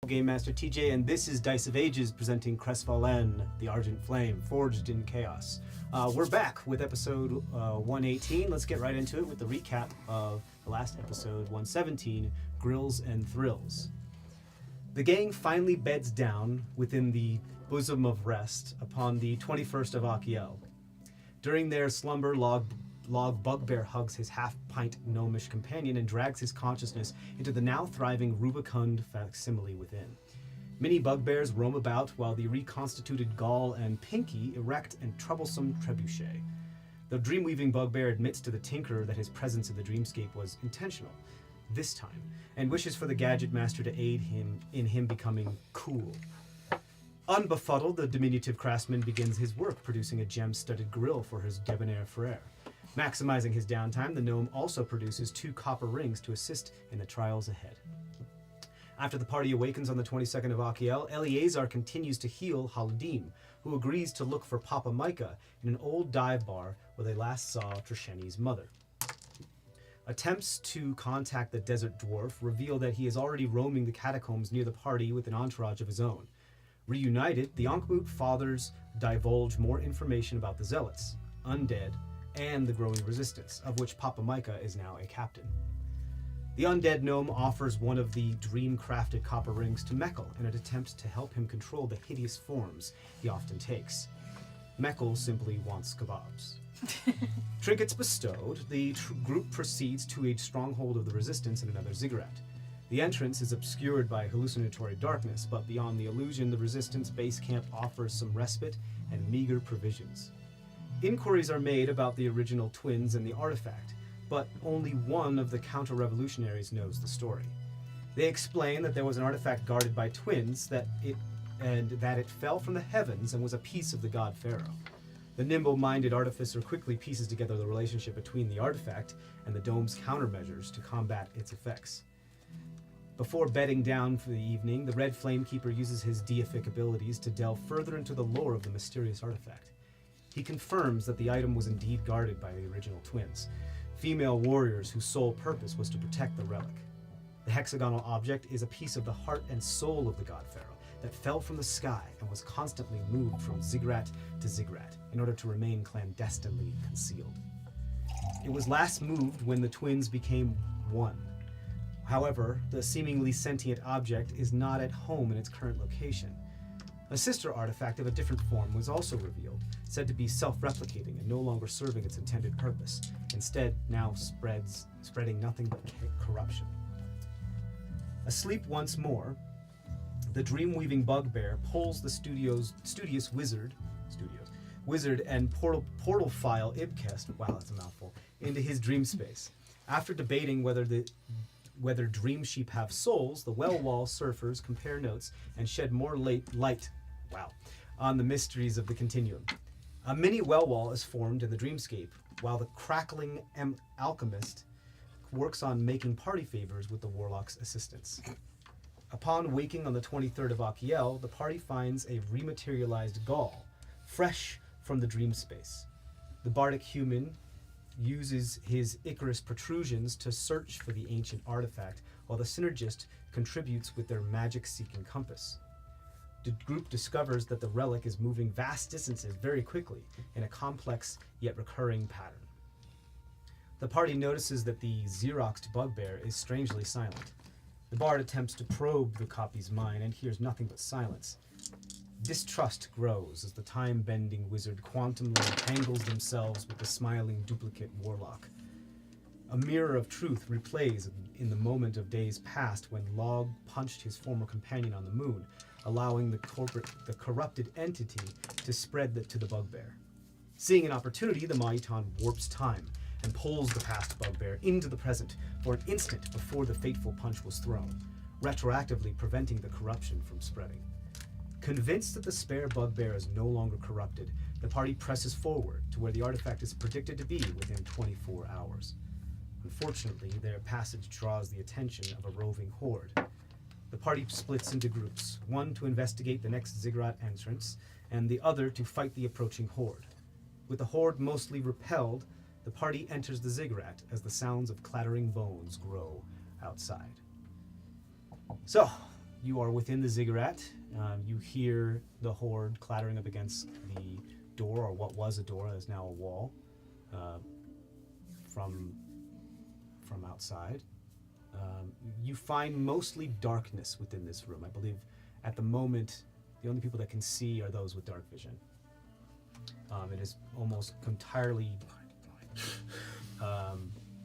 Game Master TJ, and this is Dice of Ages presenting CrestVahllen, the Argent Flame, Forged in Chaos. We're back with episode 118. Let's get right into it with the recap of the last episode, 117, Grills and Thrills. The gang finally beds down within the bosom of rest upon the 21st of Achiel. During their slumber, Log Bugbear hugs his half-pint gnomish companion and drags his consciousness into the now thriving rubicund facsimile within. Many bugbears roam about while the reconstituted Gaul and Pinky erect and troublesome trebuchet. The dream-weaving bugbear admits to the tinkerer that his presence in the dreamscape was intentional, this time, and wishes for the gadget master to aid him in becoming cool. Unbefuddled, the diminutive craftsman begins his work, producing a gem-studded grill for his debonair frere. Maximizing his downtime, the gnome also produces 2 copper rings to assist in the trials ahead. After the party awakens on the 22nd of Achiel, Eleazar continues to heal Haladim, who agrees to look for Papa Micah in an old dive bar where they last saw Trisheni's mother. Attempts to contact the desert dwarf reveal that he is already roaming the catacombs near the party with an entourage of his own. Reunited, the Ankh-Moot fathers divulge more information about the Zealots, undead, and the growing resistance, of which Papa Micah is now a captain. The undead gnome offers one of the dream-crafted copper rings to Mekkel in an attempt to help him control the hideous forms he often takes. Mekkel simply wants kebabs. Trinkets bestowed, the group proceeds to a stronghold of the resistance in another ziggurat. The entrance is obscured by hallucinatory darkness, but beyond the illusion, the resistance base camp offers some respite and meager provisions. Inquiries are made about the original twins and the artifact, but only one of the counter-revolutionaries knows the story. They explain that there was an artifact guarded by twins, that it fell from the heavens and was a piece of the god Pharaoh. The nimble-minded artificer quickly pieces together the relationship between the artifact and the dome's countermeasures to combat its effects. Before bedding down for the evening, the Red Flamekeeper uses his deific abilities to delve further into the lore of the mysterious artifact. He confirms that the item was indeed guarded by the original twins, female warriors whose sole purpose was to protect the relic. The hexagonal object is a piece of the heart and soul of the god Pharaoh that fell from the sky and was constantly moved from ziggurat to ziggurat in order to remain clandestinely concealed. It was last moved when the twins became one. However, the seemingly sentient object is not at home in its current location. A sister artifact of a different form was also revealed, said to be self-replicating and no longer serving its intended purpose, instead now spreading nothing but corruption. Asleep once more, the dream-weaving bugbear pulls the studious wizard and portal-file Ibkest, wow, that's a mouthful, into his dream space. After debating whether dream sheep have souls, the well-wall surfers compare notes and shed more light on the mysteries of the continuum. A mini well-wall is formed in the dreamscape, while the crackling alchemist works on making party favors with the warlock's assistance. Upon waking on the 23rd of Achiel, the party finds a rematerialized Gaul, fresh from the dream space. The bardic human uses his Icarus protrusions to search for the ancient artifact, while the synergist contributes with their magic-seeking compass. The group discovers that the relic is moving vast distances very quickly in a complex yet recurring pattern. The party notices that the Xeroxed bugbear is strangely silent. The bard attempts to probe the copy's mind and hears nothing but silence. Distrust grows as the time-bending wizard quantumly entangles themselves with the smiling duplicate warlock. A mirror of truth replays in the moment of days past when Log punched his former companion on the moon, allowing the corrupted entity to spread to the bugbear. Seeing an opportunity, the Maitan warps time and pulls the past bugbear into the present for an instant before the fateful punch was thrown, retroactively preventing the corruption from spreading. Convinced that the spare bugbear is no longer corrupted, the party presses forward to where the artifact is predicted to be within 24 hours. Unfortunately, their passage draws the attention of a roving horde. The party splits into groups, one to investigate the next ziggurat entrance, and the other to fight the approaching horde. With the horde mostly repelled, the party enters the ziggurat as the sounds of clattering bones grow outside. So, you are within the ziggurat. You hear the horde clattering up against the door, or what was a door, is now a wall, from outside. You find mostly darkness within this room. I believe at the moment the only people that can see are those with dark vision. It is almost entirely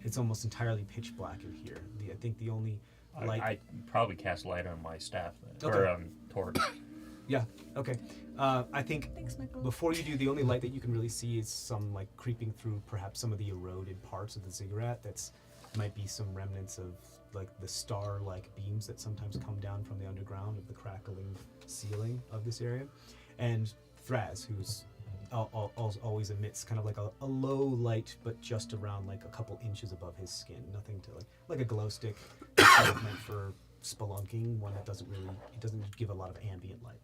it's almost entirely pitch black in here. I think the only light... I probably cast light on my staff, Okay. or torch. Yeah, okay. I think before you do, the only light that you can really see is some like creeping through perhaps some of the eroded parts of the ziggurat. That's might be some remnants of like the star-like beams that sometimes come down from the underground of the crackling ceiling of this area. And Thraz, who's always emits kind of like a low light, but just around like a couple inches above his skin. Nothing to like a glow stick meant for spelunking, one that doesn't give a lot of ambient light.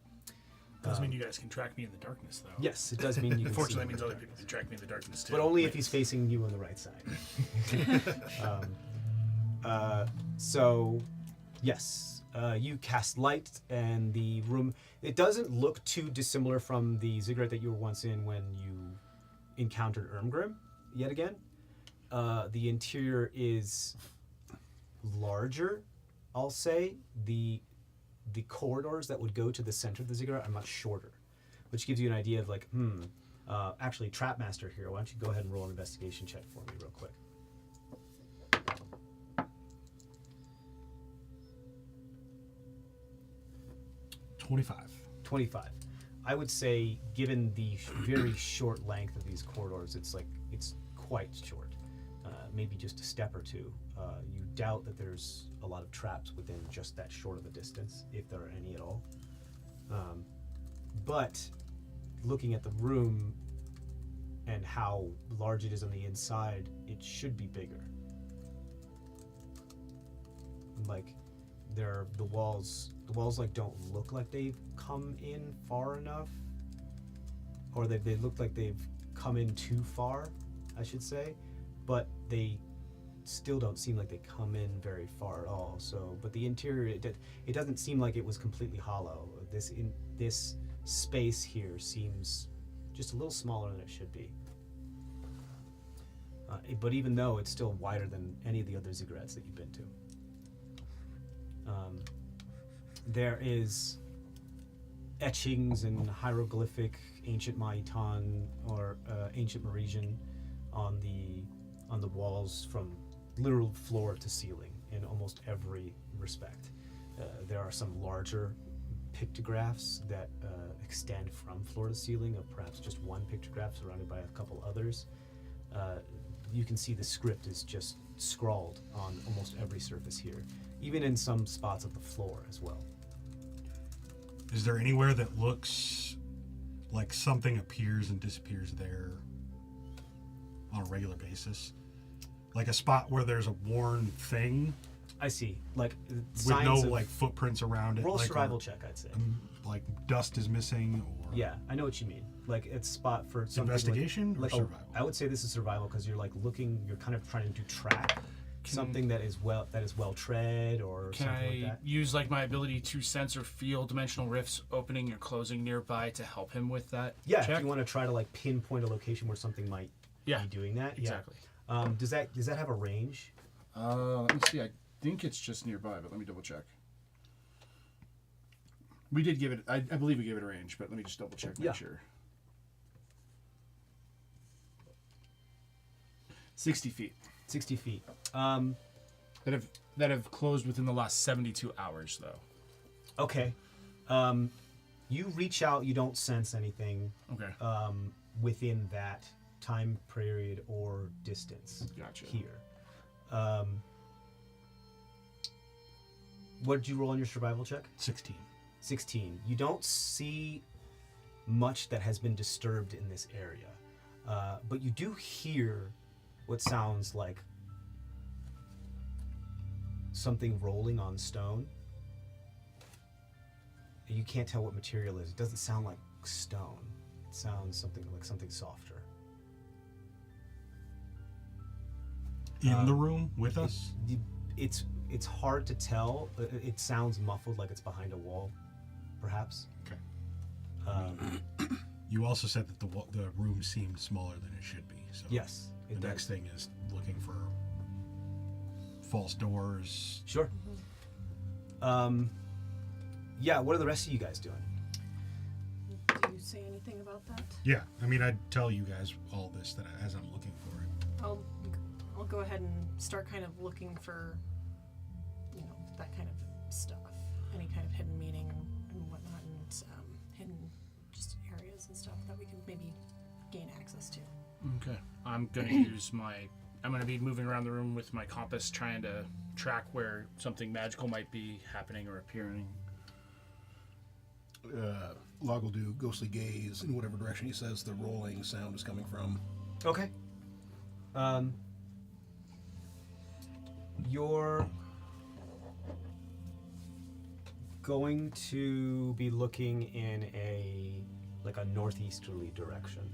Doesn't mean you guys can track me in the darkness, though. Yes, it does mean you can Unfortunately, see that means other people can track me in the darkness, too. but only if he's facing you on the right side. So, yes, you cast light, and the room, it doesn't look too dissimilar from the ziggurat that you were once in when you encountered Ermgrim yet again. The interior is larger, I'll say. The corridors that would go to the center of the ziggurat are much shorter, which gives you an idea of like, actually, Trapmaster here, why don't you go ahead and roll an investigation check for me real quick. 25. I would say, given the very short length of these corridors, it's quite short. Maybe just a step or two. You doubt that there's a lot of traps within just that short of a distance, if there are any at all. But looking at the room and how large it is on the inside, it should be bigger. Like, the walls like don't look like they've come in far enough, or they look like they've come in too far, I should say, but they still don't seem like they come in very far at all. So, but the interior, it doesn't seem like it was completely hollow. This space here seems just a little smaller than it should be. But even though it's still wider than any of the other ziggurats that you've been to. There is etchings in hieroglyphic ancient Maitan or ancient Merisian on the walls from literal floor to ceiling in almost every respect. There are some larger pictographs that extend from floor to ceiling, of perhaps just one pictograph surrounded by a couple others. You can see the script is just scrawled on almost every surface here, even in some spots of the floor as well. Is there anywhere that looks like something appears and disappears there on a regular basis? Like a spot where there's a worn thing? I see. Like with no like footprints around it. Roll a like survival check, I'd say. Like dust is missing, or yeah, I know what you mean. Like it's spot for something investigation like or survival. I would say this is survival because you're like looking. You're kind of trying to track something that is well tread or Can something like I that. use like my ability to sense or feel dimensional rifts opening or closing nearby to help him with that? Yeah, check? if you want to try to like pinpoint a location where something might be doing that. Exactly. Yeah. Does that have a range? Let me see. I think it's just nearby, but let me double check. We did give it. I believe we gave it a range, but let me just double check. Make sure. 60 feet. 60 feet. That have closed within the last 72 hours, though. Okay. You reach out. You don't sense anything. Okay. Within that time period or distance. Gotcha. Here. What did you roll on your survival check? 16. 16. You don't see much that has been disturbed in this area, but you do hear what sounds like something rolling on stone. You can't tell what material it is. It doesn't sound like stone. It sounds something like something softer. In the room with us? It's it's hard to tell. It sounds muffled, like it's behind a wall, perhaps. Okay. You also said that the room seemed smaller than it should be. So Yes, the it next does. thing is looking for false doors. Sure. Yeah, what are the rest of you guys doing? Do you say anything about that? Yeah, I mean, I'd tell you guys all this as I'm looking for it. I'll go ahead and start kind of looking for, that kind of stuff, any kind of hidden meaning and whatnot, and hidden just areas and stuff that we can maybe gain access to. Okay. I'm gonna be moving around the room with my compass, trying to track where something magical might be happening or appearing. Log will do ghostly gaze in whatever direction he says the rolling sound is coming from. Okay. You're going to be looking in a northeasterly direction.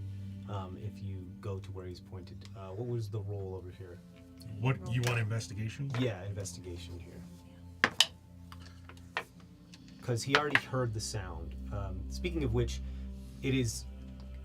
If you go to where he's pointed. What was the roll over here? What, you want investigation? Yeah, investigation here. Because he already heard the sound. Speaking of which, it is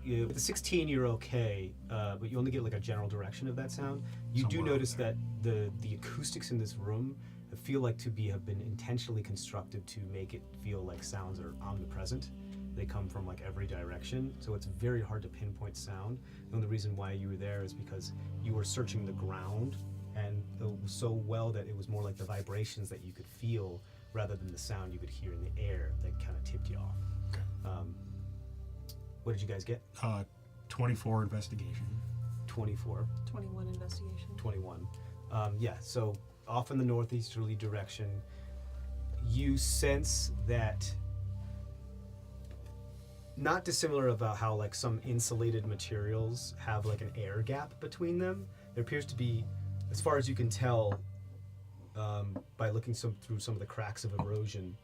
with the 16 you're okay, but you only get like a general direction of that sound. You do Somewhere notice over that the acoustics in this room feel like have been intentionally constructed to make it feel like sounds are omnipresent. They come from like every direction, so it's very hard to pinpoint sound. The only reason why you were there is because you were searching the ground, and so well that it was more like the vibrations that you could feel rather than the sound you could hear in the air that kind of tipped you off. Okay. What did you guys get? 24 investigation. 24. 21 investigation. 21. Yeah, so off in the northeasterly direction, you sense that, not dissimilar about how like some insulated materials have like an air gap between them. There appears to be, as far as you can tell, by looking through some of the cracks of erosion,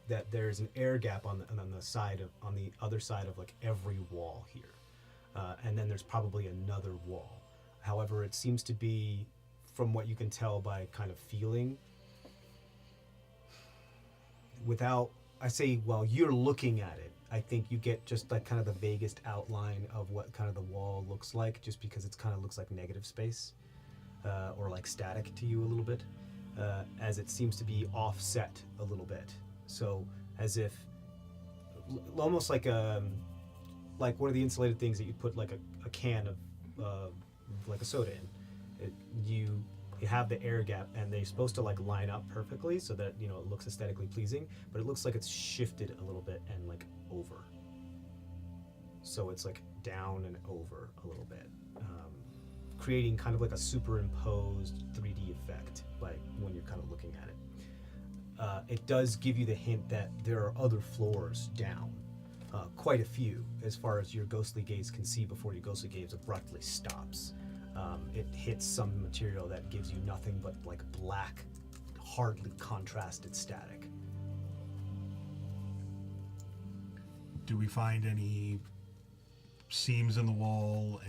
that there's an air gap on the other side of like every wall here, and then there's probably another wall. However, it seems to be, from what you can tell by kind of feeling, while you're looking at it, I think you get just like kind of the vaguest outline of what kind of the wall looks like, just because it kind of looks like negative space, or like static to you a little bit, as it seems to be offset a little bit. So as if, almost like one of the insulated things that you put like a can of like a soda in. You have the air gap, and they're supposed to like line up perfectly so that it looks aesthetically pleasing, but it looks like it's shifted a little bit and like over. So it's like down and over a little bit, creating kind of like a superimposed 3D effect, like when you're kind of looking at it. It does give you the hint that there are other floors down, quite a few, as far as your ghostly gaze can see before your ghostly gaze abruptly stops. It hits some material that gives you nothing but like black, hardly contrasted static. Do we find any seams in the wall?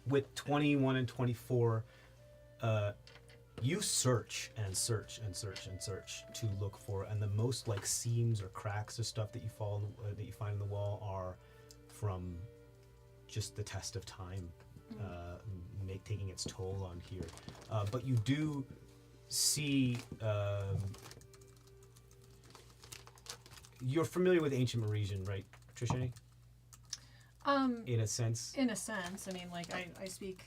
With 21 and 24, you search and search and search and search to look for, and the most like seams or cracks or stuff that you find in the wall are from just the test of time, taking its toll on here. But you do see, you're familiar with ancient Merisian, right, Trishani? In a sense. In a sense, I mean, like I speak.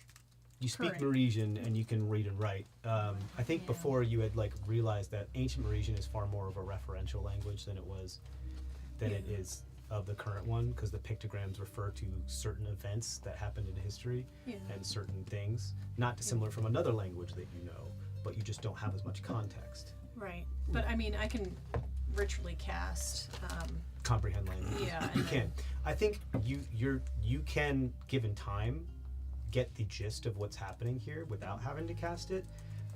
You speak Current. Merisian and you can read and write. I think Yeah. before you had like realized that ancient Merisian is far more of a referential language than it is of the current one, because the pictograms refer to certain events that happened in history Yeah. and certain things, not dissimilar from another language that you know, but you just don't have as much context. Right, but I mean, I can ritually cast. Comprehend language. Yeah, You and can. I think you can, given time, get the gist of what's happening here without having to cast it.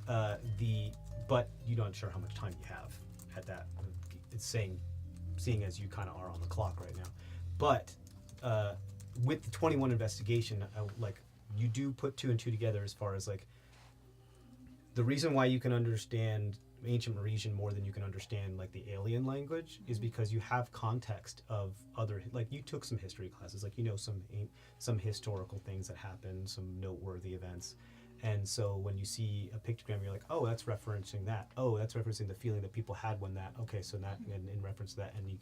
But you're not sure how much time you have at that. It's seeing as you kind of are on the clock right now. But with the 21 investigation, like you do put two and two together as far as like the reason why you can understand ancient Maresian more than you can understand like the alien language is because you have context of other, like you took some history classes, like you know some historical things that happened, some noteworthy events. And so when you see a pictogram, you're like, oh, that's referencing that. Oh, that's referencing the feeling that people had when that. Okay, so that in reference to that, and you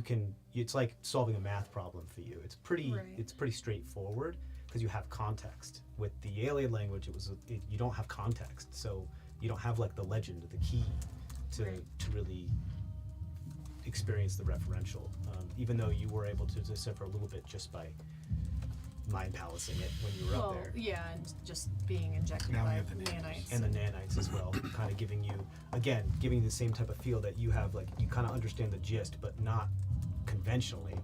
can. It's like solving a math problem for you. It's pretty straightforward because you have context. With the alien language, you don't have context, so you don't have like the legend, the key to really experience the referential. Even though you were able to decipher a little bit just by mind palacing it when you were up there. Yeah, and just being injected Now we by have the nanites. And the nanites as well, kind of giving you the same type of feel that you have, like you kind of understand the gist, but not conventionally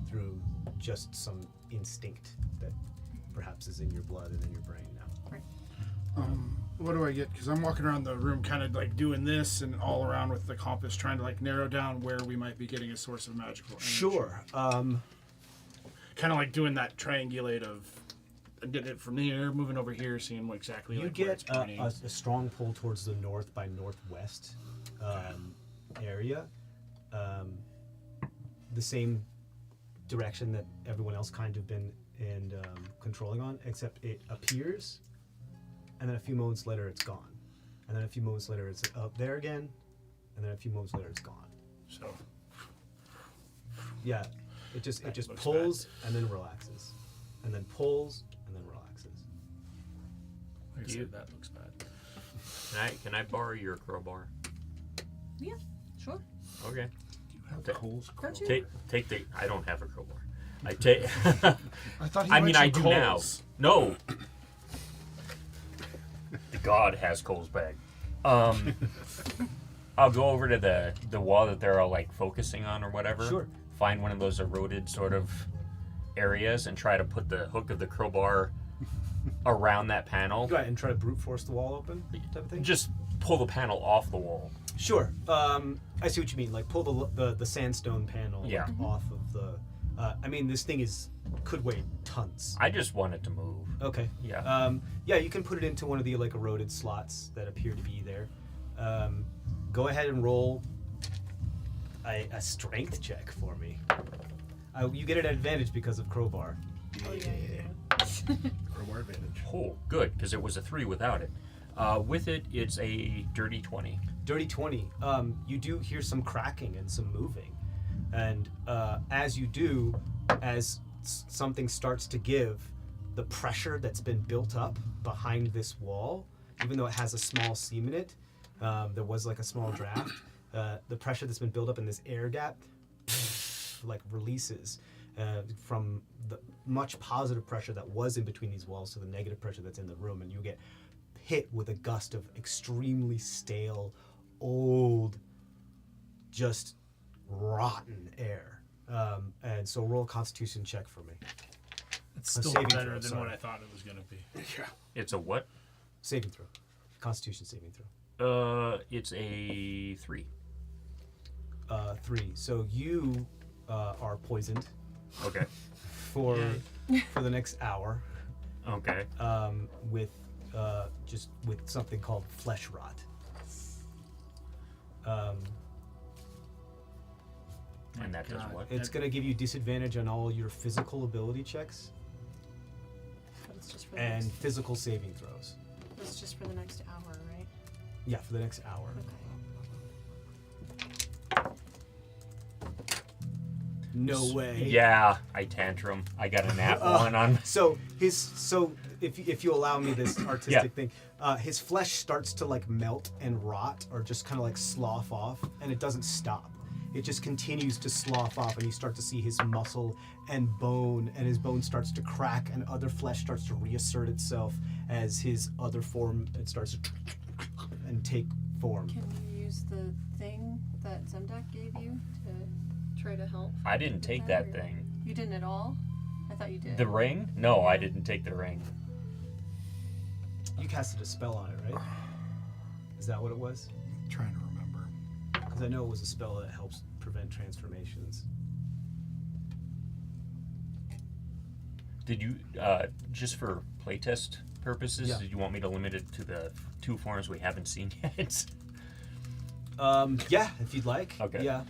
through just some instinct that perhaps is in your blood and in your brain now. Right. What do I get? Because I'm walking around the room kind of like doing this and all around with the compass, trying to like narrow down where we might be getting a source of magical energy. Sure. Kind of like doing that triangulate of getting it from here, moving over here, seeing what exactly You like where get it's pointing. a strong pull towards the north by northwest area. The same direction that everyone else kind of been controlling on, except it appears, and then a few moments later it's gone, and then a few moments later it's up there again, and then a few moments later it's gone. So Yeah, it just looks pulls and then relaxes, and then pulls and then relaxes. like I You- said, that looks bad. Can I borrow your crowbar? Yeah, sure. Okay. Do you have Okay. Cole's Don't you? Take the. I don't have a crowbar. I take. I thought he I mean, I do mentioned now. Cole's. No. God has Cole's bag. I'll go over to the wall that they're all like focusing on or whatever. Sure. Find one of those eroded sort of areas and try to put the hook of the crowbar around that panel. Go ahead and try to brute force the wall open, type of thing. Just pull the panel off the wall. Sure. I see what you mean. Like pull the sandstone panel Yeah. off of the. I mean, this thing could weigh tons. I just want it to move. Okay. Yeah. Yeah, you can put it into one of the like eroded slots that appear to be there. Go ahead and roll a strength check for me. You get an advantage because of crowbar. Oh, yeah. Crowbar advantage. Oh, good, because it was a 3 without it. With it, it's a dirty 20. Dirty 20. You do hear some cracking and some moving. And as you do, as something starts to give, the pressure that's been built up behind this wall, even though it has a small seam in it, there was like a small draft, the pressure that's been built up in this air gap like releases from the much positive pressure that was in between these walls to the negative pressure that's in the room, and you get hit with a gust of extremely stale, old, just rotten air. And so roll a constitution check for me. It's A still saving better throw, than sorry. what I thought it was going to be. It's a what? Saving throw. Constitution saving throw. It's a 3. 3. So you are poisoned Okay. for the next hour Okay. with something called flesh rot. And that does God. what? It's going to give you disadvantage on all your physical ability checks But it's just for the and next, physical saving throws. it's just for the next hour, right? Yeah, for the next hour. Okay. No way. Yeah, I tantrum. I got a nat 1 on. So if you allow me this artistic thing, his flesh starts to like melt and rot, or just kind of like slough off, and it doesn't stop. It just continues to slough off, and you start to see his muscle and his bone starts to crack, and other flesh starts to reassert itself as his other form it starts to and take form. Can you use the thing that Zemdak gave you to try to help? I didn't with take that or- thing. You didn't at all? I thought you did. The ring? No, I didn't take the ring. You casted a spell on it, right? Is that what it was? I'm trying to remember. Because I know it was a spell that helps prevent transformations. Did you, just for playtest purposes, Yeah. do you want me to limit it to the 2 forms we haven't seen yet? Yeah, if you'd like. Okay. Yeah.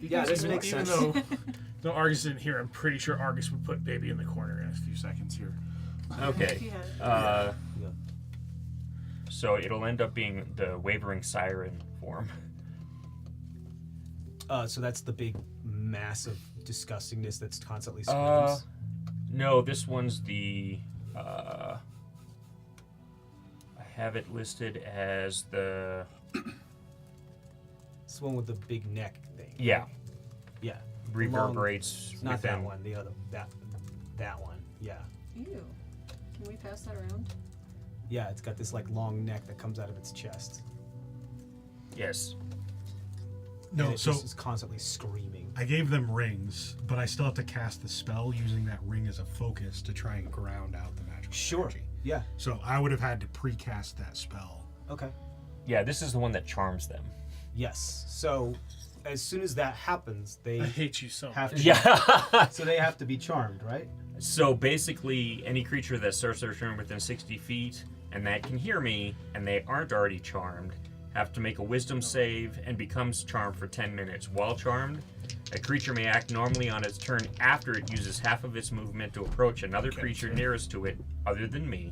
Yeah, this makes even sense. though Argus didn't hear, I'm pretty sure Argus would put baby in the corner in a few seconds here. Okay. Yeah. Yeah. So it'll end up being the wavering siren form. So that's the big mass of disgustingness that's constantly screams. No, this one's the. I have it listed as the. It's the one with the big neck thing. Yeah, Yeah. reverberates Not within. that one. The other. That one. Yeah. Ew. Can we pass that around? Yeah. It's got this like long neck that comes out of its chest. Yes. And No, it so just is constantly screaming. I gave them rings, but I still have to cast the spell using that ring as a focus to try and ground out the magical Sure. energy. Yeah. So I would have had to precast that spell. Okay. Yeah, this is the one that charms them. Yes. So as soon as that happens, they I hate you so have much. to. Yeah. So they have to be charmed, right? So basically, any creature that starts their turn within 60 feet and that can hear me and they aren't already charmed have to make a wisdom save and becomes charmed for 10 minutes. While charmed, a creature may act normally on its turn after it uses half of its movement to approach another creature nearest to it, other than me,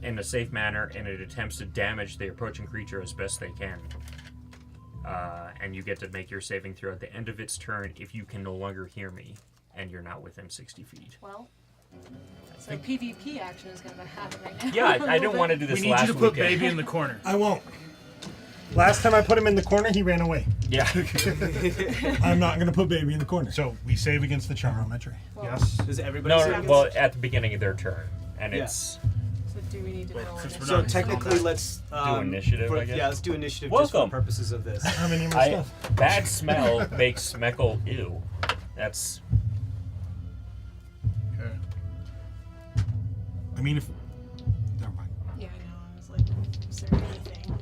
in a safe manner, and it attempts to damage the approaching creature as best they can. And you get to make your saving throw at the end of its turn if you can no longer hear me and you're not within 60 feet. Well, so PvP action is going to happen right now. Yeah, I didn't want to do this We need last you to put weekend. baby in the corner. I won't. Last time I put him in the corner, he ran away. Yeah. I'm not going to put baby in the corner. So we save against the charm. Well, Yes. Does everybody? No, say no, against- well, at the beginning of their turn. And Yeah. it's... So do we need to roll since we're initiative? So not- technically, let's initiative, I guess? Yeah, let's do initiative just for Welcome. purposes of this. How many more stuff? Bad smell makes Smeckle ew. That's... Okay. I mean, if. Never mind. Yeah, I know. I was like, is there anything?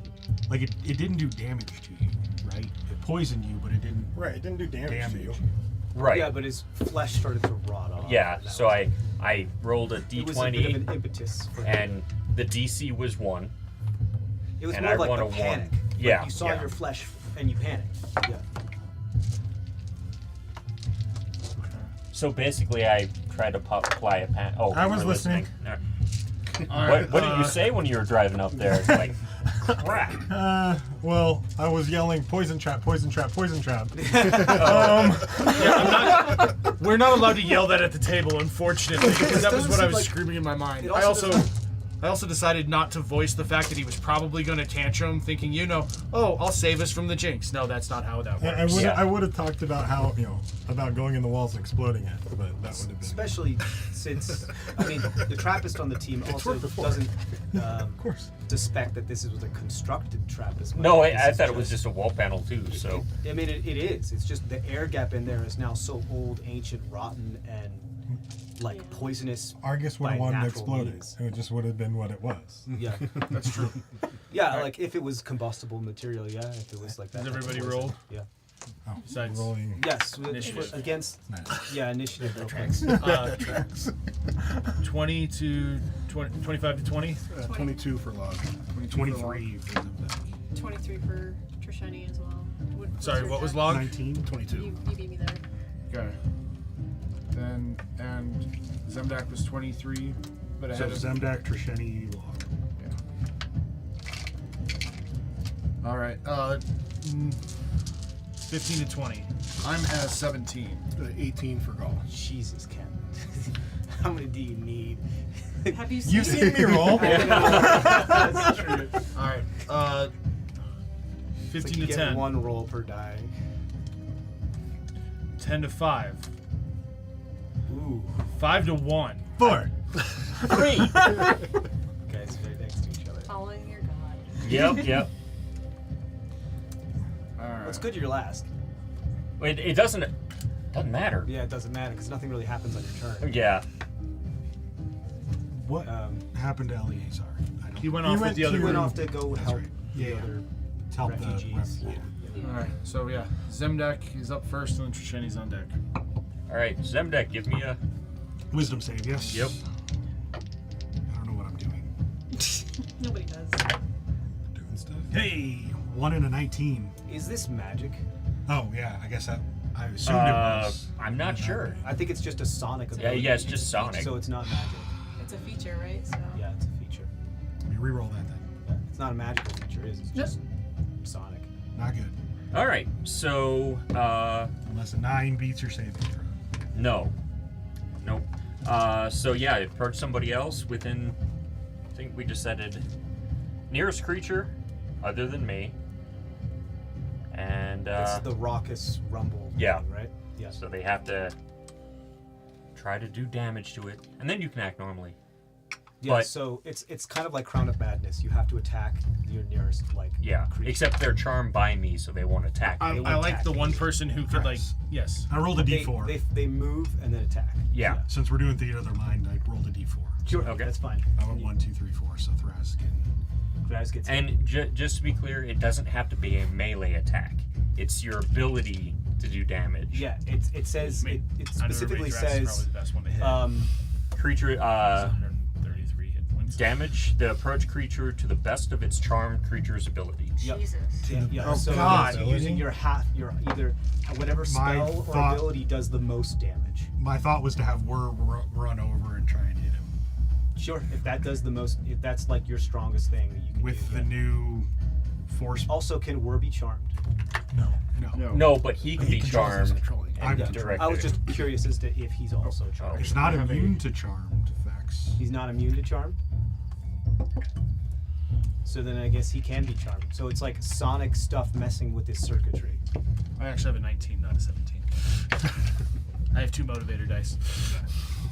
Like, it didn't do damage to you, right? It poisoned you, but it didn't Right, it didn't do damage to you. Right. Yeah, but his flesh started to rot off. Yeah, That so was- I rolled a It was a bit of d20, an impetus for him. and the DC was 1. It was and more I like won the a 1. panic. Like Yeah, you saw yeah. your flesh and you panicked. Yeah. So basically, I tried to apply a pan. Oh, I you was were listening. Alright. All right. What did you say when you were driving up there? Like, crap. Well, I was yelling, poison trap, poison trap, poison trap. We're not allowed to yell that at the table, unfortunately, because that was doesn't what I seem was like- screaming in my mind. it I also also decided not to voice the fact that he was probably going to tantrum, thinking, oh, I'll save us from the jinx. No, that's not how that works. Yeah. I would have talked about how, about going in the walls and exploding it, but that would have been. Especially since, I mean, the Trappist on the team also worked before. doesn't Of course. suspect that this was a constructed trap as much. No, This I is thought it was just a wall panel too. So I mean, it is. It's just the air gap in there is now so old, ancient, rotten, and like Yeah. poisonous. Argus would have by wanted natural exploded. means. It just would have been what it was. Yeah. That's true. Yeah, like if it was combustible material, yeah. If it was like that. Has type of everybody poison, rolled? Yeah. Oh, Besides- rolling. Yes. Initiative. Against. Nice. Yeah, initiative. real quick. 20 to 20, 25 to 20. 22 for log. 23 for the 23 for Trishani as well. Sorry, your what was dex? log? 19, 22. You beat me there. Okay. Then, and Zemdak was 23, but So ahead of... Zemdak, Trisheni, Log. Yeah. All right. 15 to 20. I'm at 17. 18 for Gaul. Jesus, Ken. How many do you need? Have you You've seen me roll. That's true. All right. It's 15 like you to get 10. one roll per die. 10 to 5. Ooh. 5 to 1. 4. 3. Guys, right next to each other. following your god? Yep. All right. What's good? You're last. It doesn't matter. Yeah, it doesn't matter because nothing really happens on your turn. Yeah. What happened to Eleazar? I don't He went off with the other He went group. off to go help right. the Yeah. other help the refugees. rep- All right. So yeah, Zemdak is up first, and then Trishani's on deck. All right, Zemdek, give me a. Wisdom save, yes? Yep. Nobody does. Doing stuff. Hey, 1 and a 19. Is this magic? Oh yeah, I guess I assumed it was. I'm not sure. I think it's just a sonic Yeah, ability. yeah, it's just sonic. So it's not magic. It's a feature, right? So. Yeah, it's a feature. Let me re-roll that then. Yeah, it's not a magical feature, is it? It's just sonic. Not good. All right, so Unless a 9 beats your saving throw. no, nope. So yeah, approach somebody else within. I think we decided nearest creature, other than me. And It's the raucous rumble. yeah. thing, right? Yes. So they have to try to do damage to it, and then you can act normally. Yeah, but- so it's kind of like Crown of Madness. You have to attack your nearest Yeah, creature. except they're charmed by me, so they won't attack me. I like the one attack. person who could like. Yes. I rolled a They, d4. they move and then attack. Yeah. Since we're doing theater of the mind, I rolled a d4. Sure. Okay. That's fine. I went 1, 2, 3, 4. So Thras can. Thras gets And just to be clear, it doesn't have to be a melee attack. It's your ability to do damage. yeah. It says it specifically Probably says the best one to hit. Creature 133 hit points. damage the approach creature to the best of its charmed creature's ability. Yep. Jesus. Yeah, Oh, so God. you're using your either whatever My spell or thought- ability does the most damage. My thought was to have Whir run over and try and hit him. Sure, if that does the most, if that's like your strongest thing that you can With do. the new force. Also, can Whir be charmed? No. No, but he can be controls his charmed. controlling. And Yeah. direct I was it. just curious as to if he's also charmed. It's not have immune to charmed effects. He's not immune to charm. So then I guess he can be charmed. So it's like sonic stuff messing with his circuitry. I actually have a 19, not a 17. I have 2 motivator dice.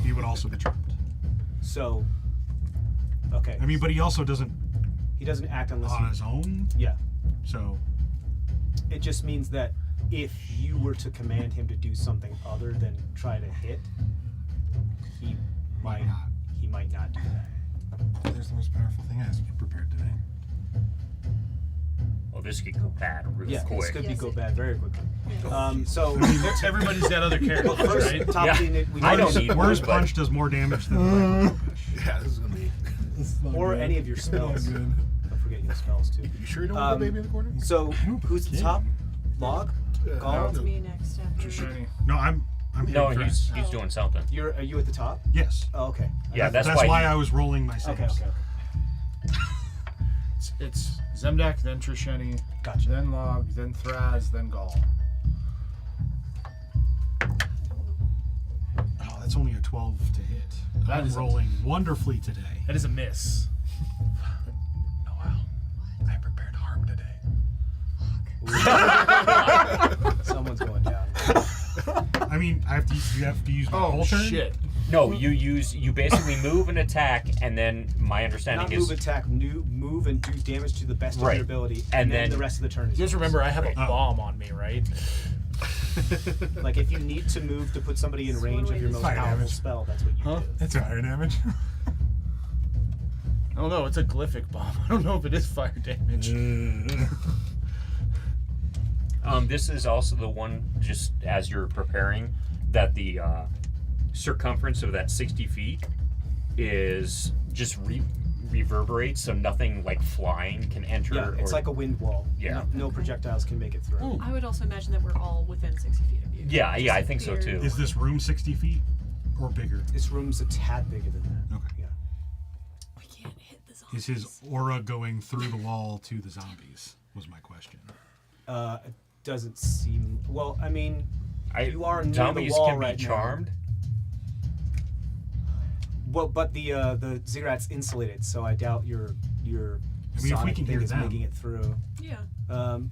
He would also be charmed. So, okay. I mean, but he also doesn't he doesn't act unless on he. his own. Yeah. So It just means that if you were to command him to do something other than try to hit, he might not. He might not do that. There's the most powerful thing I was prepared today. Well, this could go bad really Yeah, this quick. could Yes, go it- bad very quickly. So Everybody's got other characters, first, right? top Yeah. thing that we I don't noticed- need Whir's but- punch does more damage than the regular push. Yeah, this is gonna be. or any of your spells. Not good. Don't forget your spells too. You sure you don't want the baby in the corner? So who's the top? Log? Gall? It's me next after. Shiny. No, I'm No, hitting he's Thras. doing something. Are you at the top? Yes. Oh, okay. Yeah, that's why why. I was rolling my saves. Okay. It's Zemdak, then Trisheni, Gotcha. then Log, then Thraz, then Gall. Oh, that's only a 12 to hit. That I'm is a- rolling wonderfully today. That is a miss. Noel, I prepared harm today. Someone's going down. I mean, you have to use my Oh whole turn. shit! No, you basically move and attack, and then my understanding Not is move, attack, move, and do damage to the best of Right. your ability, And then then- the rest of the turn is You guys yours. remember I have a Right. bomb on me, right? Like if you need to move to put somebody in range of your most Fire powerful damage. spell, that's what you Huh? do. That's fire damage. I don't know. It's a glyphic bomb. I don't know if it is fire damage. This is also the one, just as you're preparing, that the circumference of that 60 feet is just reverberates, so nothing like flying can enter. Yeah, it's or, like a wind wall. Yeah. No projectiles can make it through. I would also imagine that we're all within 60 feet of you. Yeah, Just I think so weird. too. Is this room 60 feet or bigger? This room's a tad bigger than that. Okay. Yeah. We can't hit the zombies. Is his aura going through the wall to the zombies? Was my question. It doesn't seem. Well, I mean, you are near zombies the wall can right be now. charmed. Well, but the ziggurat's insulated, so I doubt your I mean, if we sonic can thing hear is them. making it through. Yeah.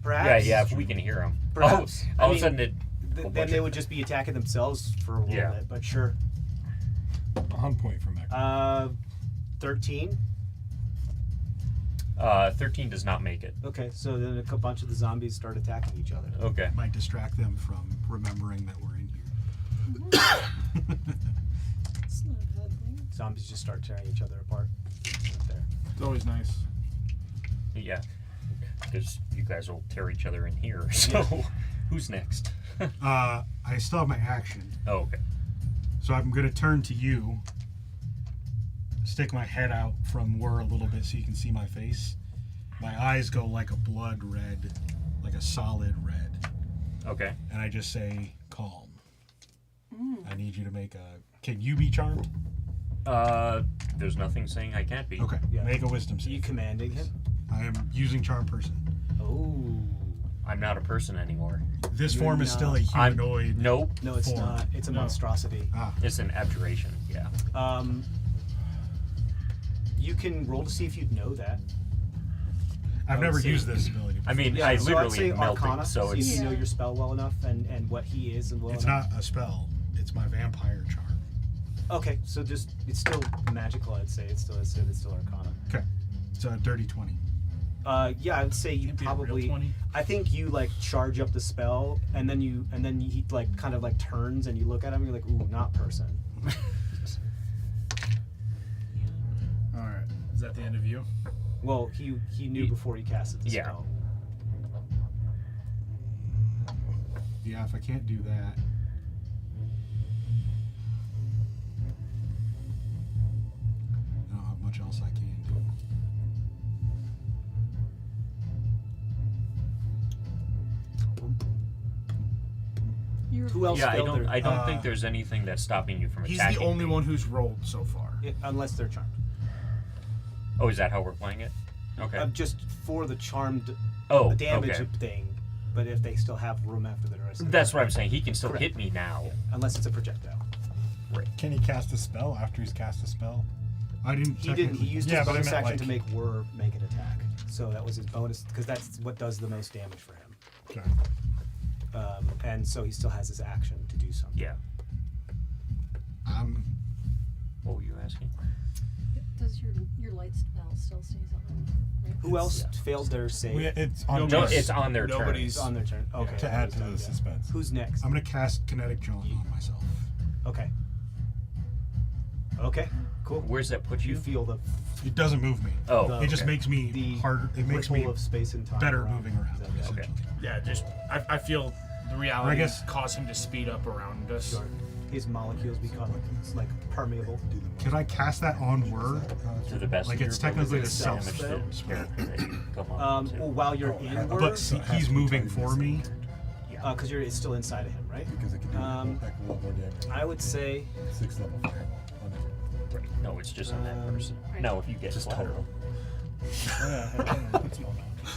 Perhaps. Yeah, if we can hear them. Perhaps. Oh, all I of a sudden mean, it. Then they would just be attacking themselves for a little Yeah. bit, but sure. On point from that. 13. 13 does not make it. Okay, so then a bunch of the zombies start attacking each other. Okay. Might distract them from remembering that we're in here. It's not a bad thing. Zombies just start tearing each other apart. Right there. It's always nice. Yeah. Because you guys will tear each other in here. So, who's next? I still have my action, Oh, okay. so I'm going to turn to you, stick my head out from Whir a little bit so you can see my face. My eyes go like a blood red, like a solid red. Okay. And I just say, calm. I need you to make a... Can you be charmed? There's nothing saying I can't be. Okay, Yeah. make a wisdom Are you save. commanding him? I am using charm person. Oh. I'm not a person anymore. This You're form is still a I'm humanoid. Nope. No, it's Form. not. It's a monstrosity. Ah, It's an abjuration. Yeah. You can roll to see if you'd know that. I've would never say- used this ability before. I mean, Yeah, I so I'd say literally am melting, Arcana, so see if it's you know your spell well enough and what he is and well It's enough. not a spell. It's my vampire charm. Okay, so just it's still magical. I'd say it's still Arcana. Okay. It's a dirty 20. Yeah, I would say you Can't be a real probably. 20. I think you like charge up the spell, and then he like kind of like turns, and you look at him, and you're like, ooh, not person. All right. Is that the end of you? Well, he knew before he casted the Yeah. spell. Yeah, if I can't do that. I don't have much else I can do. You're Who else? yeah. I failed don't. their- I don't think there's anything that's stopping you from He's attacking. the only me. one who's rolled so far. unless they're charmed. Oh, is that how we're playing it? Okay. Just for the charmed Oh, damage okay. thing, but if they still have room after the rest. Of That's the what I'm saying. He can still Correct. hit me now. unless it's a projectile. Can he cast a spell after he's cast a spell? I didn't. He didn't. He used Yeah, his but I bonus meant, action to like- make Whir make an attack. So that was his bonus because that's what does the most damage for him. Okay. And so he still has his action to do something. Yeah. What were you asking? Does your light spell still stays on? Right? Who else failed their save? It's on No, Nobody's- it's on their turn. nobody's- It's on their turn. Okay. to add to done, the yeah. suspense. Who's next? I'm gonna cast kinetic John on myself. Okay. Okay. Cool. Where's that put You you? feel the It doesn't move me. Oh, the- It just okay. makes me the harder. It makes ripple me of space and time better around. moving around. Is that right? essentially. Yeah, just I feel the reality I guess- caused him to speed up around us. Sure. His molecules become like permeable. Could I cast that on Word? To the best. Like of it's your technically ability, a self damage spell? the character that you come on to. Well, while you're in But Whir, see, he's moving for me. because it's still inside of him, right? Because it can do a heck of a lot more damage. I would say 6th level fireball. on it. Right. No, it's just on that person. Right. No, if you get Just collateral.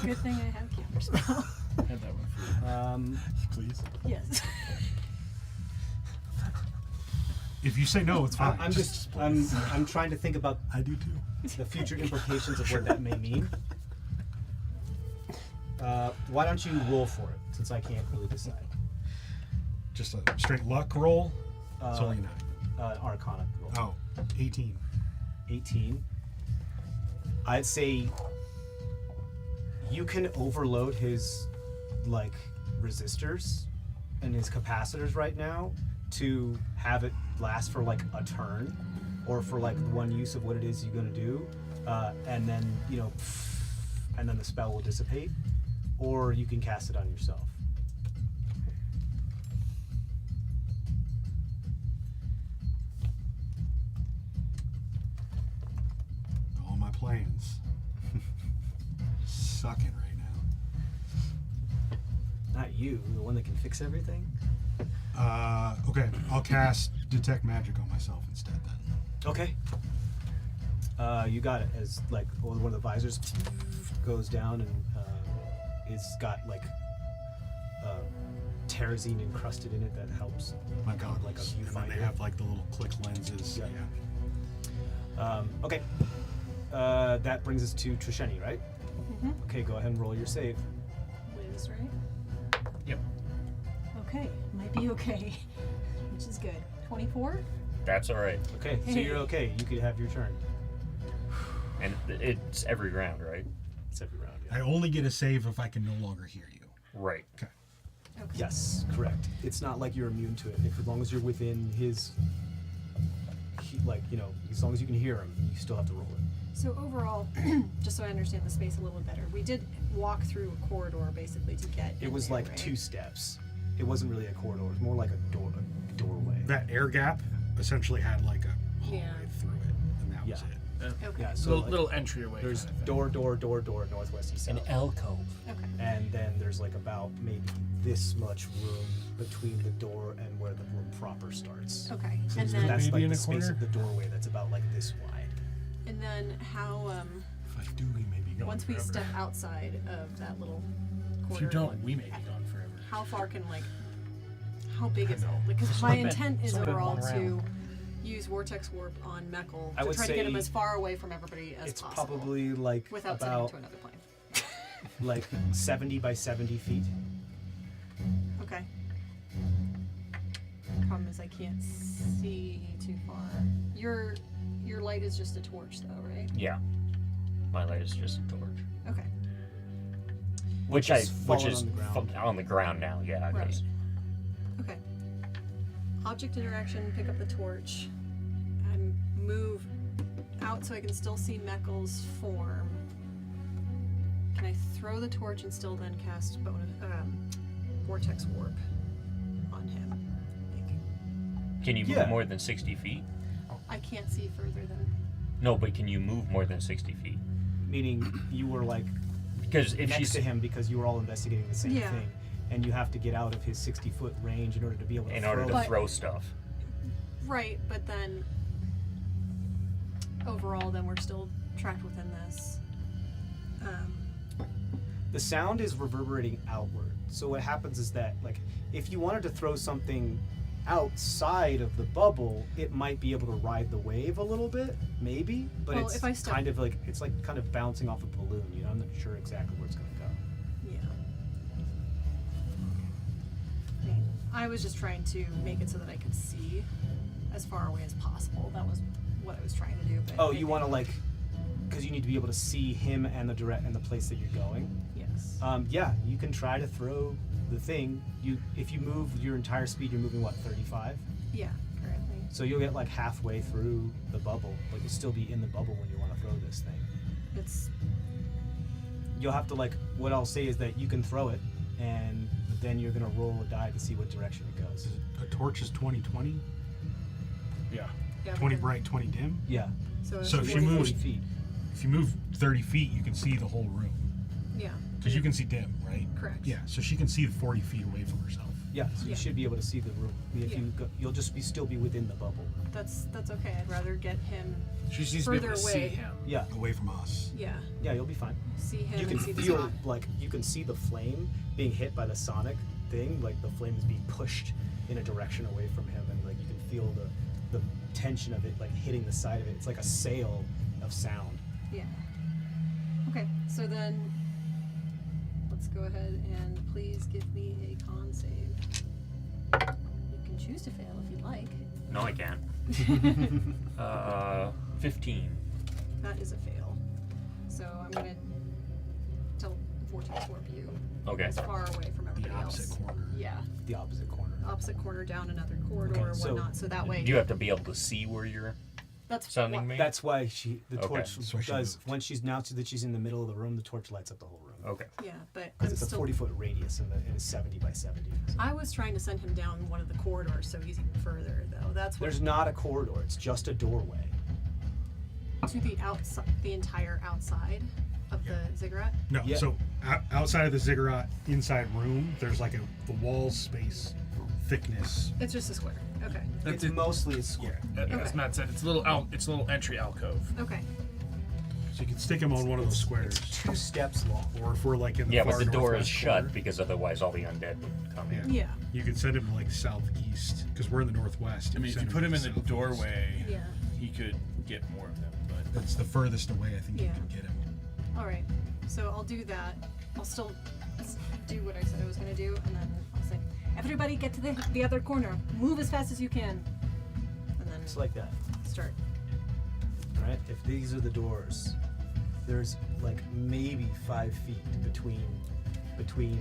Good thing I have counterspell. I had that one for you. Please. Yes. If you say no, it's fine. I'm trying to think about I do too. the future implications of what that may mean. Why don't you roll for it, since I can't really decide. Just a straight luck roll. It's only 9. Arcana roll. Oh, 18. 18. I'd say you can overload his like resistors and his capacitors right now to have it last for like a turn or for like one use of what it is you're going to do, and then and then the spell will dissipate, or you can cast it on yourself. All my plans. Sucking right now. Not you, the one that can fix everything. Okay, I'll cast Detect Magic on myself instead then. Okay. You got it. As like one of the visors goes down and it's got like terrazine encrusted in it that helps. My goggles. Like a and then they viewfinder. have like the little click lenses. Yeah. Okay. That brings us to Trisheni, right? Okay, go ahead and roll your save. Liz, right? Yep. Okay. Might be okay. Which is good. 24? That's all right. Okay, so you're okay. You could have your turn. And it's every round, right? It's every round. Yeah. I only get a save if I can no longer hear you. Right. Okay. Okay. Yes, correct. It's not like you're immune to it. If as long as you're within his, as long as you can hear him, you still have to roll it. So overall, just so I understand the space a little bit better, we did walk through a corridor basically to get It in was there, like right? 2 steps. It wasn't really a corridor. It was more like a doorway. That air gap essentially had like a hallway Yeah. through it, and that was Yeah. it. Okay. Yeah, so little, like, little entryway. there's kind of thing. door, northwest, east, An south. alcove. Okay. And then there's like about maybe this much room between the door and where the room proper starts. Okay. So And is then That's Maybe like in the a space corner? of the doorway that's about like this wide. and then how If I do, we may be going once we forever. step outside of that little corner. If you don't, we may be gone forever. How far can how big is it? know. Because It's my not been- intent is it's not been overall one to round. use vortex warp on Meckel I to would try to get him say as far away from everybody as It's possible. probably like without sending him about to another plane. like 70 by 70 feet. Okay. Problem is I can't see too far. Your light is just a torch though, right? Yeah. My light is just a torch. Okay. Which is is fallen on the ground. on the ground now, yeah. 'cause- Okay. Object interaction, pick up the torch, and move out so I can still see Meckel's form. Can I throw the torch and still then cast vortex warp on him? Can you move Yeah. more than 60 feet? I can't see further than. No, but can you move more than 60 feet? Meaning you were like Because if next she's to him because you were all investigating the same Yeah. thing. And you have to get out of his 60-foot range in order to be able to in order throw to But- throw stuff. Right, but then overall, then we're still trapped within this. The sound is reverberating outward. So what happens is that, like, if you wanted to throw something outside of the bubble, it might be able to ride the wave a little bit, maybe. But Well, it's if I step- kind of like kind of bouncing off a balloon. You know, I'm not sure exactly where it's gonna go. Yeah. I mean, I was just trying to make it so that I could see as far away as possible. That was what I was trying to do. But Oh, you want to like, because you need to be able to see him and the place that you're going. Yes. Yeah, you can try to throw the thing. If you move your entire speed, you're moving what, 35? Yeah, currently. So you'll get like halfway through the bubble, but you'll still be in the bubble when you want to throw this thing. It's You'll have to like. What I'll say is that you can throw it, and then you're gonna roll a die to see what direction it goes. A torch is 20/20, Yeah. yeah, 20 but- bright, 20 dim. Yeah. So if 40 she moves, feet. if you move 30 feet, you can see the whole room Yeah. because you can see dim, right? Correct. Yeah, so she can see 40 feet away from herself. Yeah. So you Yeah. should be able to see the room. If Yeah. you go, you'll just still be within the bubble. That's okay. I'd rather get him. She just needs to be able Further to away. see him. Yeah. Away from us. Yeah. Yeah. You'll be fine. See him You can and see the feel spot. like you can see the flame being hit by the sonic thing. Like the flame is being pushed in a direction away from him, and like you can feel the tension of it like hitting the side of it. It's like a sail of sound. Yeah. Okay. So then, let's go ahead and please give me a con save. You can choose to fail if you'd like. No, I can't. 15. That is a fail. So I'm gonna vortex warp you Okay. as far away from The everybody opposite else. corner. Yeah, The opposite corner. opposite corner down another corridor or so whatnot. So that way, You have to be able to see where you're that's sounding what- me. That's why the Okay. torch That's why she does. moved. When she's now that she's in the middle of the room, the torch lights up the whole room. Okay. Yeah, but I'm Because it's a still. 40-foot radius and it's 70 by 70. So. I was trying to send him down one of the corridors so he's even further though. That's what There's not a corridor. It's just a doorway. to the outside, the entire outside of the ziggurat. No, Yeah. so outside of the ziggurat, inside room, there's like the wall space thickness. It's just a square. Okay. It's mostly a square. As Okay. Matt said, it's a little entry alcove. Okay. So you can stick him on one of those squares. It's 2 steps long. Or if we're like in the Yeah, far but the door is northwest shut corner, because otherwise all the undead would come in. Yeah. you can send him like southeast because we're in the northwest. I mean, if you send put him in to the southeast. doorway, Yeah. he could get more of them. But That's the furthest away I think you Yeah. can get him. All right. So I'll do that. I'll still do what I said I was gonna do, and then I'll say, "Everybody, get to the other corner. Move as fast as you can." And then It's like that. start. Right? If these are the doors, there's like maybe 5 feet between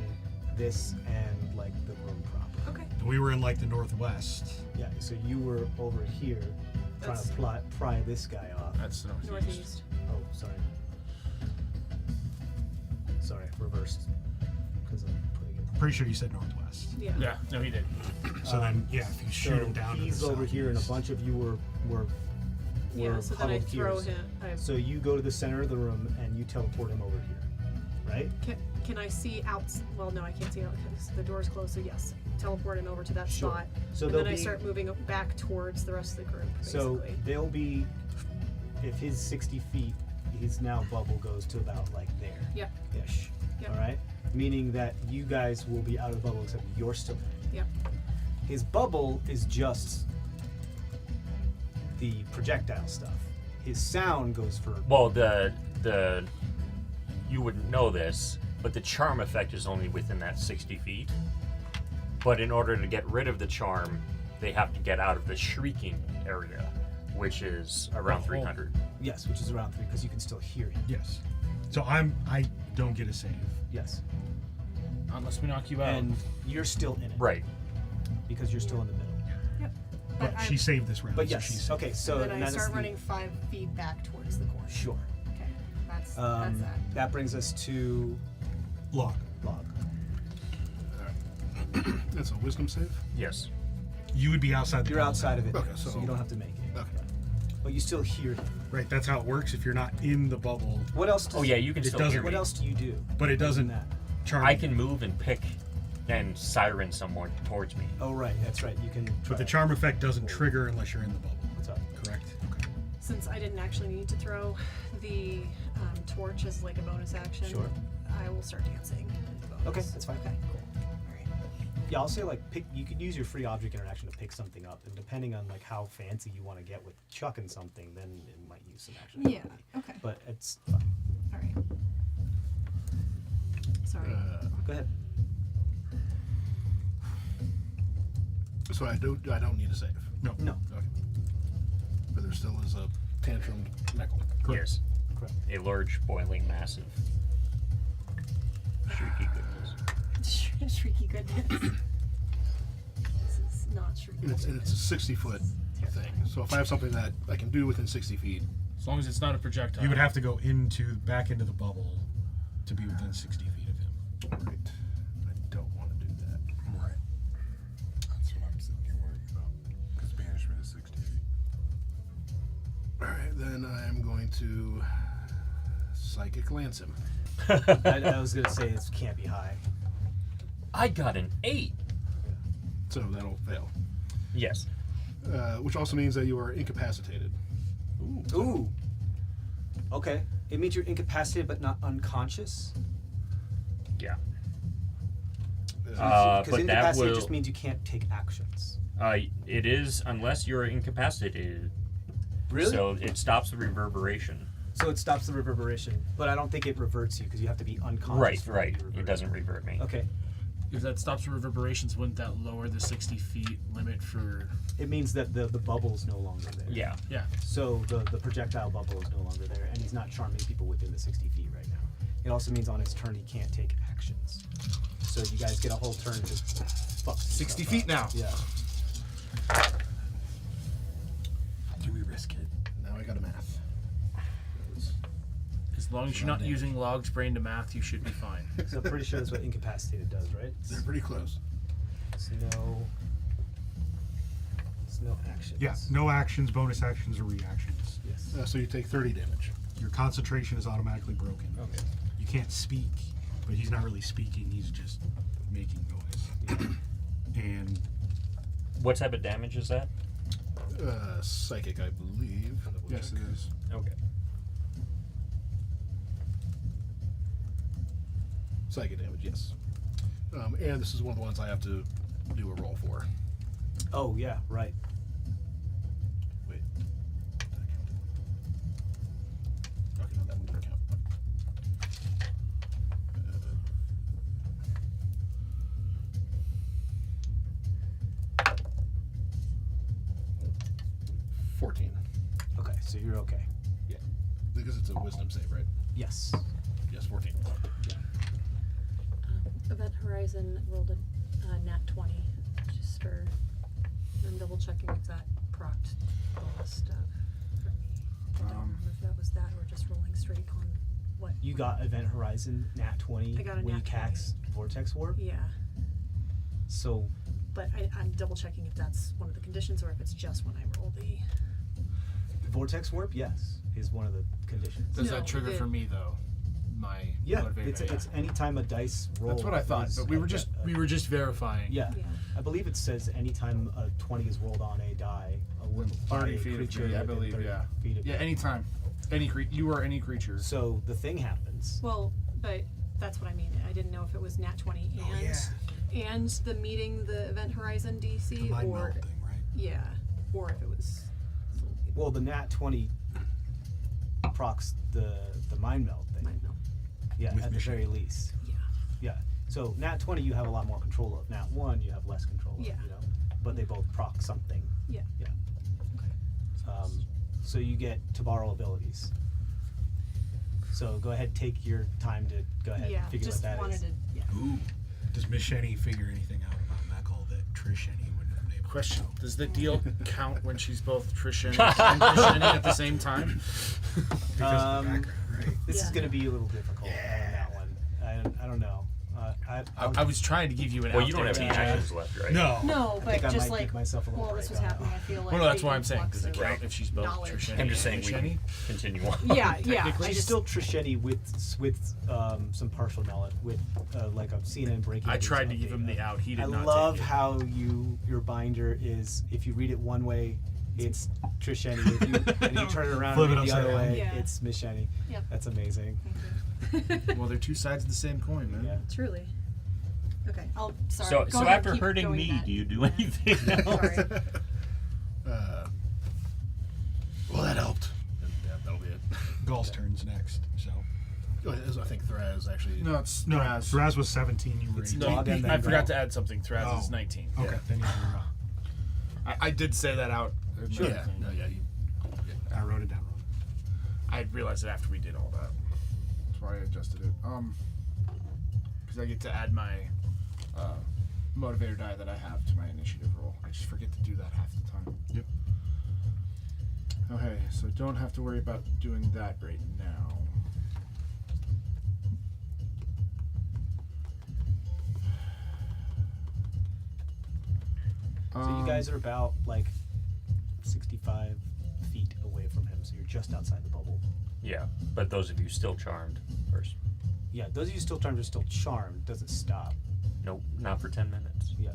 this and like the room proper. Okay. And we were in like the northwest. Yeah. So you were over here trying That's- to pry this guy off. that's the northeast. Northeast. Oh, sorry. Sorry, reversed. Because I'm putting it. Pretty sure you said northwest. Yeah. Yeah, no, he did. So then, yeah, if you shoot him down to the he's over here, and a southeast. bunch of you were we're Yeah, so then I huddled throw here. him. So you go to the center of the room and you teleport him over here, right? Can I see out? Well, no, I can't see out because the door's closed. So yes, teleport him over to that Sure. spot, So and there'll then I be- start moving back towards the rest of the group. So Basically. they'll be, if his 60 feet, his now bubble goes to about like there. Yep. Ish. Yep. All right. Meaning that you guys will be out of the bubble except you're still in it. Yep. His bubble is just the projectile stuff. His sound goes for. Well, the you wouldn't know this, but the charm effect is only within that 60 feet. But in order to get rid of the charm, they have to get out of the shrieking area, which is around 300. Yes, which is around 3 because you can still hear him. Yes. So I don't get a save. Yes. Unless we knock you out. And you're still in it. Right. Because you're still in the middle. Yep. But she saved this round. But so yes. she's Okay. So then I that is start the- running 5 feet back towards the corner. Sure. Okay. That's that. That brings us to log. log. That's a wisdom save. Yes. You would be outside the You're bubble. outside of it, Okay, now, so so- you don't have to make it. Okay. But you still hear him. Right, that's how it works. If you're not in the bubble, What else? Does, Oh yeah, you can It still doesn't- hear What me. else do you do? but it other doesn't than that? charm. I can move and pick and siren someone towards me. Oh right, that's right. You can. Try But the it. charm effect doesn't trigger unless you're in the bubble. What's up? Correct. Okay. Since I didn't actually need to throw the torch as like a bonus action, Sure. I will start dancing. as a bonus. Okay, that's fine. Okay, cool. All right. Yeah, I'll say like pick. You could use your free object interaction to pick something up, and depending on like how fancy you want to get with chucking something, then it might use some action. Yeah. ability. Okay. But it's fine. All right. Sorry. Go ahead. So I don't need a save. No. No. Okay. But there still is a tantrumed Meckle. Yes. Correct. A large, boiling, massive. Shrieky goodness. Shrieky goodness. This is not shrieky. And it's a 60-foot thing. So if I have something that I can do within 60 feet, As long as it's not a projectile. You would have to go back into the bubble to be within 60 feet of him. right? I don't want to do that. Right. That's what I'm thinking worrying about. Because banishment is 60 feet. All right, then I am going to psychic lance him. I was gonna say it can't be high. I got an 8. So that'll fail. Yes. Which also means that you are incapacitated. Ooh. Okay. It means you're incapacitated but not unconscious. Yeah. Because But that incapacitated will. just means you can't take actions. It is unless you're incapacitated. Really? So it stops the reverberation. So it stops the reverberation, but I don't think it reverts you because you have to be unconscious. Right. for Right. to be It reverted. doesn't revert me. Okay. If that stops reverberations, wouldn't that lower the 60 feet limit for? It means that the bubble's no longer there. Yeah. Yeah. So the projectile bubble is no longer there, and he's not charming people within the 60 feet right now. It also means on his turn he can't take actions. So you guys get a whole turn to just fuck 60 stuff feet up. now. Yeah. Do we risk it? Now I got a math. As long as you're not using log's brain to math, you should be fine. So I'm pretty sure that's what incapacitated does, right? They're pretty close. It's no actions. Yeah, no actions, bonus actions, or reactions. Yes. So you take 30 damage. Your concentration is automatically broken. Okay. You can't speak, but he's not really speaking, he's just making noise. And What type of damage is that? Psychic, I believe. Yes, it is. Okay. Psychic damage, yes. And this is one of the ones I have to do a roll for. Oh yeah, right. Wait. Okay, no, that one didn't count. 14. Okay, so you're okay. Yeah. Because it's a wisdom save, right? Yes. Yes, 14. Event Horizon rolled a nat 20, just for, I'm double checking if that procced all the stuff for me. I don't remember if that was that or just rolling straight on what. You got Event Horizon Nat 20 I got a when you nat 20. cast Vortex Warp. Yeah, So but I'm double checking if that's one of the conditions or if it's just when I roll the. Vortex warp, yes, is one of the conditions. Does No, that trigger it- for me though? My Yeah, motivator. it's anytime a dice roll. That's what I thought, is but we a were de- just verifying. Yeah. Yeah. I believe it says anytime a 20 is rolled on a die, by 30 a feet of creature me, I within believe, 30 yeah. feet of Yeah, you. anytime. You or any creature. So the thing happens. Well, but that's what I mean. I didn't know if it was nat 20 and the meeting the event horizon DC The mind or meld thing, right? yeah, or if it was. Well, the nat 20 procs the mind meld thing. Mind meld. Yeah, With at mission. the very least. Yeah. Yeah. So nat 20 you have a lot more control of. Nat 1 you have less control of. Yeah. You know, but they both proc something. Yeah. Yeah. So you get to borrow abilities. So go ahead, take your time to go ahead Yeah. and figure Just what that wanted is. to. Yeah. Ooh. Does Miss Shenny figure anything out about Meckel that Trish Shenny wouldn't have been able Question: to? does the deal count when she's both Trish and Trish at the same time? Because of the background, right? This is Yeah. going to be a little difficult on that one. I don't know. I was trying to give you an Well, out you don't there. have any actions left, right? No. No, I but think I just might like give myself a little while this break was on that happening, I feel like Well, no, that's the what I'm saying. influx Does it of count if she's both knowledge. Trish and I'm just saying we Shenny? can continue on. Yeah, yeah. I She's just, still Trisheni with some partial knowledge, with like I've seen him breaking. I news tried to give him update. the out. He did I not love take it. how your binder is. If you read it one way, it's Trisheni. If you and you turn it around Flip and it read the upside other down. way, Yeah. it's Misheni. Yep. That's amazing. Well, they're two sides of the same coin, man. Yeah. Truly. Okay, I'll sorry. So, go so ahead, after keep hurting going me, that. do you do anything else? Sorry. Well, that helped. And, yeah, that'll be it. Gall's turn's next. So Go ahead. I think Thraz actually. No, it's no, Thraz. Thraz was 17. You were It's 18. dog and then I forgot go. to add something. Thraz is Oh. 19. Okay, then you're. I did say that out. Sure. Yeah. No, yeah. I wrote it down wrong. I realized it after we did all that. That's why I adjusted it. Because I get to add my motivator die that I have to my initiative roll. I just forget to do that half the time. Yep. Okay, so don't have to worry about doing that right now. So you guys are about like 65 feet away from him, so you're just outside the bubble. Yeah, but those of you still charmed first. Yeah, those of you still charmed are still charmed. Doesn't stop. Nope, not for 10 minutes. Yeah,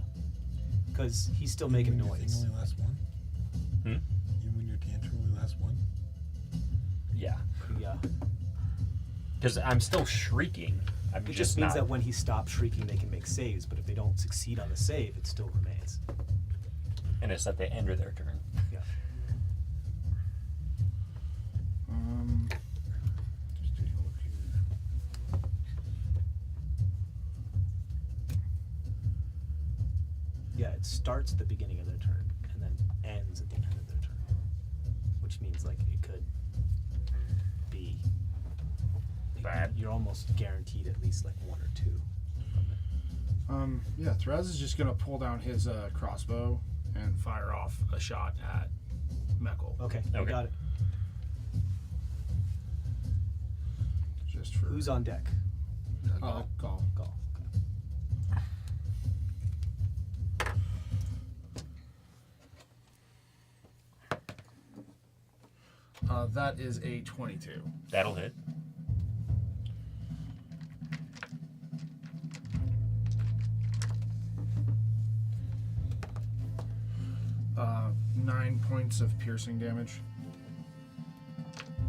because he's still making Even when your noise. thing only lasts one? Hmm? Even when your tantrum only lasts one? Yeah, Yeah, because I'm still shrieking. I'm it just just means not. that when he stops shrieking, they can make saves. But if they don't succeed on the save, it still remains. And it's at the end of their turn. Yeah. Just taking a look here. Yeah, it starts at the beginning of their turn and then ends at the end of their turn, which means like it could be Bad. You're almost guaranteed at least like one or two from it. Yeah, Therez is just gonna pull down his crossbow and fire off a shot at Meckel. Okay, you Okay. got it. Just for Who's on deck? Gall. Gall. That is a 22. That'll hit. Uh, 9 points of piercing damage.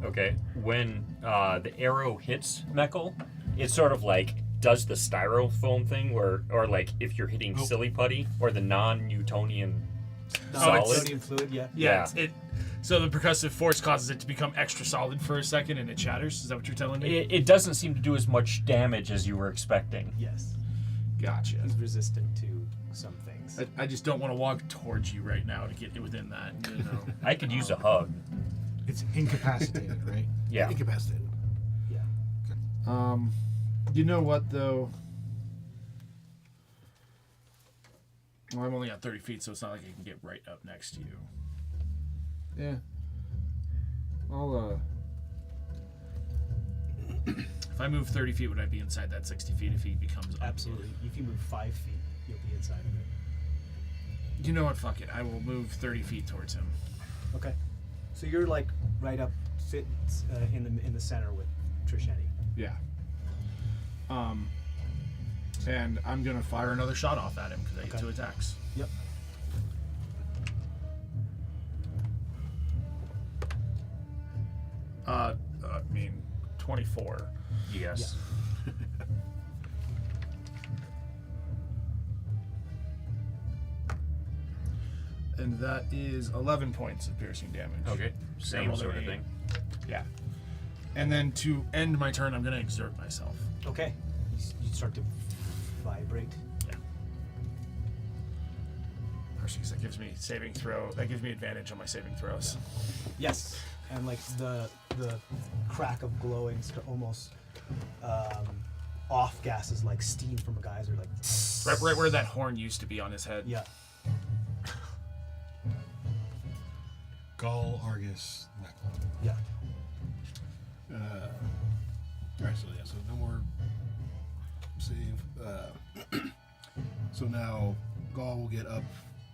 Okay. When the arrow hits Meckel, it's sort of like does the styrofoam thing where, or like if you're hitting Oh. silly putty or the non-Newtonian Oh, it's- Newtonian fluid, yeah. Yeah. So the percussive force causes it to become extra solid for a second and it shatters. Is that what you're telling me? It doesn't seem to do as much damage as you were expecting. Yes. Gotcha. He's resistant to some things. I just don't want to walk towards you right now to get within that. You know. I could use a hug. It's incapacitated, right? Yeah. Incapacitated. Yeah. You know what though? Well, I'm only at 30 feet, so it's not like I can get right up next to you. Yeah. I'll If I move 30 feet, would I be inside that 60 feet if he becomes Absolutely. If you move 5 feet, you'll be inside of it. You know what? Fuck it. I will move 30 feet towards him. Okay. So you're like right up fit in the center with Trishani. Yeah. And I'm gonna fire another shot off at him because I get Okay. 2 attacks. Yep. I mean, 24. Yes. And that is 11 points of piercing damage. Okay. Same rolled sort an of 8. thing. Yeah. And then to end my turn, I'm gonna exert myself. Okay. You start to vibrate. Yeah. Oh, jeez, that gives me saving throw. That gives me advantage on my saving throws. Yes. And like the crack of glowing almost off gases like steam from a geyser, like Right where that horn used to be on his head. yeah. Gull, Argus, Meckle. Yeah. Alright, so no more save. So now Gaul will get up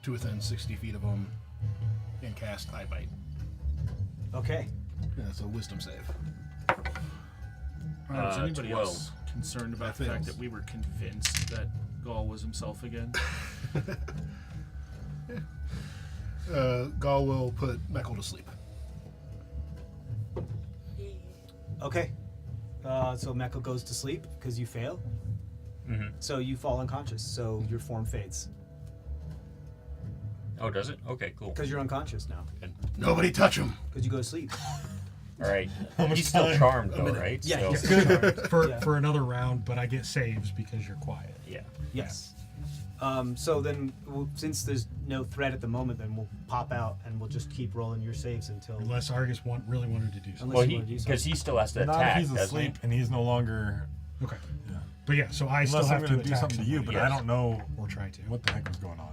to within 60 feet of him and cast Eye Bite. Okay. Yeah, it's a wisdom save. Is anybody 12. else concerned about That the fact fails. that we were convinced that Gaul was himself again? Gaul will put Meckle to sleep. Okay. So Mecca goes to sleep because you fail. Mm-hmm. So you fall unconscious. So your form fades Oh, does it? Okay, cool. because you're unconscious now Nobody touch him! because you go to sleep. All right. How much He's still time? charmed, though, right? Yeah, So- he's Good for Yeah. for another round, but I get saves because you're quiet. Yeah. Yes. So then, since there's no threat at the moment, then we'll pop out and we'll just keep rolling your saves until. Unless Argus really wanted to do something. Unless Well, you want to do because something. he still has to Not attack, if he's doesn't he? asleep and he's no longer. Okay. Yeah. But yeah, so I still Unless I'm have going to to do attack something to you, but somebody. I don't know Or try to. what the heck was going on.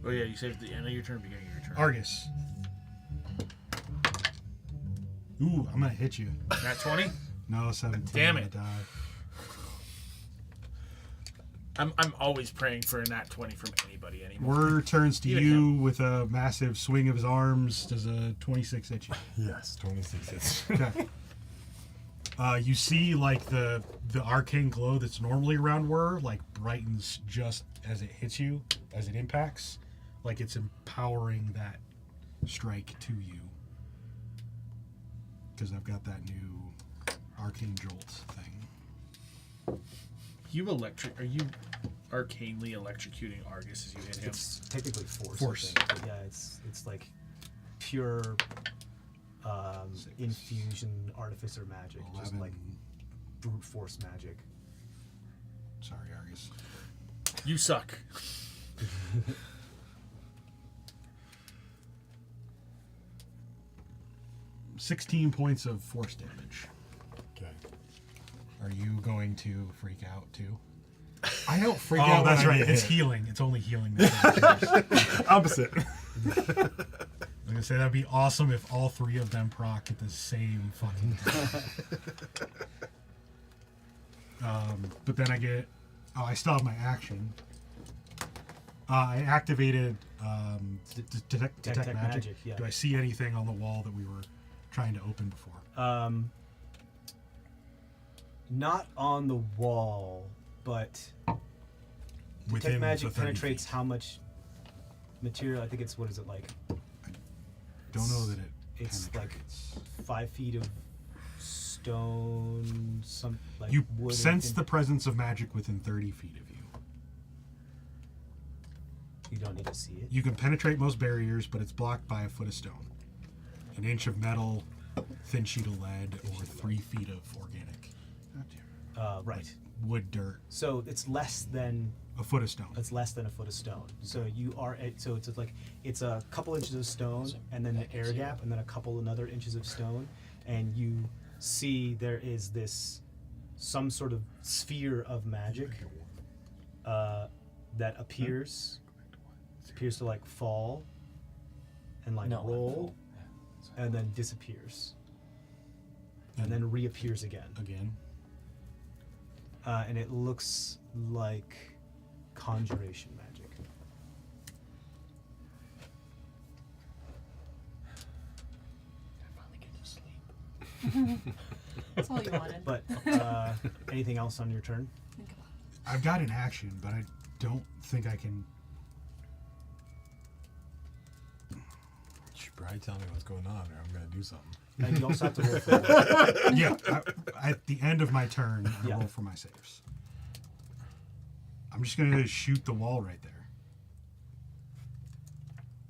Oh yeah, you saved the end of your turn, beginning of your turn. Argus. Ooh, I'm gonna hit you. Nat 20? No, 17. Damn I'm it. gonna die. I'm always praying for a nat 20 from anybody anymore. Word turns to Even you him. with a massive swing of his arms. Does a 26 hit you? Yes, 26 hits. Okay. You see, like the arcane glow that's normally around Whir, like brightens just as it hits you, as it impacts, like it's empowering that strike to you. Because I've got that new arcane jolt thing. Are you arcanely electrocuting Argus as you hit him? It's technically force. Force. I think, but yeah, it's like pure infusion artificer magic, just 11. like brute force magic. Sorry, Argus. You suck. $16 points of force damage. Okay. Are you going to freak out too? I don't freak Oh, out. that's when I right. get It's hit. healing. It's only healing. That Opposite. I was gonna say that'd be awesome if all three of them proc at the same fucking time. But then I get. Oh, I still have my action. I activated detect magic. magic, yeah. Do I see anything on the wall that we were trying to open before? Not on the wall, but Within detect magic the 30 penetrates feet. how much material? I think it's, what is it like? Don't know that It's penetrates. like 5 feet of stone, some like You wood. sense and- the presence of magic within 30 feet of you. You don't need to see it. You can penetrate most barriers, but it's blocked by a foot of stone, an inch of metal, thin sheet of lead, or 3 feet of organic Right. wood, dirt. So it's less than A foot of stone. a foot of stone. So you are so it's like it's a couple inches of stone and then an air gap and then a couple another inches of stone, and you see there is this some sort of sphere of magic that appears to like fall and like roll and then disappears and then reappears again. And it looks like conjuration magic. That's all you wanted. But anything else on your turn? Think about it. I've got an action, but I don't think I can. You should probably tell me what's going on, or I'm gonna do something. And you also have to roll for it. Yeah, at the end of my turn, I Yeah. roll for my saves. I'm just gonna shoot the wall right there.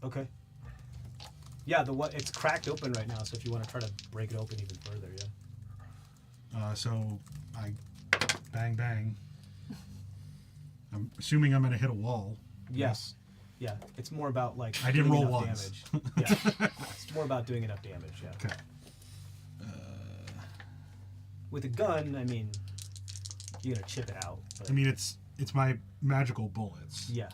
Okay. Yeah, it's cracked open right now. So if you want to try to break it open even further, yeah. So I bang bang. I'm assuming I'm gonna hit a wall. Yes. Yeah, it's more about like I didn't doing roll enough once. damage. Yeah, it's more about doing enough damage. Yeah. Okay. With a gun, I mean, you're gonna chip it out. But I mean, it's my magical bullets, yeah,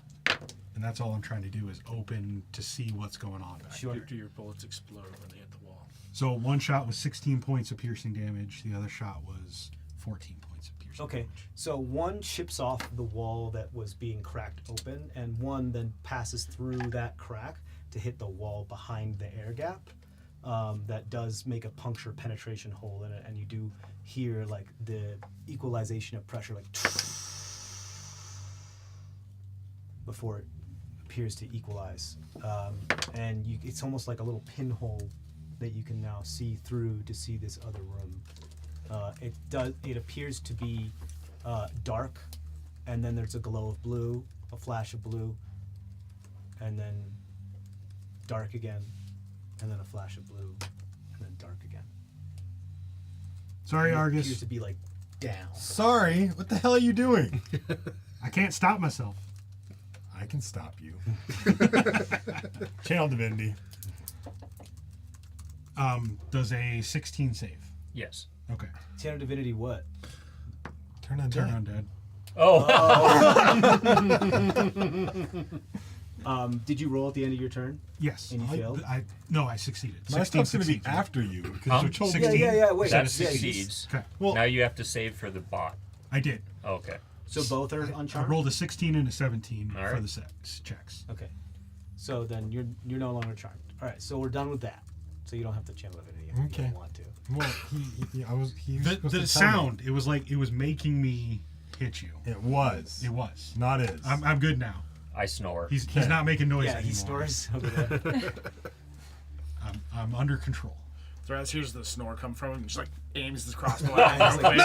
and that's all I'm trying to do is open to see what's going on back. sure. Do your bullets explode when they hit the wall? So one shot was 16 points of piercing damage. The other shot was 14 points of piercing Okay, damage. so one chips off the wall that was being cracked open, and one then passes through that crack to hit the wall behind the air gap. That does make a puncture penetration hole in it, and you do hear like the equalization of pressure, like before it appears to equalize, and it's almost like a little pinhole that you can now see through to see this other room. It appears to be dark, and then there's a glow of blue, a flash of blue, and then dark again, and then a flash of blue, and then dark again. Sorry, And it appears Argus. to be like down. Sorry, what the hell are you doing? I can't stop myself. I can stop you. Channel divinity. Does a 16 save? Yes. Okay. Channel divinity, what? Turn on Turn dead. on dead. Did you roll at the end of your turn? Yes. And you failed? No, I succeeded. My 16 stuff's gonna be succeeds. after you because Huh? you're told 16. Yeah. Wait. That yeah, succeeds. Okay. Well, Now you have to save for the bot. I did. Okay. So both are I uncharmed. rolled a 16 and a 17 All for right. the checks. Okay. So then you're no longer charmed. All right. So we're done with that. So you don't have to channel divinity if you Okay. don't want to. well, he was The supposed to tell me. sound, it was like it was making me hit you. It was. It was. Not is. I'm good now. I snore. He's not making noise Yeah, anymore. he snores over there. I'm under control. Thraz hears the snore come from him and just like aims his crossbow at him.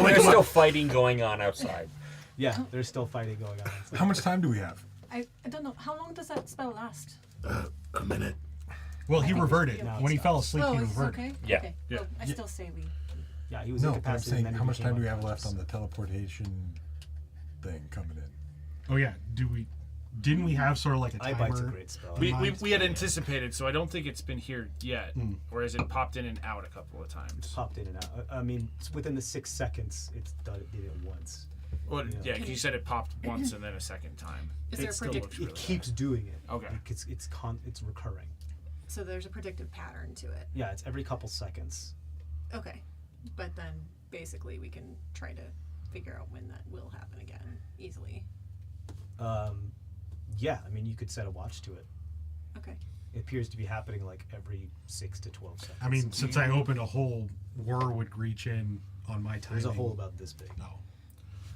There's still fighting going on outside. Yeah, there's still fighting going on. How much time do we have? I don't know. How long does that spell last? A minute. Well, he think reverted. it's- No, When he it's fell not. asleep, Oh, he it's reverted. okay. Yeah. Okay. Yeah. Well, I still say we. Yeah, he was No, but I'm incapacitated. saying and then how he much became time do we have left unconscious. on the teleportation thing coming in? Oh yeah. Didn't we have sort of like a Eye bite's a timer? great spell. We had anticipated, so I don't think it's been here yet. Or has it popped in and out a couple of times? Popped in and out. I mean, it's within the 6 seconds, it's did it once. Well, Yeah. yeah, 'cause you said it popped once and then a second time. Is there a It still predict- looks It really keeps doing it. Okay. Like it's recurring. So there's a predicted pattern to it. Yeah, it's every couple seconds. Okay. But then basically we can try to figure out when that will happen again easily. Yeah, I mean, you could set a watch to it. Okay. It appears to be happening like every 6 to 12 seconds. I mean, since I opened a hole, Whir would reach in on my timing. there's a hole about this big. No.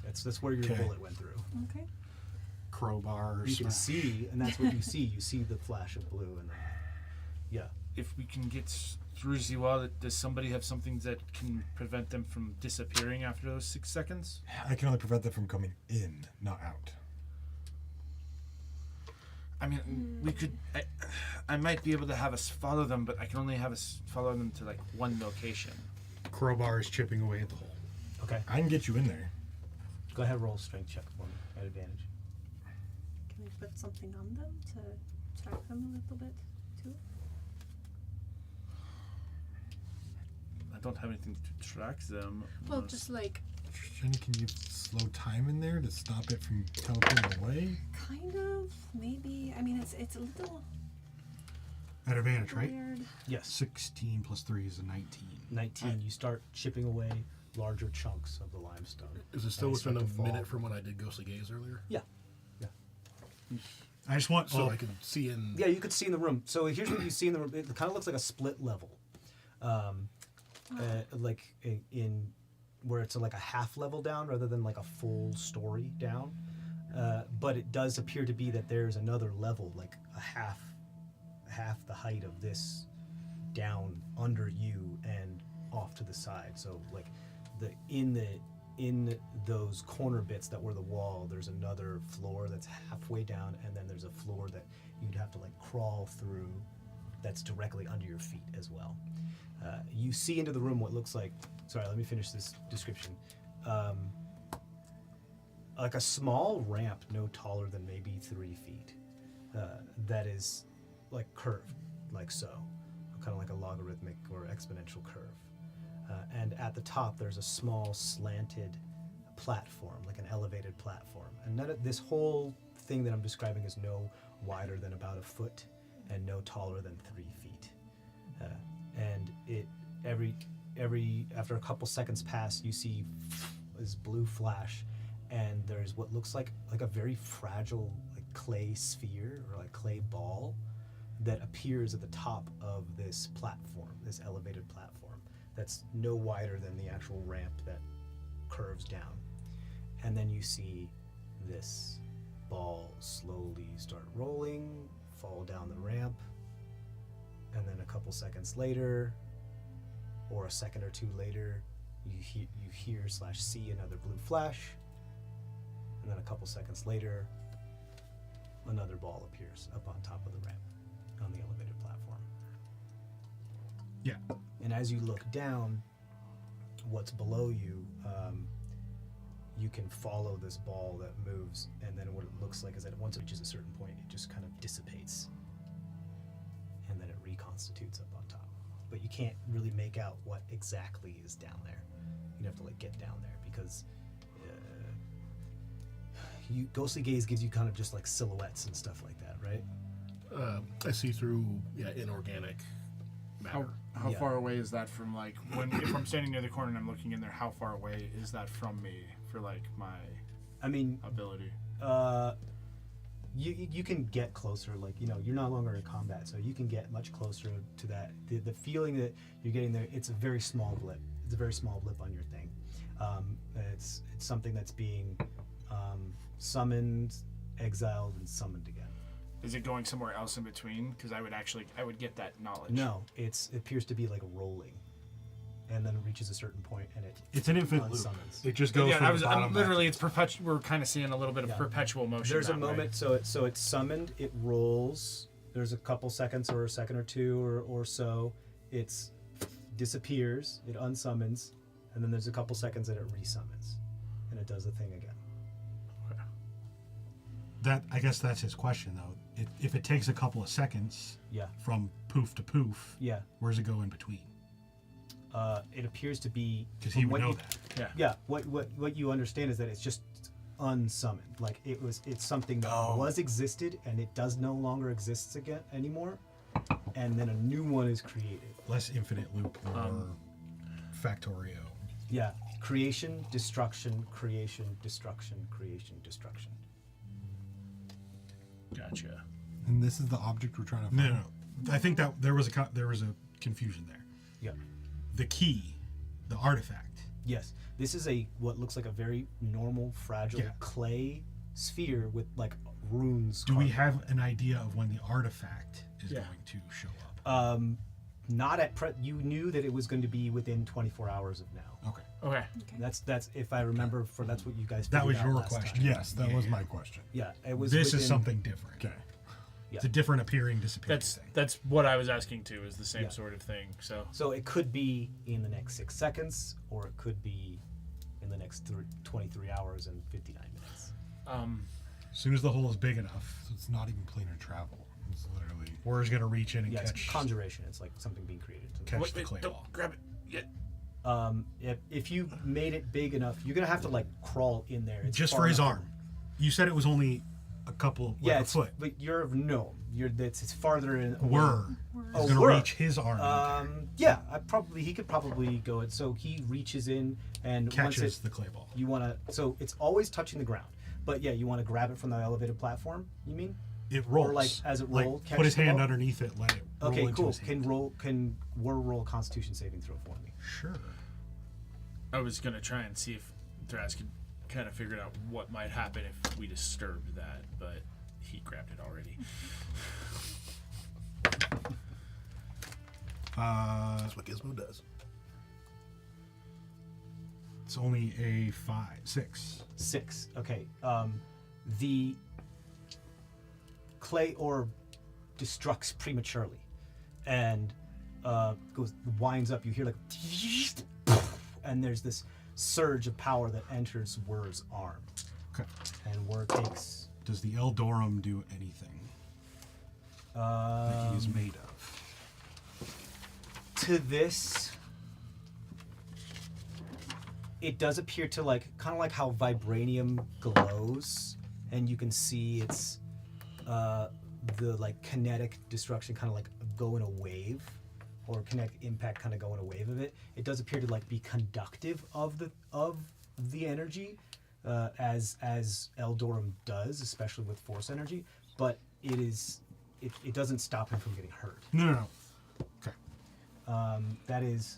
That's where your Okay. bullet went through. Okay. Crowbar. You can smash. see, and that's what you see. You see the flash of blue, and then, yeah. If we can get through the wall, does somebody have something that can prevent them from disappearing after those 6 seconds? I can only prevent them from coming in, not out. I mean, we could. I might be able to have us follow them, but I can only have us follow them to like one location. Crowbar is chipping away at the hole. Okay, I can get you in there. go ahead, roll a strength check for me at advantage. Can we put something on them to track them a little bit too? I don't have anything to track them. Well, unless- just like Jenny, can you slow time in there to stop it from teleporting away? kind of maybe. I mean, it's a little At advantage, right? weird. Yes, 16 plus 3 is a 19. 19. You start chipping away larger chunks of the limestone. Is it still And they within start a to fall. minute from when I did Ghostly Gaze earlier? Yeah. I just want. So I could see in. Yeah, you could see in the room. So here's what you see in the room. It kind of looks like a split level. in where it's like a half level down rather than like a full story down. But it does appear to be that there's another level, like a half the height of this down under you and off to the side. So like in those corner bits that were the wall, there's another floor that's halfway down, and then there's a floor that you'd have to like crawl through that's directly under your feet as well. You see into the room what looks like, sorry, let me finish this description. Like a small ramp no taller than maybe 3 feet that is like curved, like so, kind of like a logarithmic or exponential curve. And at the top there's a small slanted platform, like an elevated platform. And this whole thing that I'm describing is no wider than about 1 foot and no taller than 3 feet. And it every after a couple seconds pass, you see this blue flash, and there's what looks like a very fragile like clay sphere or like clay ball that appears at the top of this platform, this elevated platform that's no wider than the actual ramp that curves down. And then you see this ball slowly start rolling, fall down the ramp, and then a couple seconds later, or a second or two later, you hear/see another blue flash, and then a couple seconds later, another ball appears up on top of the ramp on the elevated platform. Yeah. And as you look down, what's below you, you can follow this ball that moves, and then what it looks like is that once it reaches a certain point, it just kind of dissipates, and then it reconstitutes up on top. But you can't really make out what exactly is down there. You have to like get down there because ghostly gaze gives you kind of just like silhouettes and stuff like that, right? I see through inorganic matter. How Yeah. far away is that from like if I'm standing near the corner and I'm looking in there? How far away is that from me for like my I mean, ability? you can get closer, like, you know, you're no longer in combat, so you can get much closer to that. The feeling that you're getting there, it's a very small blip. It's a very small blip on your thing. It's something that's being summoned, exiled, and summoned again. Is it going somewhere else in between? Because I would get that knowledge. No, it appears to be like rolling, and then it reaches a certain point, and It's an infinite loop. unsummons. It just goes Yeah, from the bottom literally back. it's perpetual. We're kind of seeing a little bit of Yeah. perpetual motion. There's a that way. moment, so it's summoned, it rolls. There's a couple seconds or a second or two or so. It disappears, it unsummons, and then there's a couple seconds that it resummons, and it does the thing again. I guess that's his question, though. If it takes a couple of seconds Yeah, from poof to poof, yeah. where does it go in between? It appears to be Because he from would what know you- that. Yeah, what you understand is that it's just unsummoned. Like it's something that existed and it does no longer exists anymore, and then a new one is created. Less infinite loop or Factorio. Yeah, creation, destruction, creation, destruction, creation, destruction. Gotcha. And this is the object we're trying to No, find. no. I think that there was a confusion there. Yeah. The key, the artifact. Yes, this is what looks like a very normal, fragile Yeah. clay sphere with like runes. Do we carved. have an idea of when the artifact is Yeah. going to show up? Not at you knew that it was going to be within 24 hours of now. Okay. Okay. That's if I remember. That's what you guys. That was figured out your last question. time. Yes, that Yeah, was yeah. my question. Yeah, it was. This is within- something different. Okay. Yeah. It's a different appearing, disappearing That's thing. that's what I was asking too. Is the same Yeah. sort of thing. So So it could be in the next 6 seconds, or it could be in the next 23 hours and 59 minutes. As soon as the hole is big enough, So it's not even planar travel. It's literally. Warrior's going to reach in and Yeah, catch, it's conjuration. It's like something being created. catch the clay don't ball. grab it yet. If you made it big enough, you're gonna have to like crawl in there. It's Just far for his enough- arm. You said it was only a couple, Yeah, like a it's, foot. but you're no. It's farther in. Were Oh, is going to were. reach his arm. in Yeah, he could probably go it. So he reaches in and there, once catches it, the clay ball. you want to. So it's always touching the ground. But yeah, you want to grab it from the elevated platform. You mean? It rolls. Or like as it rolled, Like, catch put his the hand ball? underneath it, let it roll Okay, into cool. his hand. Can War roll a Constitution saving throw for me? Sure. I was gonna try and see if Thraz could kind of figure out what might happen if we disturbed that, but he grabbed it already. That's what Gizmo does. It's only a 6. 6. Okay. The clay orb destructs prematurely, and winds up. You hear like, and there's this surge of power that enters Wur's arm, Okay. and Wur takes. Does the Eldorum do anything that he is made of? To this, it does appear to kind of like how vibranium glows, and you can see it's the like kinetic destruction kind of like go in a wave, or kinetic impact kind of go in a wave of it. It does appear to like be conductive of the energy, as Eldorum does, especially with force energy. But it doesn't stop him from getting hurt. No. Okay. That is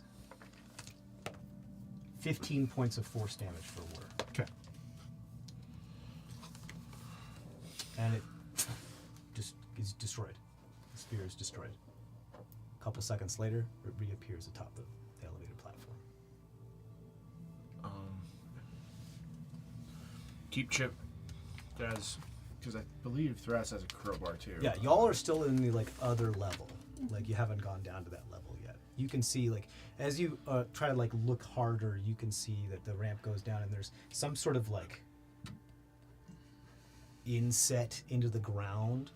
15 points of force damage for Wur. Okay. And it just is destroyed. The spear is destroyed. A couple seconds later, it reappears atop the elevated platform. Keep Chip, Thraz, because I believe Thraz has a crowbar too. Yeah, y'all are still in the like other level. Like you haven't gone down to that level yet. You can see like as you try to like look harder, you can see that the ramp goes down and there's some sort of like inset into the ground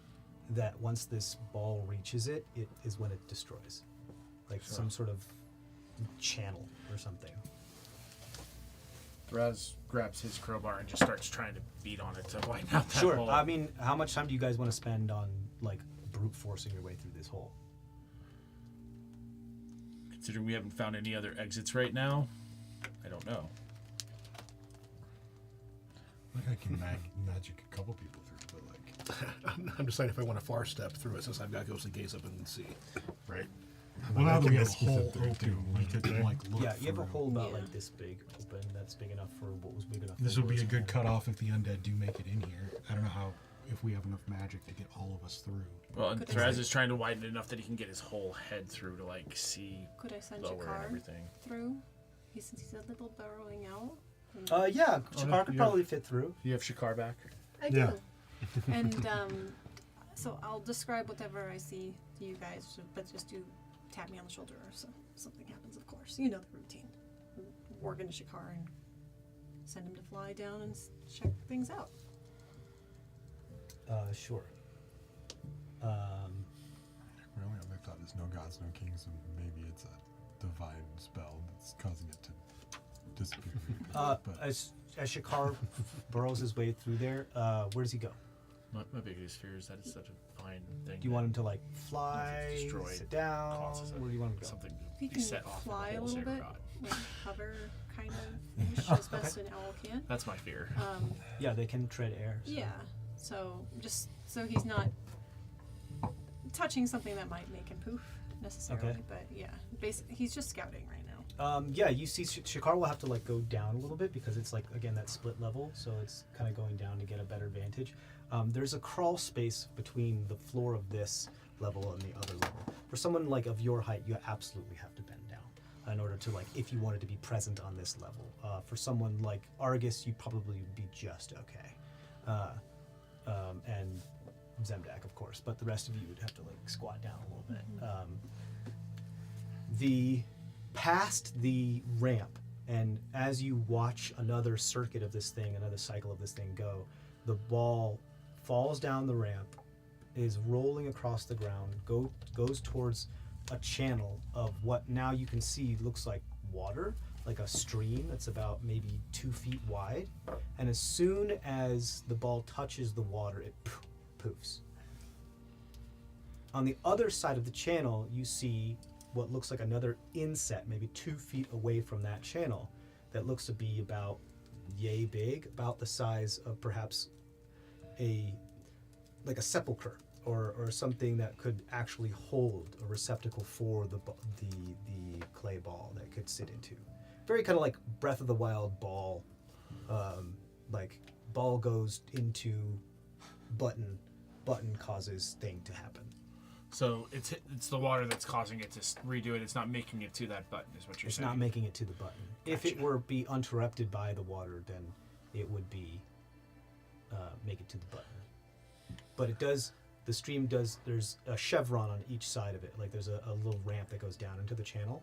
that once this ball reaches it, it is when it destroys. Like some sort of channel or something. Thraz grabs his crowbar and just starts trying to beat on it to widen out that Sure. hole. I mean, how much time do you guys want to spend on like brute forcing your way through this hole? Considering we haven't found any other exits right now, I don't know. Like I can magic a couple people through, but like I'm deciding if I want to far step through it since I've got ghostly gaze up and see. Right. Well, now that we have a can hole miss them open, we could like look Yeah, you have a through. hole about Yeah. like this big open. That's big enough for what was big enough. This for would be a Wur's good hand. cutoff if the undead do make it in here. I don't know how if we have enough magic to get all of us through. Well, and Could I Thraz say- is trying to widen it enough that he can get his whole head through to like see Could I send lower and Shakar everything. through? Since he's a little burrowing out. Yeah, Oh, no, Shakar could you probably fit through. You have Shakar back? I Yeah. do. And so I'll describe whatever I see to you guys, but just do tap me on the shoulder or something happens, of course. You know the routine. Work into Shakar and send him to fly down and check things out. Sure. my only other thought is no gods, no kings, and maybe it's a divine spell that's causing it to disappear. but As Shakar burrows his way through there, where does he go? My biggest fear is that it's such a fine thing. Do you want him to like fly, destroyed, sit down? causes Where do you want him to go? something If he to can be set off in fly the a whole little bit, Sacred. like hover kind of as best an owl can. That's my fear. Yeah, they can tread air. So. Yeah. So just so he's not touching something that might make him poof necessarily, Okay. but yeah, basically he's just scouting right now. Yeah, you see Shakar will have to like go down a little bit because it's like again that split level, so it's kind of going down to get a better vantage. There's a crawl space between the floor of this level and the other level. For someone like of your height, you absolutely have to bend down in order to like if you wanted to be present on this level. For someone like Argus, you probably would be just okay, and Zemdak, of course, but the rest of you would have to like squat down a little bit. The past the ramp, and as you watch another circuit of this thing, another cycle of this thing go, the ball falls down the ramp, is rolling across the ground, goes towards a channel of what now you can see looks like water, like a stream that's about maybe 2 feet wide, and as soon as the ball touches the water, it poofs. On the other side of the channel, you see what looks like another inset, maybe 2 feet away from that channel, that looks to be about yay big, about the size of perhaps a like a sepulcher or something that could actually hold a receptacle for the clay ball that it could sit into. Very kind of like Breath of the Wild ball, like ball goes into button causes thing to happen. So it's the water that's causing it to redo it. It's not making it to that button, is what you're It's saying. not making it to the button. If it were be uninterrupted by the water, then it would be make it to the button. But it does. The stream does. There's a chevron on each side of it. Like there's a little ramp that goes down into the channel,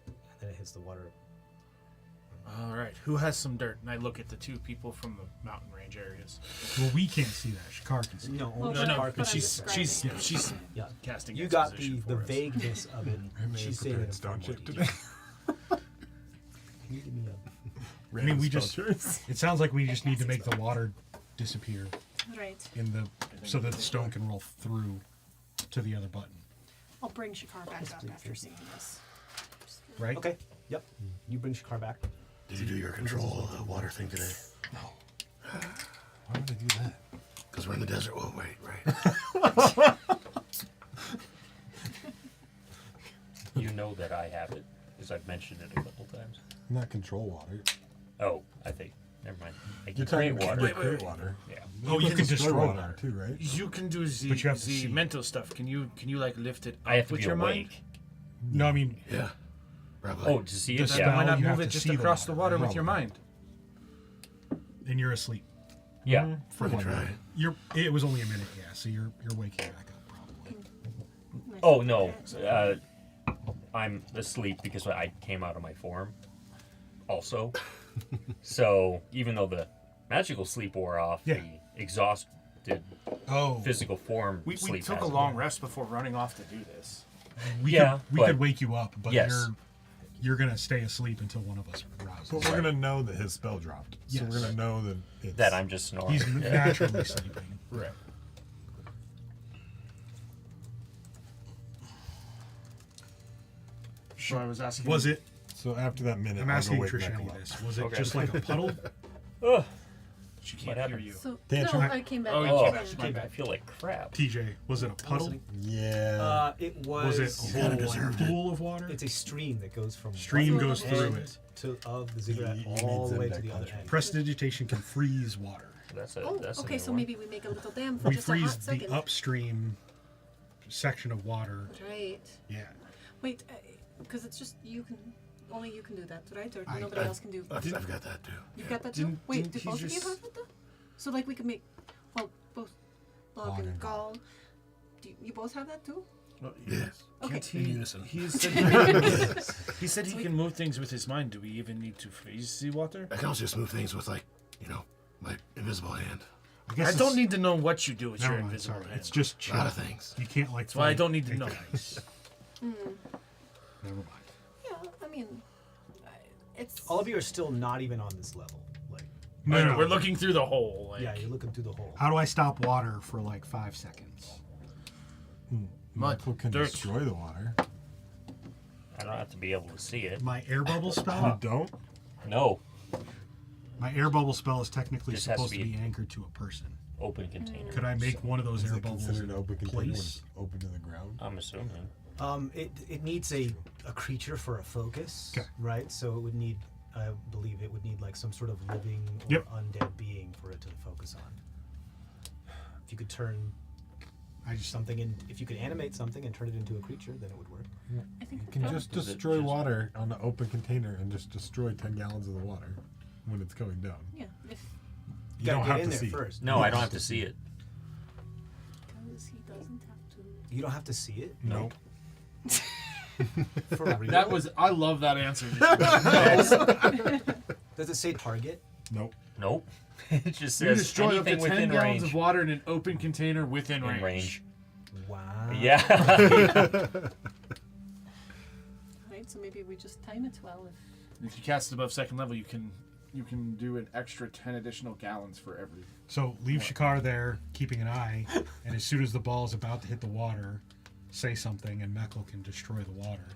and then it hits the water. All right. Who has some dirt? And I look at the two people from the mountain range areas. Well, we can't see that. Shakar can see. No, Well, only No, no, Spark but can she's see it. she's Yeah. casting. You got exposition the for us. vagueness of it. I may She's have saying prepared it stone in chip form. today. Can you give me a? I mean, we Spell just. choice. It sounds like we just need to make the water disappear Right. in the so that the stone can roll through to the other button, I'll bring Shakar back Yes, up please, after yes. seeing this. right? Okay. Yep. You bring Shakar back. Did you do your control water thing today? Why would I do that? Because we're in the desert. Oh, wait, right. You know that I have it, because I've mentioned it a couple times. Not control water. Oh, I think. Never mind. I can You're create talking water. about create water. Yeah. Oh, you can destroy water. too, right? You can do the, But you have to the see. mental stuff. Can you like lift it up I have to with be your mind? awake. No, I mean, Yeah. Probably. Oh, to see The it? spell- Yeah. Why not you have move it to just see the across the water, water with your probably. mind? and you're asleep. Yeah. We can try. It was only a minute, yeah. So you're waking back up probably. Oh, no. I'm asleep because I came out of my form also. So even though the magical sleep wore off, Yeah. the exhausted Oh, physical form We sleep took a hasn't. long rest before running off to do this. we Yeah, could but- wake you up, but Yes. you're gonna stay asleep until one of us rouses. But we're gonna know that his spell dropped. So Yes. we're gonna know that it's That I'm just snoring. He's naturally sleeping. Right. So I was asking. Was it? So after that minute, I'm I'll asking go wake Trisha Michael up. this. Was it Okay. just like a puddle? Ugh. She What can't hear happened? you. So Tantrum. no, I came back. Oh, you up. came Oh, back. My bad. I feel like crap. TJ, was it a puddle? Yeah. It Was it a whole like, deserved it. pool of water? It's a stream that goes from Stream one goes through end it. of the ziggurat You all need the way to Zemdek the other punch. end. Prestidigitation can freeze water. That's a, Oh, that's a okay. new So one. maybe we make a little dam for We just a freeze hot second. the upstream section of water. Right. Yeah. Wait, because it's just you can. Only you can do that, right? Or I- nobody I- else can do. I've got that too. You've got that too. Didn't- Wait, didn't did he both of you just- have that though? So like we could make, well, both Log Log and and Gall. Do you both have that too? Yes. Okay. Can't In he? unison. He said he said he can move things with his mind. Do we even need to freeze the water? I can also just move things with my invisible hand. guess I don't it's- need to know what you do with Never your mind, invisible sorry. hand. It's just A chill. lot of things. You can't like. That's why I fly- don't need to take know. the ice. Never mind. Yeah, I mean, it's. All of you are still not even on this level. Like, No, no, We're looking through the hole. Like, yeah, you're looking through the hole. How do I stop water for like 5 seconds? Michael can dirt. destroy the water. I don't have to be able to see it. My air bubble You spell. don't? No. My air bubble spell is technically This has to supposed to be- be anchored to a person. Open container. Could I make one of those Is air it bubbles considered in an open container when place? it's open to the ground? I'm assuming. It needs a creature for a focus, Okay. right? So it would need, I believe, it would need like some sort of living or Yep. undead being for it to focus on. If you could turn I just something in, if you could animate something and turn it into a creature, then it would work. I think You can just Is it destroy just- water on an open container and just destroy 10 gallons of the water when it's going down. Yeah, if You, don't gotta have get in to there see. first. No, I don't have to see it. because he doesn't have to. You don't have to see it. Nope. For real. That was. I love that answer. Does it say target? Nope. Nope. It just You says destroy up to anything 10 within gallons range. of water in an open container within In range. range. Wow. Yeah. Right, so maybe we just time it well. If you cast it above second level, you can do an extra 10 additional gallons for every. so leave Shakar there, keeping an eye, and as soon as the ball is about to hit the water, say something, and Mekl can destroy the water.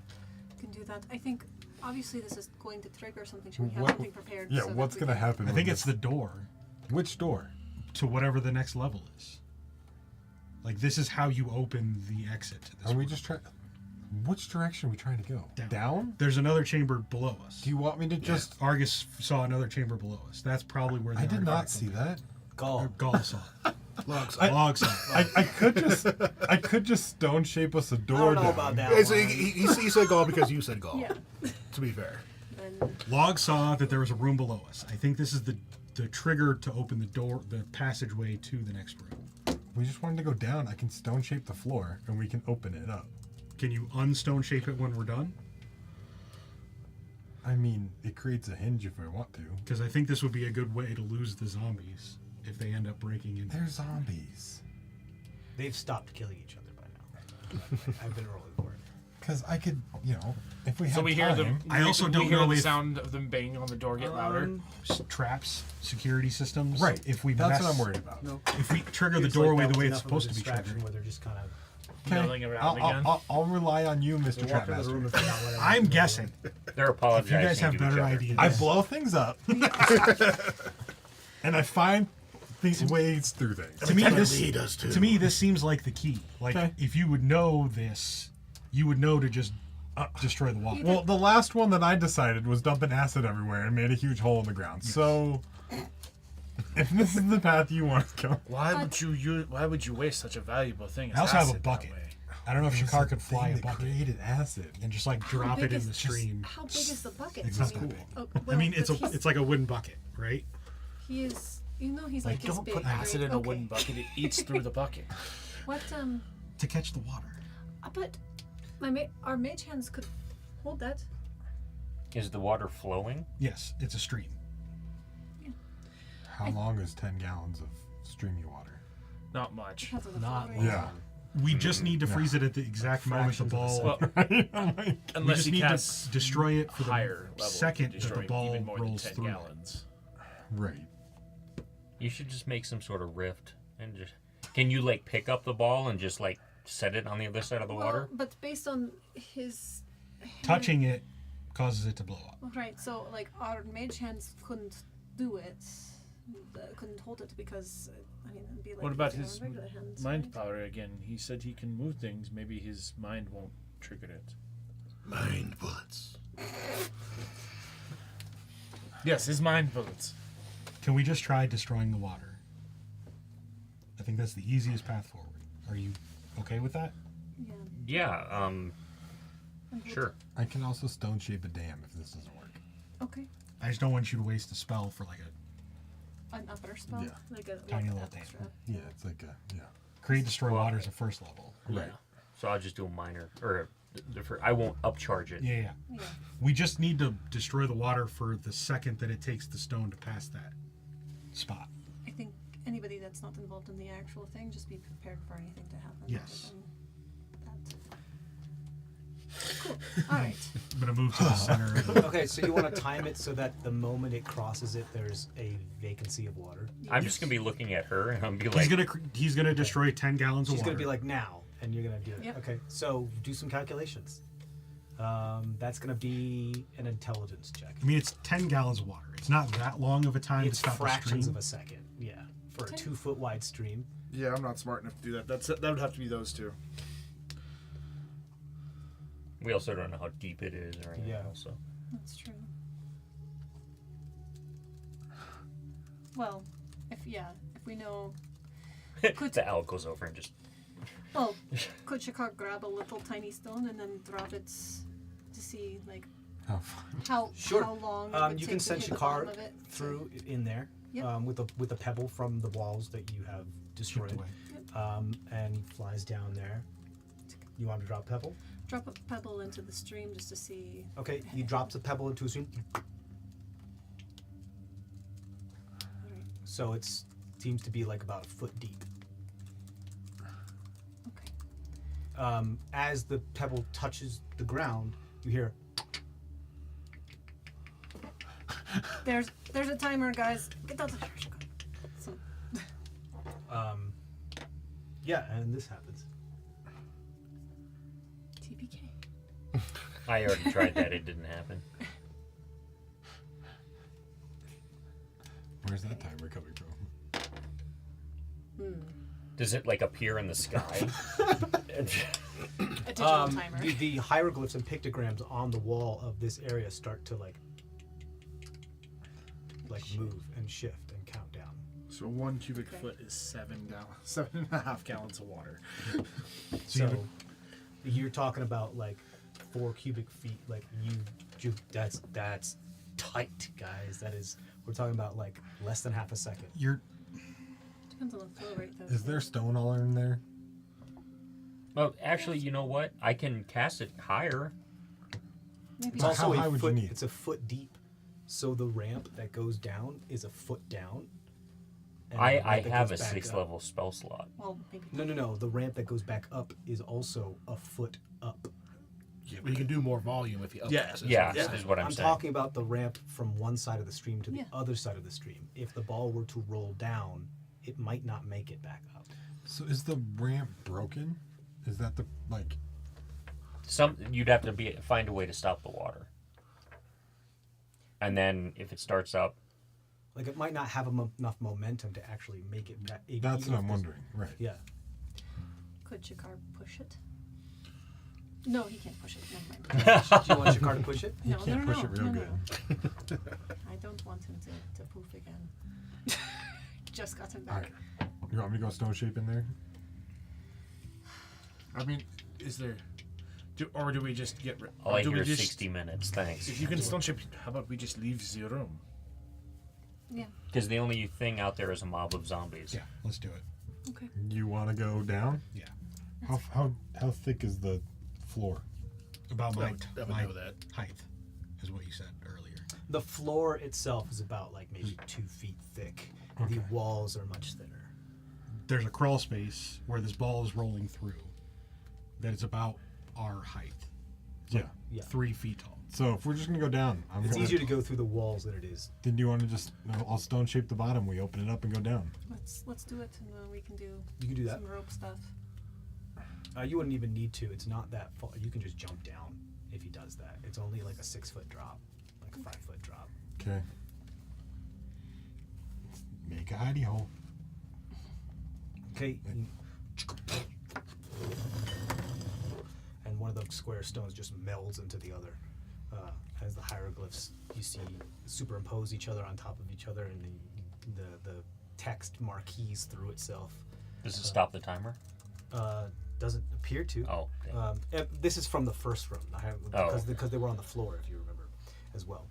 Can do that. I think obviously this is going to trigger something. Should we have What- something prepared? Yeah, so that what's we going to can- happen? I when think it's this- the door. Which door? to whatever the next level is. Like, this is how you open the exit to this Are we room. just trying? Which direction are we trying to go? Down? There's another chamber below us. Do you want me to just? Argus saw another chamber below us. That's probably where the I did not artifact see will be. that. Gall. Gaul saw it. Logs. Log saw it. I could just stone shape us a I door don't know down. about that It's- one. he said Gaul because you said Gaul. Yeah. To be fair. And Log saw that there was a room below us. I think this is the trigger to open the door, the passageway to the next room. We just wanted to go down. I can stone shape the floor, and we can open it up. Can you unstone shape it when we're done? I mean, it creates a hinge if I want to. Because I think this would be a good way to lose the zombies if they end up breaking in. They're zombies. They've stopped killing each other by now. I've been rolling for it. Because I could, if we had So we hear time, them. I also we don't hear know the if- sound of them banging on the door get louder. Traps, security systems. Right. If we That's mess, what I'm worried about. If we trigger the It's like doorway that the way was it's enough of a supposed to be distraction triggered. where they're just kind of Milling around again. I'll rely on you, Mr. walk in the room Trapmaster. and figure out whatever. I'm guessing. They're apologizing. If you guys have to better each other. ideas. I blow things up, and I find these ways through things. To me, Technically, he does too. to me, this seems like the key. Like, Okay. if you would know this, you would know to just destroy the wall. Well, the last one that I decided was dumping acid everywhere and made a huge hole in the ground. So, if this is the path you want to go, Why would you waste such a valuable thing? As I also have a acid that bucket. way? I don't know if Shakar could fly a thing that bucket created acid. and just like drop big it in is- the stream. how big is the bucket? It's I not mean, that big. oh, I well, mean, it's but it's like a wooden bucket, right? he is. You know, he's like this Don't big. put acid right? in a Okay. wooden bucket. It eats through the bucket. What To catch the water. But our mage hands could hold that. Is the water flowing? Yes, it's a stream. How long is 10 gallons of streamy water? Not much. Depends on the Not flow rate. Yeah. We just need to freeze it at the exact moment the Fractions of a ball. second. Well, We unless just he need to casts destroy it for the higher level, second that the destroying ball even more rolls than 10 through. gallons. Right. You should just make some sort of rift and just. Can you like pick up the ball and just like set it on the other side of the water? Well, but based on his Touching it causes it to blow up. right, so like our mage hands couldn't do it, couldn't hold it because I mean it'd be like What about using his our regular hands, mind right? power again? He said he can move things. Maybe his mind won't trigger it. Mind bullets. Yes, his mind bullets. Can we just try destroying the water? I think that's the easiest path forward. Are you okay with that? Yeah. Yeah. Sure. I can also stone shape a dam if this doesn't work. Okay. I just don't want you to waste a spell for like a An upper spell, Yeah. like a Tiny like little an dam. extra. Yeah, it's like a, yeah. create destroy Well, water as a first level. Yeah. So I'll just do a minor, or I won't upcharge it. Yeah. Yeah. We just need to destroy the water for the second that it takes the stone to pass that spot. I think anybody that's not involved in the actual thing, just be prepared for anything to happen. Yes. other than that. Cool. All right. I'm gonna move to the center. Of the, Okay, so you want to time it so that the moment it crosses it, there's a vacancy of water. I'm just gonna be looking at her and I'm be like, he's gonna destroy 10 gallons of She's water. gonna be like now, and you're gonna do it. Yep. Okay, so do some calculations. That's gonna be an intelligence check. I mean, it's 10 gallons of water. It's not that long of a time It's to stop fractions the of stream. a second. Yeah, for a Okay. 2-foot wide stream. Yeah, I'm not smart enough to do that. That would have to be those two. we also don't know how deep it is or anything Yeah. else. So That's true. Well, if we know, the owl goes over and just. well, could Shakar grab a little tiny stone and then drop it to see like How far? Sure. how long it would You take can to send hit the bottom Shakar of it? through in there Yep. with a pebble from the walls that you have destroyed, away. and he flies down there. You want to drop pebble? Drop a pebble into the stream just to see. Okay, he drops a pebble into a stream. Alright. So it seems to be like about a foot deep. Okay. As the pebble touches the ground, you hear There's a timer, guys. Get out of here, Shakar. So, yeah, and this happens. TPK. I already tried that. It didn't happen. Where's that timer coming from? Does it like appear in the sky? A digital timer. The hieroglyphs and pictograms on the wall of this area start to like move and shift and count down. So 1 cubic foot is 7.5 gallons of water. So you're talking about like 4 cubic feet. Like that's tight, guys. That is, we're talking about like less than half a second. Depends on the flow rate, though. Is there stone all in there? Well, actually, you know what? I can cast it higher. Maybe It's also How high a would you foot. need? It's a foot deep, so the ramp that goes down is a foot down. and the I ramp that have a goes back 6th up- level spell slot. Well, maybe. No. The ramp that goes back up is also a foot up. But you can do more volume if you upcast it. Yeah, Yeah. is what I'm I'm saying. talking about the ramp from one side of the stream to the Yeah. other side of the stream. If the ball were to roll down, it might not make it back up. So is the ramp broken? Is that the like? You'd have to find a way to stop the water. And then if it starts up, Like it might not have enough momentum to actually make it back. That's what I'm wondering. Right. Yeah. Could Shakar push it? No, he can't push it. Never mind. Do you want Shakar to push it? No, can't no, push no, it real no, good. no. I don't want him to poof again. Just got him All back. right. You want me to go stone shape in there? I mean, is there... Do we just get... all I do hear we is just, 60 minutes. Thanks. If you can stone shape, how about we just leave the room? Yeah. Because the only thing out there is a mob of zombies. Yeah, let's do it. Okay. You want to go down? Yeah. How thick is the floor? About I my, would my know that. height, is what you said earlier. The floor itself is about like maybe 2 feet thick. Okay. The walls are much thinner. There's a crawl space where this ball is rolling through. That is about our height. It's like Yeah. 3 feet tall. So if we're just gonna go down, It's easier to go through the walls than it is. Then do you want to just? I'll stone shape the bottom. We open it up and go down. Let's do it, and then we can do You can do that. some rope stuff. You wouldn't even need to. It's not that far. You can just jump down if he does that. It's only like a 6-foot drop, like a 5-foot drop. Okay. Make a hidey hole. Okay. And one of the square stones just melds into the other. As the hieroglyphs you see superimpose each other on top of each other, and the text marquees through itself. Does it stop the timer? Doesn't appear to. Oh, dang. This is from the first room, because they were on the floor, if you remember, as well.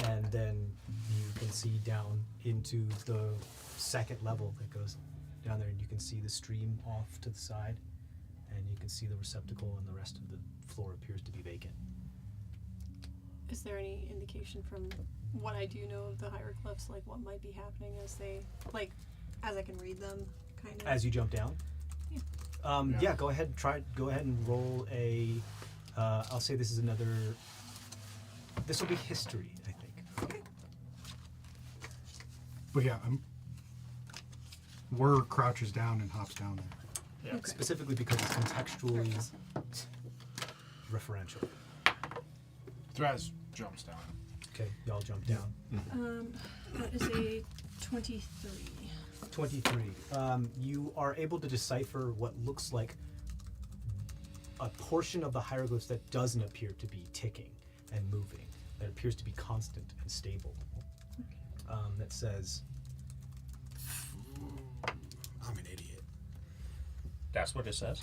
And then you can see down into the second level that goes down there, and you can see the stream off to the side, and you can see the receptacle, and the rest of the floor appears to be vacant. Is there any indication from what I do know of the hieroglyphs, like what might be happening as I can read them, kind of? As you jump down? Yeah. Yeah, go ahead and roll a, I'll say this is another, this will be history, I think. Okay. But yeah, Word crouches down and hops down there. Yeah. Okay. Specifically because it's contextually referential. Thraz jumps down. Okay, y'all jump down. That is a 23. 23. You are able to decipher what looks like a portion of the hieroglyphs that doesn't appear to be ticking and moving, that appears to be constant and stable. That says, I'm an idiot. That's what it says?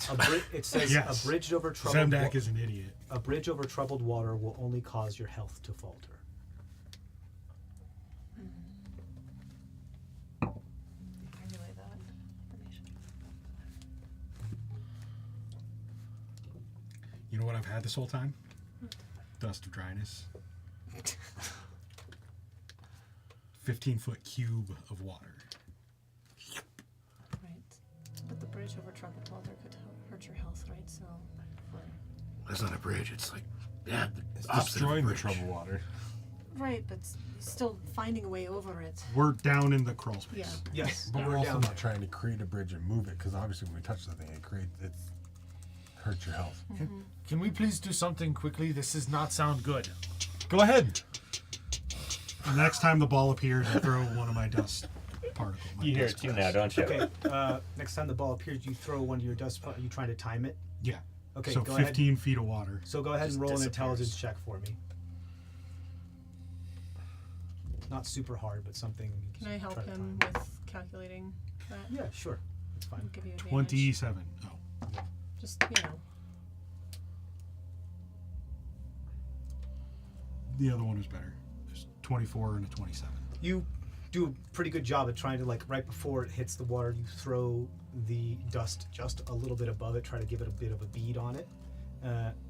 it says Yes. a bridge over troubled Zemdak is an idiot. a bridge over troubled water will only cause your health to falter. I relay that information. You know what I've had this whole time? Dust of dryness. 15-foot cube of water. Right. But the bridge over troubled water could hurt your health, right? So, It's not a bridge. It's like, yeah, It's the opposite of a destroying the bridge. trouble water. right, but still finding a way over it. We're down in the crawl space. Yeah. Yes, But we're you're also down not trying to create a bridge and move it, because obviously when we touch the thing, it hurts your health. Can we please do something quickly? This does not sound good. Go ahead. The next time the ball appears, I throw one of my dust particle. might You hear be it too now, don't you? Okay. Next time the ball appears, you throw one of your dust. Are you trying to time it? Yeah. Okay. So go 15 ahead. feet of water. So go ahead Just and roll an disappears. intelligence check for me. Not super hard, but something. you Can I help try to him time. with calculating that? Yeah, sure. That's fine. I'll give you advantage. 27. Oh. Just, you know. The other one was better. There's 24 and a 27. You do a pretty good job at trying to, like, right before it hits the water, you throw the dust just a little bit above it, try to give it a bit of a bead on it,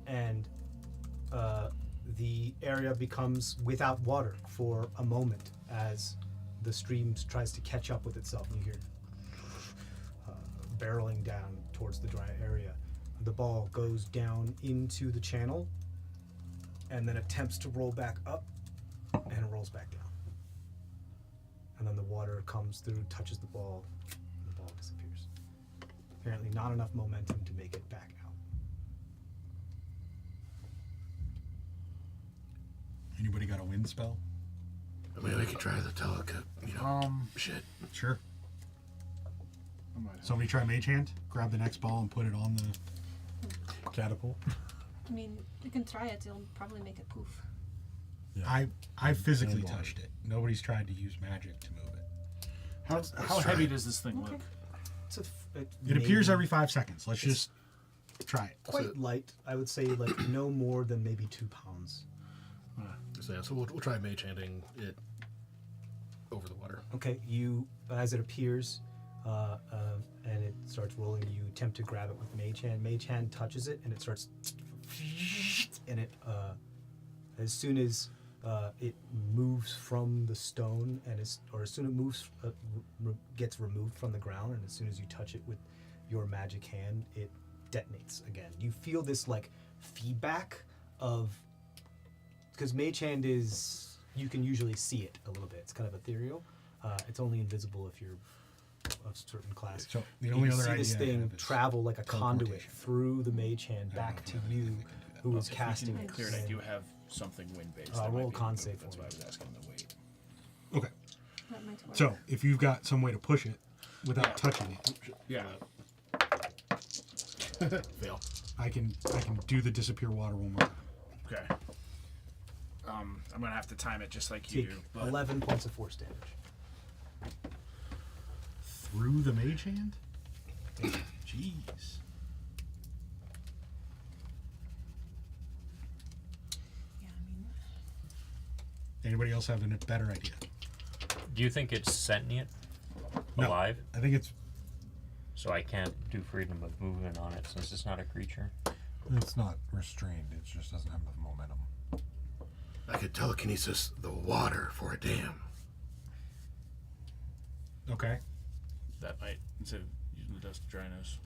and the area becomes without water for a moment as the stream tries to catch up with itself, and you hear barreling down towards the dry area. The ball goes down into the channel and then attempts to roll back up and rolls back down. And then the water comes through, touches the ball, and the ball disappears. Apparently not enough momentum to make it back out. Anybody got a wind spell? I mean, we could try the shit. Sure. I might have. Somebody try Mage Hand. Grab the next ball and put it on the Catapult. I mean, you can try it. It'll probably make it poof. Yeah. I physically And water. touched it. Nobody's tried to use magic to move it. How heavy does this thing look? It's It appears maybe every 5 seconds. Let's just try it. quite light. I would say like no more than maybe 2 pounds. So we'll try mage handing it over the water. Okay, you as it appears, and it starts rolling, you attempt to grab it with Mage Hand. Mage Hand touches it, and it starts, and it as soon as it moves from the stone, and as soon as it moves, gets removed from the ground, and as soon as you touch it with your magic hand, it detonates again. You feel this like feedback of, because Mage Hand is, you can usually see it a little bit. It's kind of ethereal. It's only invisible if you're of certain class. So the You only can other see idea this I thing have is travel like a conduit teleportation. through the Mage Hand I don't back know to if you, they can do that. who is If we casting can it. clear it, I do have something wind-based. that roll might a be con good. save That's for why I me. was asking the weight. Okay. That might work. So if you've got some way to push it without touching it, Yeah. Fail. I can do the disappear water one more time. Okay. I'm gonna have to time it just like you Take do. But 11 points of force damage. Through the Mage Hand? Jeez. Yeah, I mean, Anybody else have a better idea? Do you think it's sentient? No. Alive? I think it's So I can't do freedom of movement on it since it's not a creature? It's not restrained. It just doesn't have enough momentum. I could telekinesis the water for a dam. okay. that might, instead of using the dust dryness.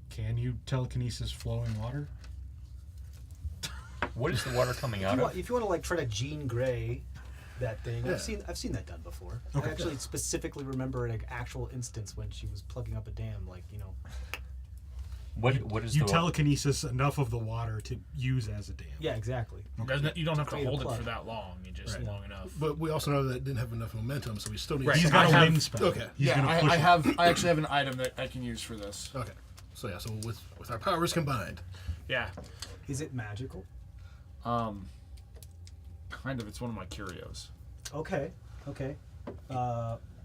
Can you telekinesis flowing water? What is the water coming out of? If you want to like try to Jean Grey that thing, Yeah. I've seen that done before. Okay. I actually specifically remember an actual instance when she was plugging up a dam, like, you know. What is You the telekinesis enough of the water to use as a dam. Yeah, exactly. You don't have to create a hold it plug. for that long. You just Right. long enough. But we also know that it didn't have enough momentum, so we still need. Right. He's I got a have- wind spell. Okay. He's yeah, gonna push it. I actually have an item that I can use for this. Okay. So yeah, so with our powers combined, Yeah. Is it magical? Kind of. It's one of my curios. Okay.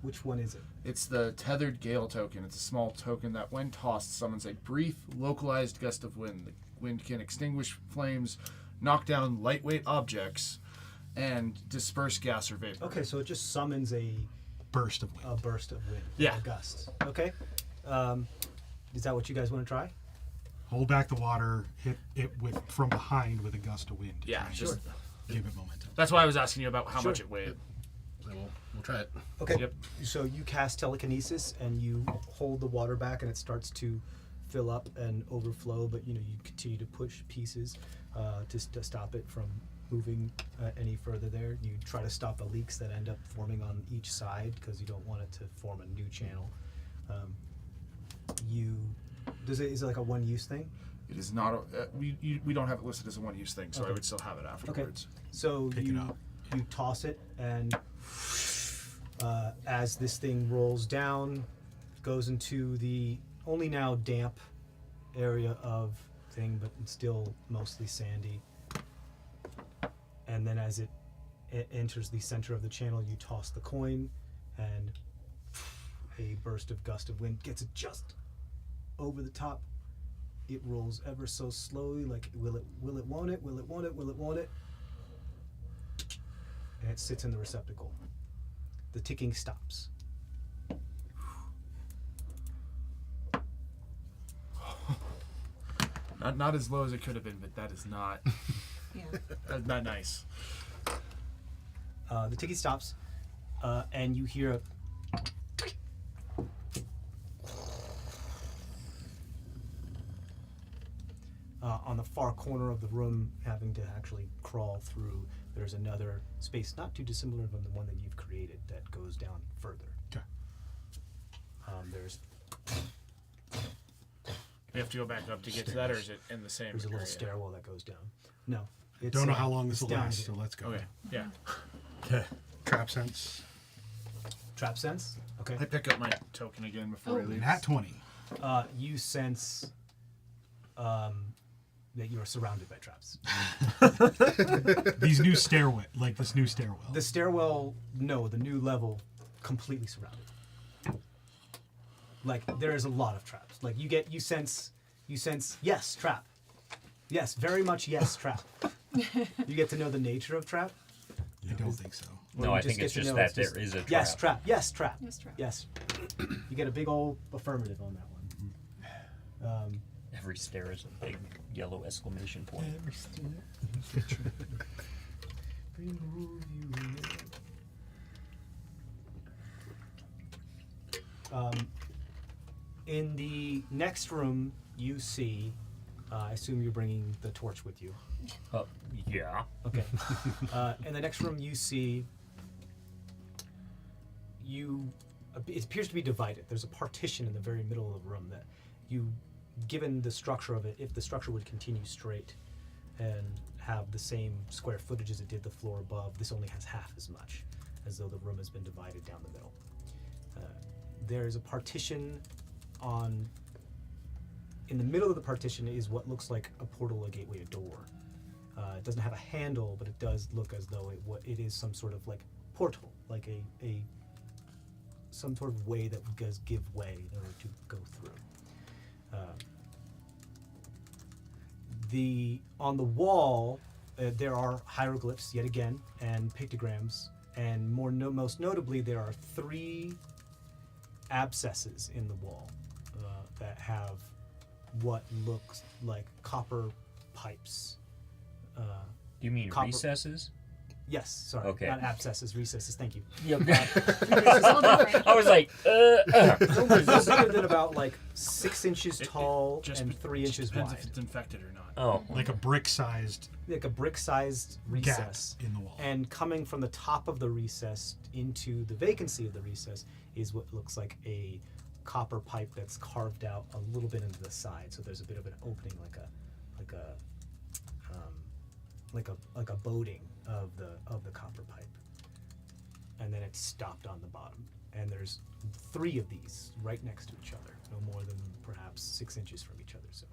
Which one is it? It's the Tethered Gale token. It's a small token that, when tossed, summons a brief, localized gust of wind. The wind can extinguish flames, knock down lightweight objects, and disperse gas or vapor. Okay, so it just summons a Burst of wind. burst of wind. Yeah. A gust. Okay. Is that what you guys want to try? Hold back the water, hit it with from behind with a gust of wind. Yeah, Try and just give it momentum. that's why I was asking you about how Sure. much it weighed. so we'll try it. Okay. Yep. So you cast telekinesis and you hold the water back and it starts to fill up and overflow, but you continue to push pieces to stop it from moving any further there. You try to stop the leaks that end up forming on each side because you don't want it to form a new channel. Is it like a one-use thing? It is not. We don't have it listed as a one-use thing, so I Okay. would still have it afterwards. So Pick it up. you toss it, and as this thing rolls down, goes into the only now damp area of thing, but it's still mostly sandy. And then as it enters the center of the channel, you toss the coin, and a burst of gust of wind gets it just over the top. It rolls ever so slowly, like will it want it, will it want it, will it want it? And it sits in the receptacle. The ticking stops. Not as low as it could have been, but that is not Yeah. not nice. The ticking stops, and you hear a on the far corner of the room, having to actually crawl through. There's another space not too dissimilar from the one that you've created that goes down further. Okay. There's We have to go back up to get to that, or is it in the same a little area? stairwell that goes down. No. It's, Don't know how long this it's will down last, here. so let's go. Okay, yeah. Okay. Trap sense. Trap sense. Okay. I pick up my token again before I leave. Nat 20. You sense that you are surrounded by traps. These new stairway, like this new stairwell. The stairwell, no, the new level, completely surrounded. Like there is a lot of traps. Like you sense, yes, trap. Yes, very much yes, trap. You get to know the nature of trap. I don't think so. No, I think it's just that there is a trap. Yes, trap. Yes, trap. Yes, trap. Yes. You get a big old affirmative on that one. Every stair is a big yellow exclamation point. In the next room, you see. I assume you're bringing the torch with you. Yeah. Okay. In the next room, you see. It appears to be divided. There's a partition in the very middle of the room that you, given the structure of it, if the structure would continue straight and have the same square footage as it did the floor above, this only has half as much, as though the room has been divided down the middle. There's a partition in the middle of the partition is what looks like a portal, a gateway, a door. It doesn't have a handle, but it does look as though it is some sort of like portal, like a some sort of way that does give way in order to go through. On the wall, there are hieroglyphs yet again and pictograms, and most notably, there are 3 abscesses in the wall that have what looks like copper pipes. You mean Copper- recesses? Yes, sorry, Okay. not abscesses, recesses. Thank you. Yep. It's all different. I was like, Those are then about like 6 inches tall Just and 3 inches depends wide, if it's infected or not. oh, Like a brick-sized like a brick-sized gap recess. in the wall. And coming from the top of the recess into the vacancy of the recess is what looks like a copper pipe that's carved out a little bit into the side. So there's a bit of an opening, like a boating of the copper pipe, and then it's stopped on the bottom. And there's 3 of these right next to each other, no more than perhaps 6 inches from each other. So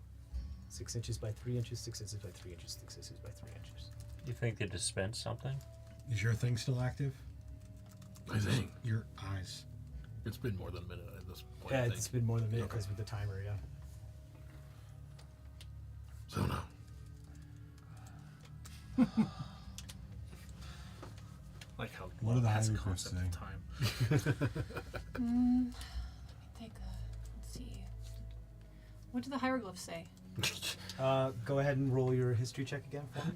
6 inches by 3 inches, 6 inches by 3 inches, 6 inches by 3 inches. you think they dispense something? Is your thing still active? I think. Your eyes. It's been more than a minute at this point. Yeah, I it's think. been more than a minute Okay. because with the timer, yeah. So no. Like how What do the that's hieroglyphs concept of say? time. Let's see. What do the hieroglyphs say? Go ahead and roll your history check again for me.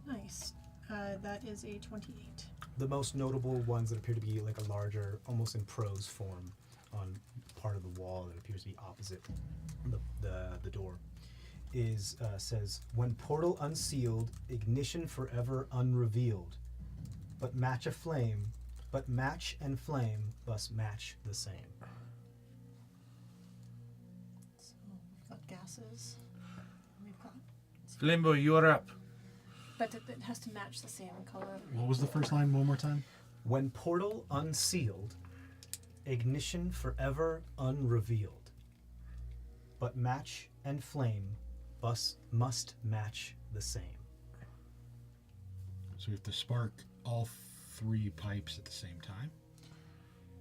Nice. That is a 28. The most notable ones that appear to be like a larger, almost in prose form, on part of the wall that appears to be opposite the door, is says, "When portal unsealed, ignition forever unrevealed. But match and flame must match the same." So we've got gases. We've got. Limbo, you are up. But it has to match the same color. What was the first line? One more time. When portal unsealed, ignition forever unrevealed. But match and flame must match the same. So we have to spark all 3 pipes at the same time.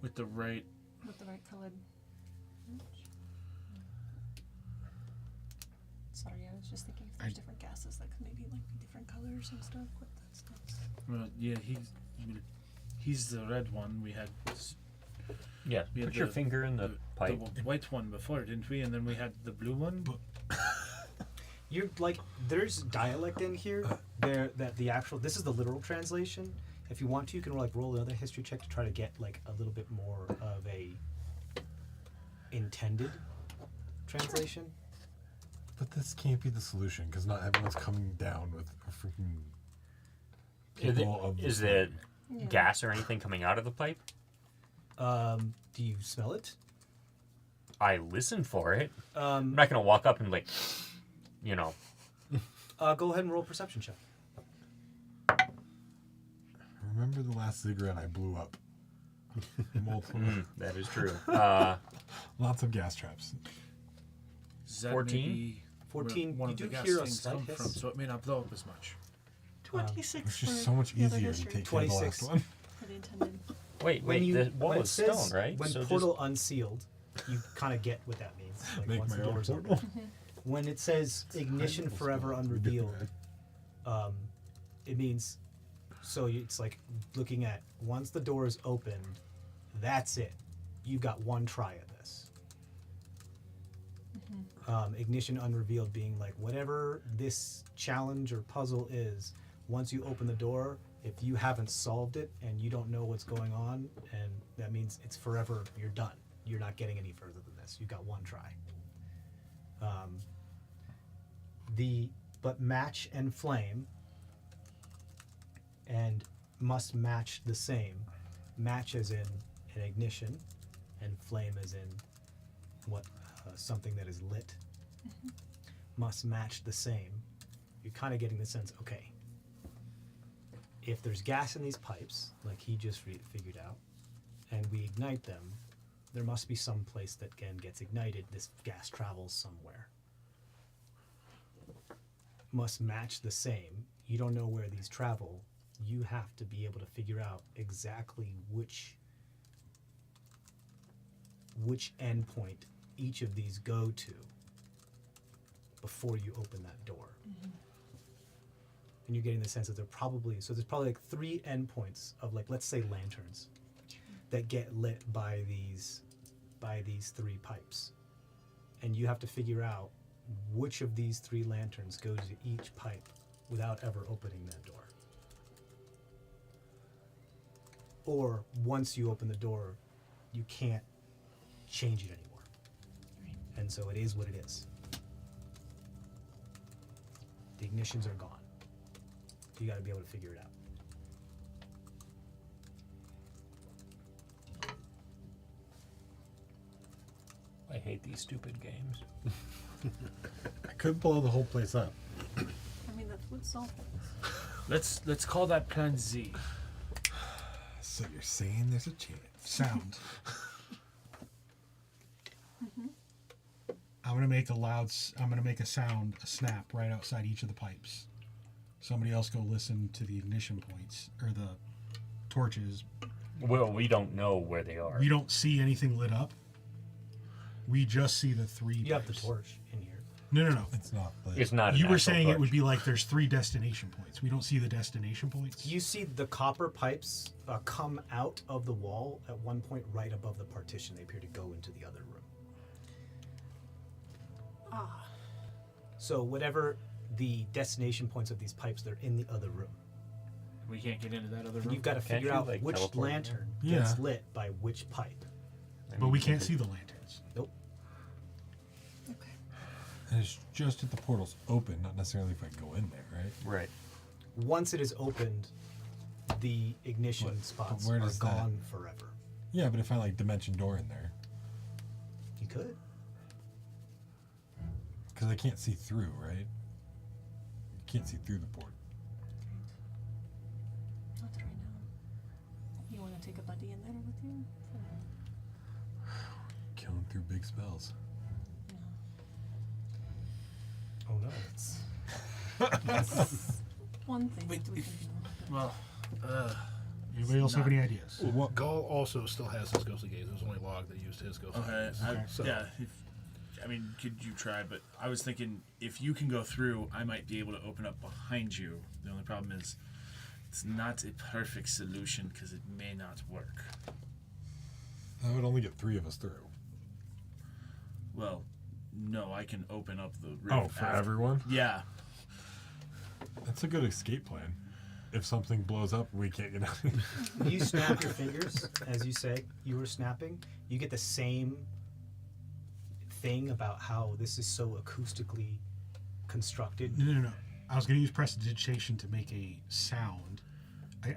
With the right. With the right colored. Sorry, I was just thinking if there's different gases that could maybe like be different colors and stuff. But that's Well, yeah, he's the red one. We had. Yeah, We had put your finger in the pipe. The white one before, didn't we? And then we had the blue one. You're like, there's dialect in here. There, that the actual. This is the literal translation. If you want to, you can like roll another history check to try to get like a little bit more of a intended translation. But this can't be the solution because not everyone's coming down with a freaking people of Is the there Yeah. gas or anything coming out of the pipe? Do you smell it? I listen for it. I'm not gonna walk up and like, you know. Go ahead and roll a perception check. Remember the last cigarette I blew up? Multiple. That is true. Lots of gas traps. Is that 14? maybe 14, where one you of the do gas hear a things slight come hiss. from, so it may not blow up as much. 26 It's for just so much the other easier to history. take care of the 26. last one. For the intended. Wait, When the wall when it is says, stone, right? When So just- portal unsealed, you kind of get what that means. Like Make once my the own door's portal. open. When it says ignition forever unrevealed, it means it's like looking at once the door is opened, that's it. You've got one try at this. Ignition unrevealed being like whatever this challenge or puzzle is, once you open the door, if you haven't solved it and you don't know what's going on, and that means it's forever, you're done. You're not getting any further than this. You've got one try. But match and flame and must match the same. Match as in an ignition, and flame as in something that is lit. Must match the same. You're kind of getting the sense, okay, if there's gas in these pipes, like he just figured out, and we ignite them, there must be some place that again gets ignited. This gas travels somewhere. Must match the same. You don't know where these travel. You have to be able to figure out exactly which endpoint each of these go to before you open that door. And you're getting the sense that there's probably like 3 endpoints of like, let's say lanterns that get lit by these 3 pipes. And you have to figure out which of these 3 lanterns goes to each pipe without ever opening that door. Or once you open the door, you can't change it anymore. And so it is what it is. The ignitions are gone. You got to be able to figure it out. I hate these stupid games. I could blow the whole place up. I mean, that's what solve things. Let's call that Plan Z. So you're saying there's a chance? Sound. I'm gonna make a sound, a snap right outside each of the pipes. Somebody else go listen to the ignition points or the torches. Well, we don't know where they are. We don't see anything lit up. We just see the 3 You have the pipes. torch in here. No. It's not. Like, It's not. You an were actual saying it torch. would be like there's 3 destination points. We don't see the destination points. You see the copper pipes come out of the wall at one point right above the partition. They appear to go into the other room. Ah, So whatever the destination points of these pipes, they're in the other room. We can't get into that other And room. you've got to Can't figure you, out like, which teleport in lantern there? gets Yeah. lit by which pipe. But we can't see the lanterns. Nope. okay. and it's just if the portal's open, not necessarily if I go in there, right? Right. Once it is opened, the ignition But spots where are does that- gone forever. Yeah, but if I like dimension door in there, You could. because I can't see through, right? You can't see through the port. take a buddy in there with you? Killing through big spells. Oh no. That's one thing that we can do. Well, Anybody else have any ideas? Gall also still has his ghostly gaze. It was only Log that used his ghostly okay. gaze. So, Yeah. I mean, could you try? But I was thinking if you can go through, I might be able to open up behind you. The only problem is it's not a perfect solution because it may not work. That would only get 3 of us through. Well, no, I can open up the roof. Oh, for everyone? Yeah. That's a good escape plan. If something blows up, we can't get out. When you snap your fingers, as you say, you were snapping, you get the same thing about how this is so acoustically constructed. No. I was going to use prestidigitation to make a sound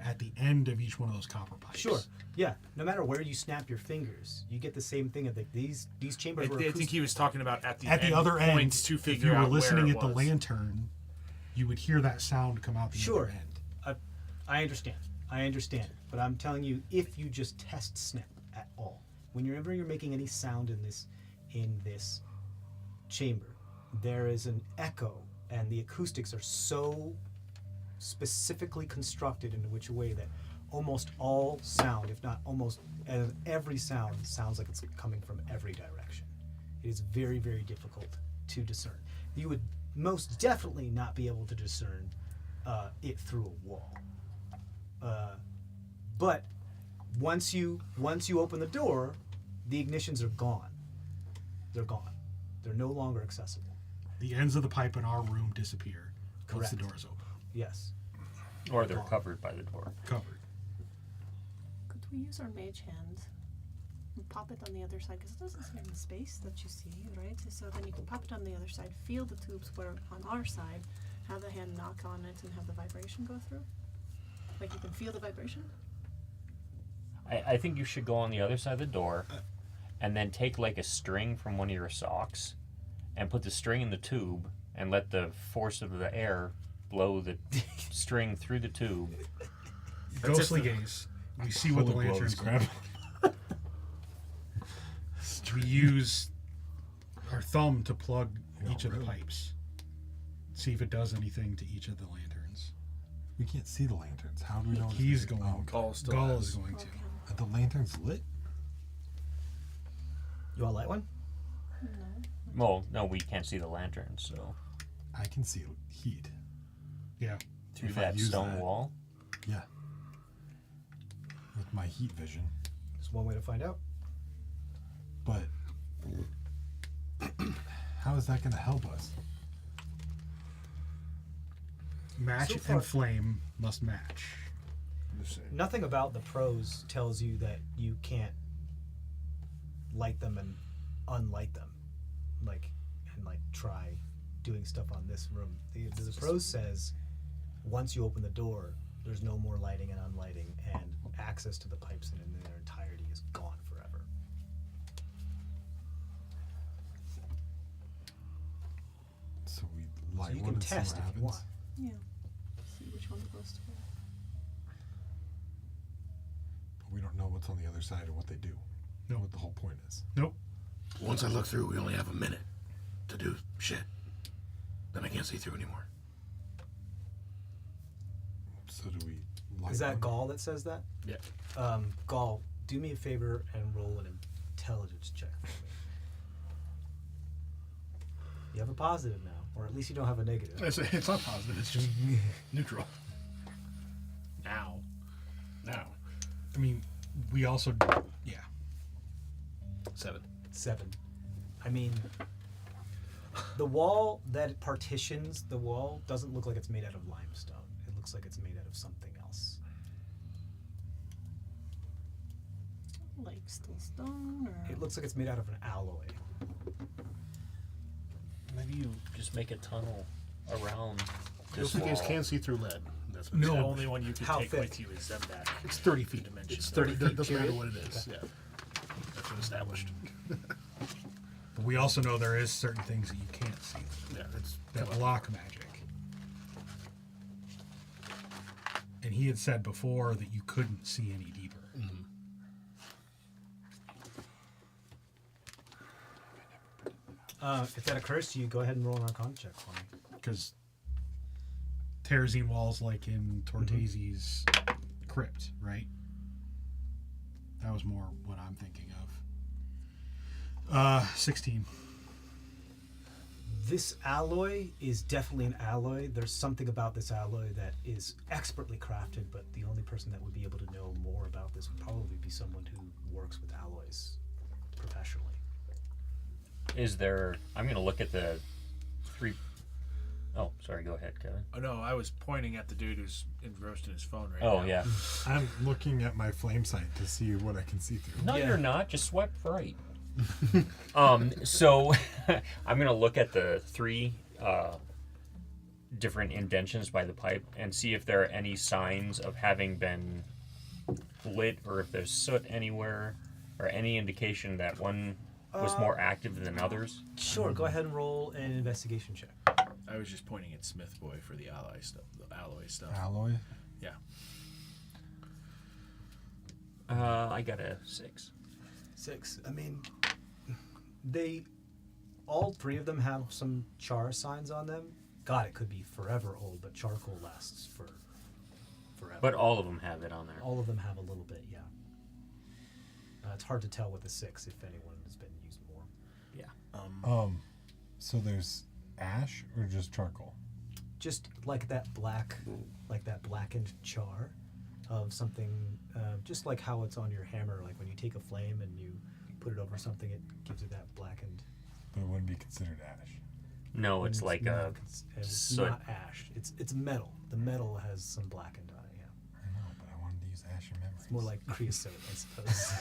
at the end of each one of those copper pipes. Sure. Yeah. No matter where you snap your fingers, you get the same thing. Of these chambers were I think acoustic. he was talking about at the other end, points to if figure you were out listening where at it the was. lantern, you would hear that sound come out the Sure. other end. I understand. But I'm telling you, if you just test snap at all, whenever you're making any sound in this chamber, there is an echo, and the acoustics are so specifically constructed in which way that almost all sound, if not almost every sound, sounds like it's coming from every direction. It is very, very difficult to discern. You would most definitely not be able to discern it through a wall. But once you open the door, the ignitions are gone. They're gone. They're no longer accessible. The ends of the pipe in our room disappear once the Correct. door is open. Yes. Or they're covered by the door. Covered. Could we use our mage hand and pop it on the other side? Because it doesn't stay in the space that you see, right? So then you can pop it on the other side, feel the tubes were on our side, have the hand knock on it, and have the vibration go through. Like you can feel the vibration. I think you should go on the other side of the door and then take like a string from one of your socks and put the string in the tube and let the force of the air blow the string through the tube. Ghostly gaze. We see what the Fully blows lanterns crap. We use our thumb to plug Oh, each of the really? pipes. See if it does anything to each of the lanterns. We can't see the lanterns. How do we know? it's He's lit? going. Oh, okay. Gall still Gall has. is going to. Okay. Are the lanterns lit? You want to light one? No. Well, no, we can't see the lantern, so I can see heat. Yeah. through If I that use stone that. wall. Yeah. With my heat vision. It's one way to find out. But how is that going to help us? Match So far- and flame must match. Nothing about the pros tells you that you can't light them and unlight them, and try doing stuff on this room. The pros says once you open the door, there's no more lighting and unlighting, and access to the pipes in their entirety is gone forever. So we light So you one can and see test what if you want. happens. Yeah. See which one goes to where. But we don't know what's on the other side or what they do. Know what the whole point is. Nope. Once I look through, we only have a minute to do shit. Then I can't see through anymore. So do we light Is that one? Gall that says that? Yeah. Gall, do me a favor and roll an intelligence check for me. You have a positive now, or at least you don't have a negative. It's not positive. It's just neutral. Now. I mean, we also. Yeah. 7. 7. I mean, the wall that partitions the wall doesn't look like it's made out of limestone. It looks like it's made out of something else. Like still stone or. It looks like it's made out of an alloy. Maybe you just make a tunnel around this Ghostly gaze wall. can see through lead. That's what No. The only one you could How take thick? with you is them back. It's 30 feet. Dimension. It's 30 feet. Doesn't matter period? what it is. Yeah. That's been established. But we also know there is certain things that you can't see Yeah, it's that block magic. And he had said before that you couldn't see any deeper. Mhm. If that occurs to you, go ahead and roll an Arcana check for me. Because terrazine walls like in Tortesi's crypt, right? That was more what I'm thinking of. 16. This alloy is definitely an alloy. There's something about this alloy that is expertly crafted, but the only person that would be able to know more about this would probably be someone who works with alloys professionally. Is there? I'm gonna look at the 3. Oh, sorry. Go ahead, Kevin. Oh no, I was pointing at the dude who's engrossed in his phone right Oh now. yeah. I'm looking at my flame sight to see what I can see through. No, Yeah. you're not. Just swipe right. So I'm gonna look at the 3 different indentions by the pipe and see if there are any signs of having been lit, or if there's soot anywhere, or any indication that one was more active than others. Sure, go ahead and roll an investigation check. I was just pointing at Smith Boy for the alloy stuff. The alloy stuff. Alloy? Yeah. I got a 6. 6. I mean, all 3 of them have some char signs on them. God, it could be forever old, but charcoal lasts for forever. But all of them have it on there. All of them have a little bit, yeah. It's hard to tell with the 6 if anyone has been used more. Yeah. So there's ash or just charcoal? Just like that blackened char of something, just like how it's on your hammer, like when you take a flame and you put it over something, it gives it that blackened. But it wouldn't be considered ash. No, it's like a it's soot. not ash. It's metal. The metal has some blackened on it. Yeah, I know, but I wanted to use ashy memories. it's more like creosote, I suppose.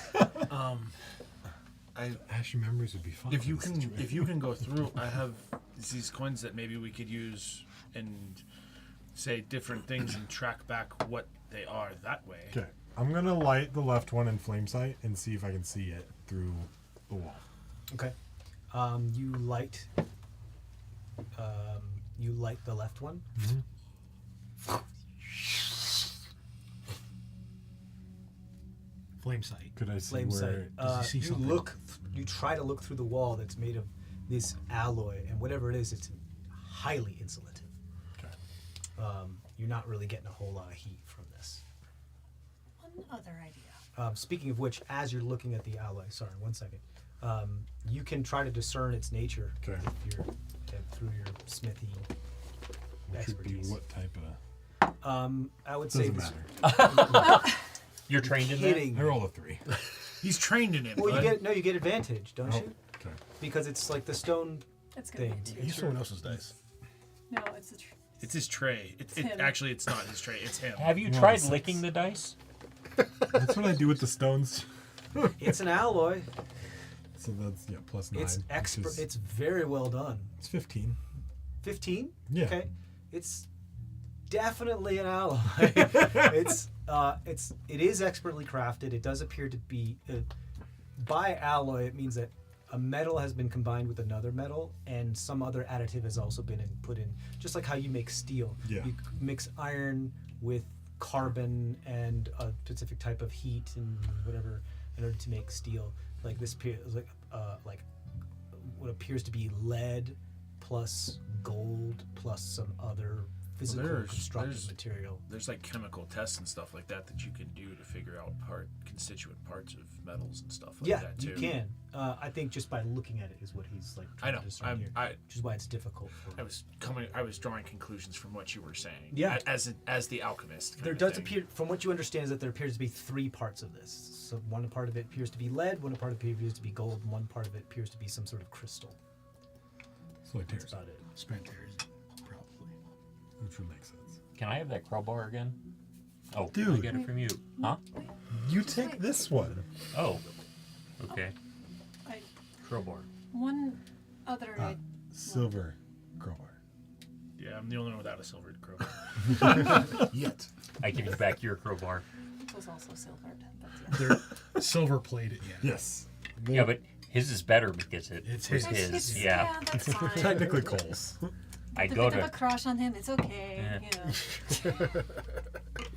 Ashy memories would be fun. If for you this can, situation. if you can go through, I have these coins that maybe we could use and say different things and track back what they are that way. Okay, I'm gonna light the left one in flame sight and see if I can see it through the wall. Okay. You light the left one. Flame sight. Could I see Flame where? sight. Does he see You something? you try to look through the wall that's made of this alloy, and whatever it is, it's highly insulative. Okay. You're not really getting a whole lot of heat from this. One other idea. Speaking of which, as you're looking at the alloy, sorry, 1 second, you can try to discern its nature Okay. if you're through your smithy Which would be expertise. what type of? I would say Doesn't this. matter. You're trained in that? Kidding. I roll a 3. He's trained in it. Well, bud. you get advantage, don't Oh, you? okay. Because it's like the stone That's gonna thing. be 2. Use someone else's dice. No, it's the It's his tray. him. Actually, it's not his tray. It's him. Have you Well, tried 6. licking the dice? That's what I do with the stones. It's an alloy. So that's plus 9. It's which expert. is- It's very well done. it's 15. 15. Yeah. Okay. It's definitely an alloy. It is expertly crafted. It does appear to be by alloy. It means that a metal has been combined with another metal, and some other additive has also been put in. Just like how you make steel. Yeah. You mix iron with carbon and a specific type of heat and whatever in order to make steel. Like this, like what appears to be lead plus gold plus some other physical there's- constructive there's- material. There's like chemical tests and stuff like that that you can do to figure out constituent parts of metals and stuff like Yeah, that too. you can. I think just by looking at it is what he's like I trying know. to discern here, I which is why it's difficult for. I was drawing conclusions from what you were saying. Yeah. As the alchemist. kind There of does thing. appear, from what you understand, is that there appears to be 3 parts of this. So one part of it appears to be lead, one part of it appears to be gold, and one part of it appears to be some sort of crystal. So like That's tears, about it. Spent terrazine, probably. which would make sense. Can I have that crowbar again? Oh, I Dude. get it from you. Huh? You take this one. Oh. Okay. I, Crowbar. one other idea. Silver crowbar. Yeah, I'm the only one without a silvered crow. Yet. I give you back your crowbar. Was also silvered. That's it. They're silver plated, yeah. Yes. Yeah, but his is better because it It's was his. his. Yeah. that's fine. Technically Cole's. I'd a go bit of a to. crush on him. It's okay. Yeah. You know.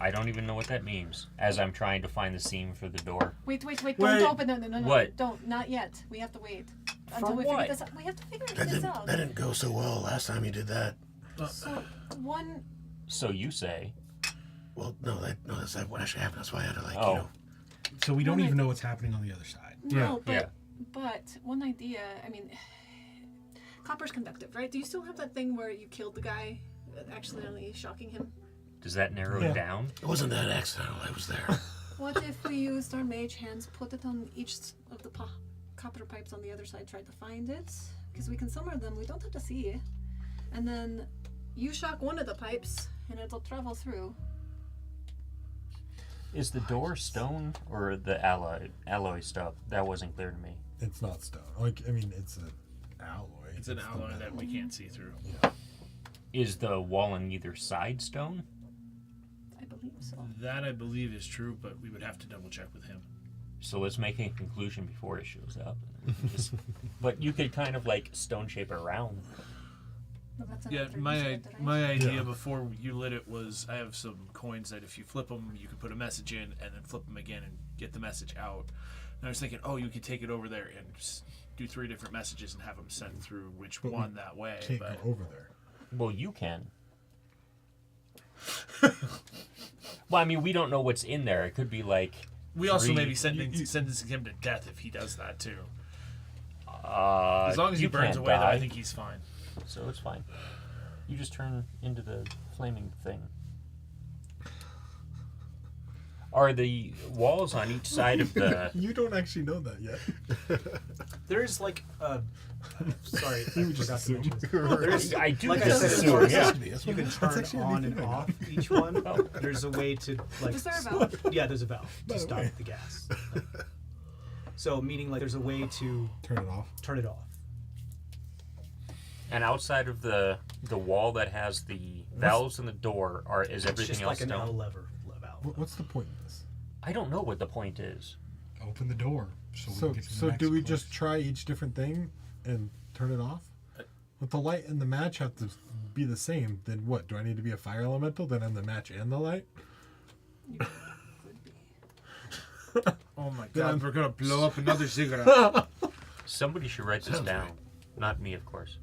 I don't even know what that means. As I'm trying to find the seam for the door. Wait, Wait. don't open it. No. What? Don't, not yet. We have to wait. For we what? figure this out. We have to figure That this out. didn't go so well last time you did that. So, one, So you say. Well, no, that's what actually happened. That's why I had to Oh. So we don't Well, even know what's happening on the other side. no, Yeah. but one idea, I mean, copper's conductive, right? Do you still have that thing where you killed the guy, accidentally shocking him? Does that narrow Yeah. it down? It wasn't that accidental. I was there. What if we used our mage hands, put it on each of the copper pipes on the other side, try to find it? Because we can summon them, we don't have to see it. And then you shock one of the pipes, and it'll travel through. Is the door stone or the alloy stuff? That wasn't clear to me. It's not stone. Like, I mean, it's an alloy. It's an the alloy that metal. we can't see through. Is the wall on either side stone? I believe so. That I believe is true, but we would have to double check with him. So let's make a conclusion before it shows up. Just- but you could kind of like stone shape around. Well, that's Yeah, another my reset, right? my idea Yeah. before you lit it was I have some coins that if you flip them, you could put a message in and then flip them again and get the message out. And I was thinking, oh, you could take it over there and do 3 different messages and have them sent through which But we one that way. Can't But go over there. Well, you can. Well, I mean, we don't know what's in there. It could be like. we also three- may be sentencing him to death if he does that too. As As long as he burns away, though, I think he's fine. So it's fine. You just turn into the flaming thing. Are the walls on each side of the? You don't actually know that yet. There's like a. Sorry, I You just forgot to mention assume. this. There's, I do like I just said, assume, there's yeah. you can turn actually on a and neat thing. off each one. Oh. There's a way to like. Is there a valve? Yeah, there's a valve By to the stop way. the gas. So meaning like there's a way to Turn it off. turn it off. And outside of the wall that has the valves and the door, is It's everything just else like an L stone? lever valve. What's the point of this? I don't know what the point is. Open the door so we So, can get to the so next do we place. just try each different thing and turn it off? If the light and the match have to be the same, then what? Do I need to be a fire elemental? Then I'm the match and the light? Oh my Then I'm- god, we're gonna blow up another cigarette. Somebody should write this down. Not me, of course.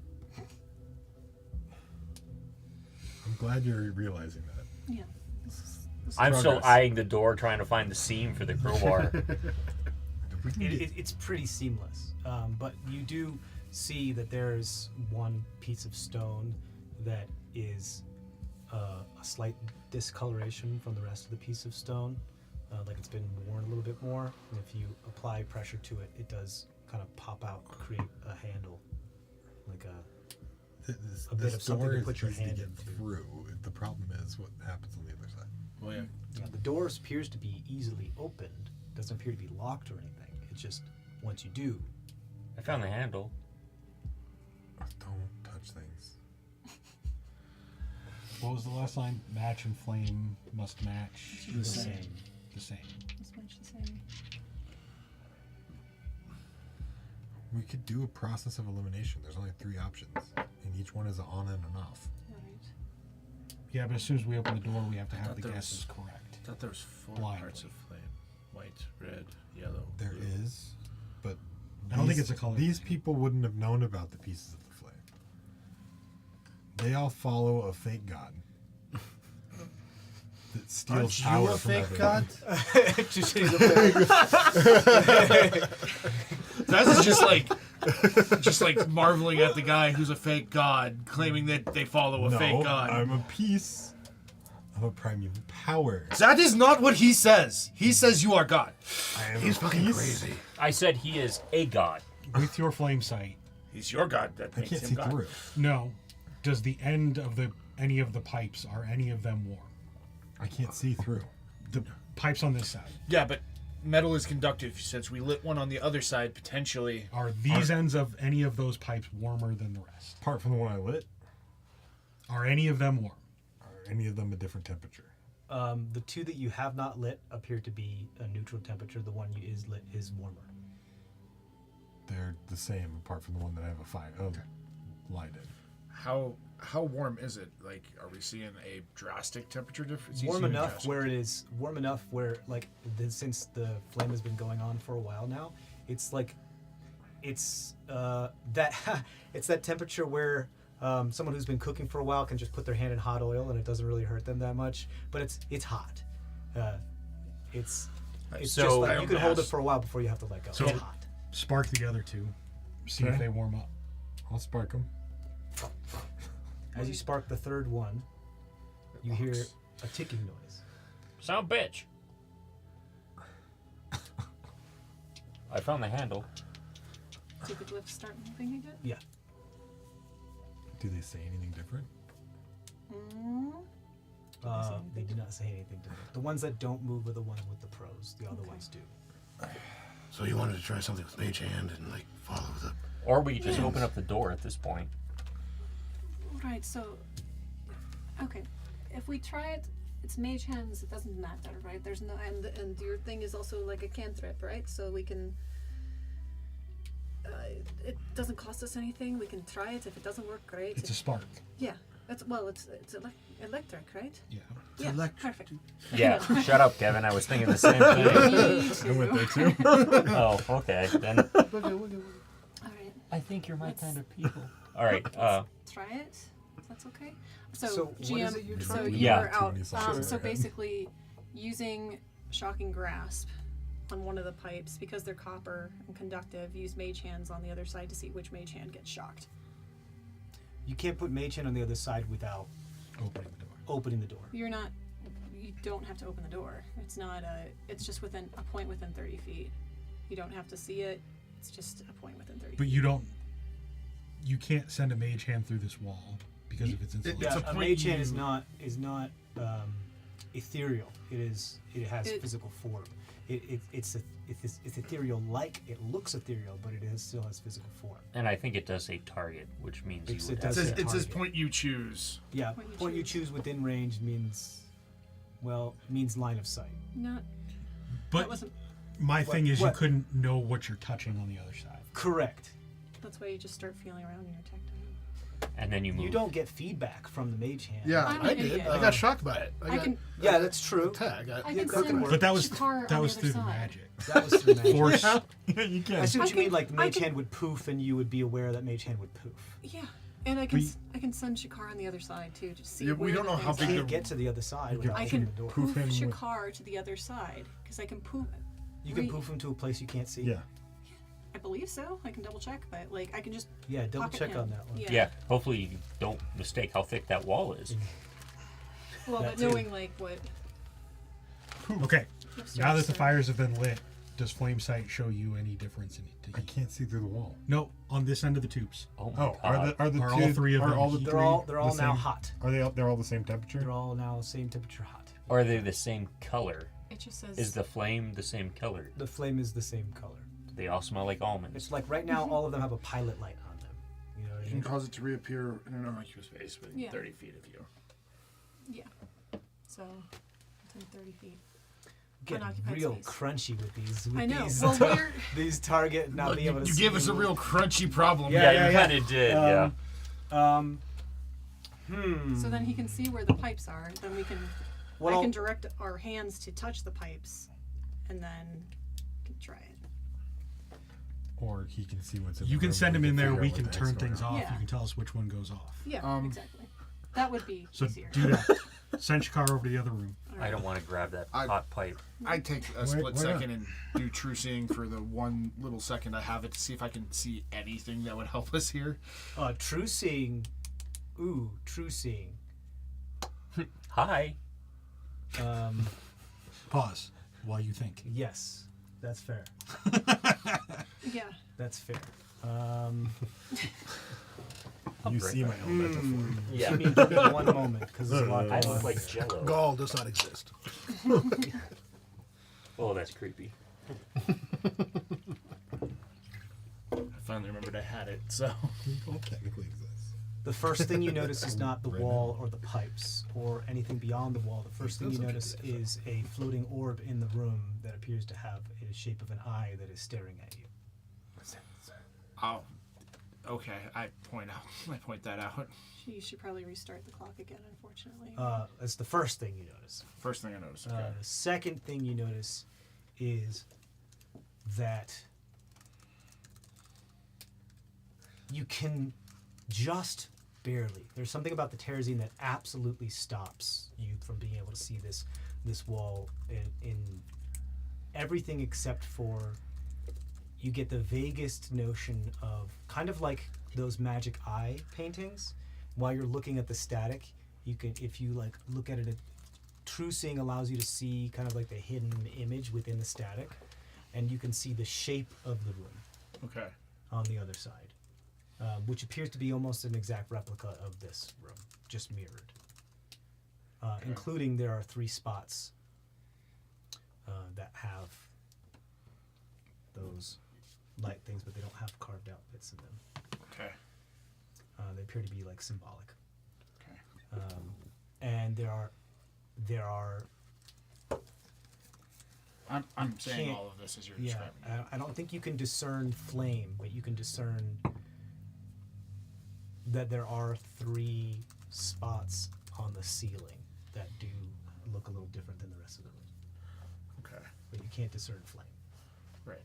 I'm glad you're realizing that. Yeah. This I'm still Progress. eyeing the door, trying to find the seam for the crowbar. We can get- It's pretty seamless, but you do see that there's one piece of stone that is a slight discoloration from the rest of the piece of stone, like it's been worn a little bit more. And if you apply pressure to it, it does kind of pop out, create a handle, like a This, a bit this of something door to is put your easy to hand get into. through. The problem is what happens on the other side. Well, yeah. The door appears to be easily opened. Doesn't appear to be locked or anything. It's just once you do, I found the handle. Don't touch things. What was the last line? Match and flame must match the same. the same. This much the same. We could do a process of elimination. There's only 3 options, and each one is an on and an off. Right. Yeah, but as soon as we open the door, we have to have thought the there gases was- correct. I thought there was 4 Blindly. parts of flame: white, red, yellow. There blue. is, but I don't think these- it's a color These thing. people wouldn't have known about the pieces of the flame. They all follow a fake god that steals Aren't you power a from fake everyone. god? Just use a That's just like marveling at the guy who's a fake god, claiming that they follow a No, fake god. I'm a piece of a primeval power. That is not what he says. He says you are God. I am He's a fucking piece. crazy. I said he is a god. With your flame sight, He's your God that I makes can't him see God. through. no. Does the end of any of the pipes, are any of them warm? I can't see through. The pipes on this side. Yeah, but metal is conductive. Since we lit one on the other side, potentially. Are these ends of any of those pipes warmer than the rest? Apart from the one I lit, Are any of them warm? are any of them a different temperature? the 2 that you have not lit appear to be a neutral temperature. The one you is lit is warmer. They're the same, apart from the one that I have a fire light in. How How warm is it? Like, are we seeing a drastic temperature difference? Warm enough where it is warm enough where since the flame has been going on for a while now, it's like it's that it's that temperature where someone who's been cooking for a while can just put their hand in hot oil and it doesn't really hurt them that much, but it's hot. It's So- just like you can hold it for a while before you have to let go. So- It's hot. Spark the other two. See if Okay. they warm up. I'll spark them. As you spark the third one, you hear a ticking noise. Sound bitch. I found the handle. Do the glyphs start moving again? Yeah. Do they say anything different? They do not say anything different. The ones that don't move are the ones with the pros. The other ones do. So you wanted to try something with Mage Hand and like follow the. Or we just open up the door at this point. Right, so okay. If we try it, it's mage hands, it doesn't matter, right? There's no and your thing is also like a cantrip, right? So we can it doesn't cost us anything. We can try it. If it doesn't work, great. It's a spark. Yeah. It's electric, right? Yeah. Yeah. electric. Perfect. Yeah, shut up, Kevin. I was thinking the same thing. Me I went there too. too. Oh, okay. Then Alright. I think you're my Let's- kind of people. All right. Try it. If that's okay. So, So what GM, is it you're so trying? you Yeah. are out. Sure. So basically, using shocking grasp on one of the pipes because they're copper and conductive. Use mage hands on the other side to see which mage hand gets shocked. You can't put Mage Hand on the other side without Opening the door. opening the door. You don't have to open the door. It's not it's just within a point within 30 feet. You don't have to see it. It's just a point within 30 But feet. you can't send a mage hand through this wall because of its insulation. It's Yeah, a a point Mage Hand you- is not ethereal. It has It- physical form. It's ethereal like it looks ethereal, but still has physical form. And I think it does say target, which means It's- you would it have does to. say It says target. point you choose. Yeah, Point you point you choose. choose within range means line of sight. Not. that But wasn't. my thing is what? you couldn't know what you're touching on the other side. Correct. That's why you just start feeling around in your tactile. And then you move. You don't get feedback from the Mage Hand. Yeah, I'm I an did. idiot. I got shocked by it. I can. Yeah, that's true. Tag. I Yeah, can that send can work. But that was Shikar that on was the through other the side. magic. That was through Mage Force. Hand. You can. I see what I you can- mean. Like I Mage can- Hand would poof, and you would be aware that Mage Hand would poof. Yeah, and I can We- I can send Shikar on the other side too to see. Yeah, we where don't the know how things big are. You can't get to the other side You can- without I opening can the door. poof him with- Shikar to the other side because I can poof. You can we- poof him to a place you can't see. Yeah. I believe so. I can double check, but like I can just Yeah, double pocket check him. on that one. Yeah. Hopefully you don't mistake how thick that wall is. Well, That but too. knowing like what. Okay. Now that the upstairs are- fires have been lit, does flame sight show you any difference in it? I can't see through the wall. No, on this end of the tubes. Oh my Oh, god. are the Are two, all three of are them all the heat? They're three all the now same- hot. Are they? They're all the same temperature. They're all now same temperature hot. Or are they the same color? It just says. Is the flame the same color? The flame is the same color. They all smell like almonds. It's like right now all of them have a pilot light on them. You know what I You can mean? cause it to reappear in an innocuous space within Yeah. 30 feet of you. Yeah. So, within 30 feet. Get unoccupied real space. crunchy with these. With I know. These, Well, we're. these target not being able to You see. gave us a real crunchy problem. Yeah, you yeah. kind of did, yeah. So then he can see where the pipes are. Then we can. Well, I can direct our hands to touch the pipes, and then can try it. Or he can see what's in You the can room send and him in there. figure out We what can the heck's turn going things on. off. Yeah. You can tell us which one goes off. Yeah, exactly. That would be So easier. do that. Send Shikar over to the other room. I don't want to grab that I- hot pipe. I'd take a Why- split why not? second and do true seeing for the one little second I have it to see if I can see anything that would help us here. true seeing. Ooh, true seeing. Hi. Pause while you think. Yes, that's fair. Yeah. That's fair. You see my own metaphor. Yeah. Give me one moment because there's a lot I going look on. like Jello. Gaul does not exist. Oh, that's creepy. I finally remembered I had it, so. Well, technically exists. The first thing you notice is not the wall or the pipes or anything beyond the wall. The first thing you notice is a floating orb in the room that appears to have a shape of an eye that is staring at you. Oh. Okay, I point that out. You should probably restart the clock again, unfortunately. That's the first thing you notice. First thing I noticed. Okay. The second thing you notice is that you can just barely. There's something about the terrazine that absolutely stops you from being able to see this wall in everything except for you get the vaguest notion of kind of like those magic eye paintings. While you're looking at the static, you can, if you like look at it, true seeing allows you to see kind of like the hidden image within the static, and you can see the shape of the room Okay. on the other side, which appears to be almost an exact replica of this room, just mirrored. Including there are 3 spots that have those light things, but they don't have carved out bits in them. Okay. They appear to be like symbolic. Okay. And there are. I'm saying can't- all of this as you're Yeah, describing. I don't think you can discern flame, but you can discern that there are 3 spots on the ceiling that do look a little different than the rest of the room. Okay. But you can't discern flame Right.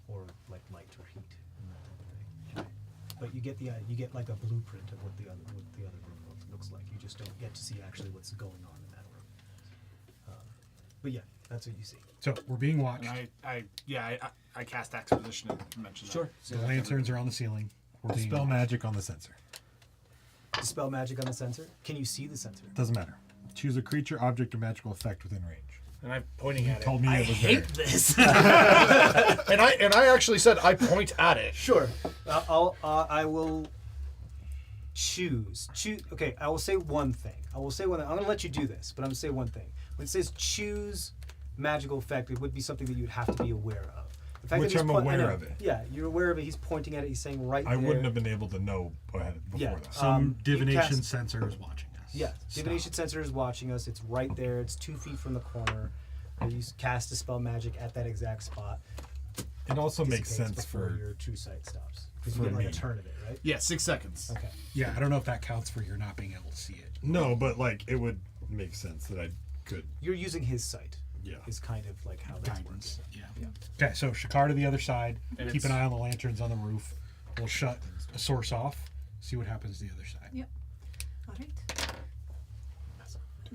or like light or heat and that type of thing. But you get like a blueprint of what the other room looks like. You just don't get to see actually what's going on in that room. But yeah, that's what you see. So we're being watched. And I cast exposition and mention that. The lanterns are on the ceiling. We're being Dispel watched. magic on the sensor. Dispel magic on the sensor. Can you see the sensor? Doesn't matter. Choose a creature, object, or magical effect within range. And I'm pointing at it. Told me I it was hate there. this. And I actually said I point at it. Sure. I will choose. Okay, I will say one thing. I'm going to let you do this, but I'm going to say one thing. When it says choose magical effect, it would be something that you'd have to be aware of. The fact Which that he's I'm I aware know. of it. Yeah, you're aware of it. He's pointing at it. He's saying right I there. wouldn't have been able to know before Yeah. that. Some you divination cast- sensor is watching us. Yeah, Stop. divination sensor is watching us. It's right there. It's 2 feet from the corner. You cast dispel magic at that exact spot. It also makes Dissipates sense before for your true sight stops because you for get like a me. turn of it, right? Yeah, 6 seconds. Okay. Yeah, I don't know if that counts for your not being able to see it. no, but like it would make sense that I could. You're using his sight. Yeah. Is kind of like how that works. Guidance. Yeah. Okay, so Shakar to the other side. And Keep an it's- eye on the lanterns on the roof. We'll shut a source off. See what happens to the other side. Yep. All right.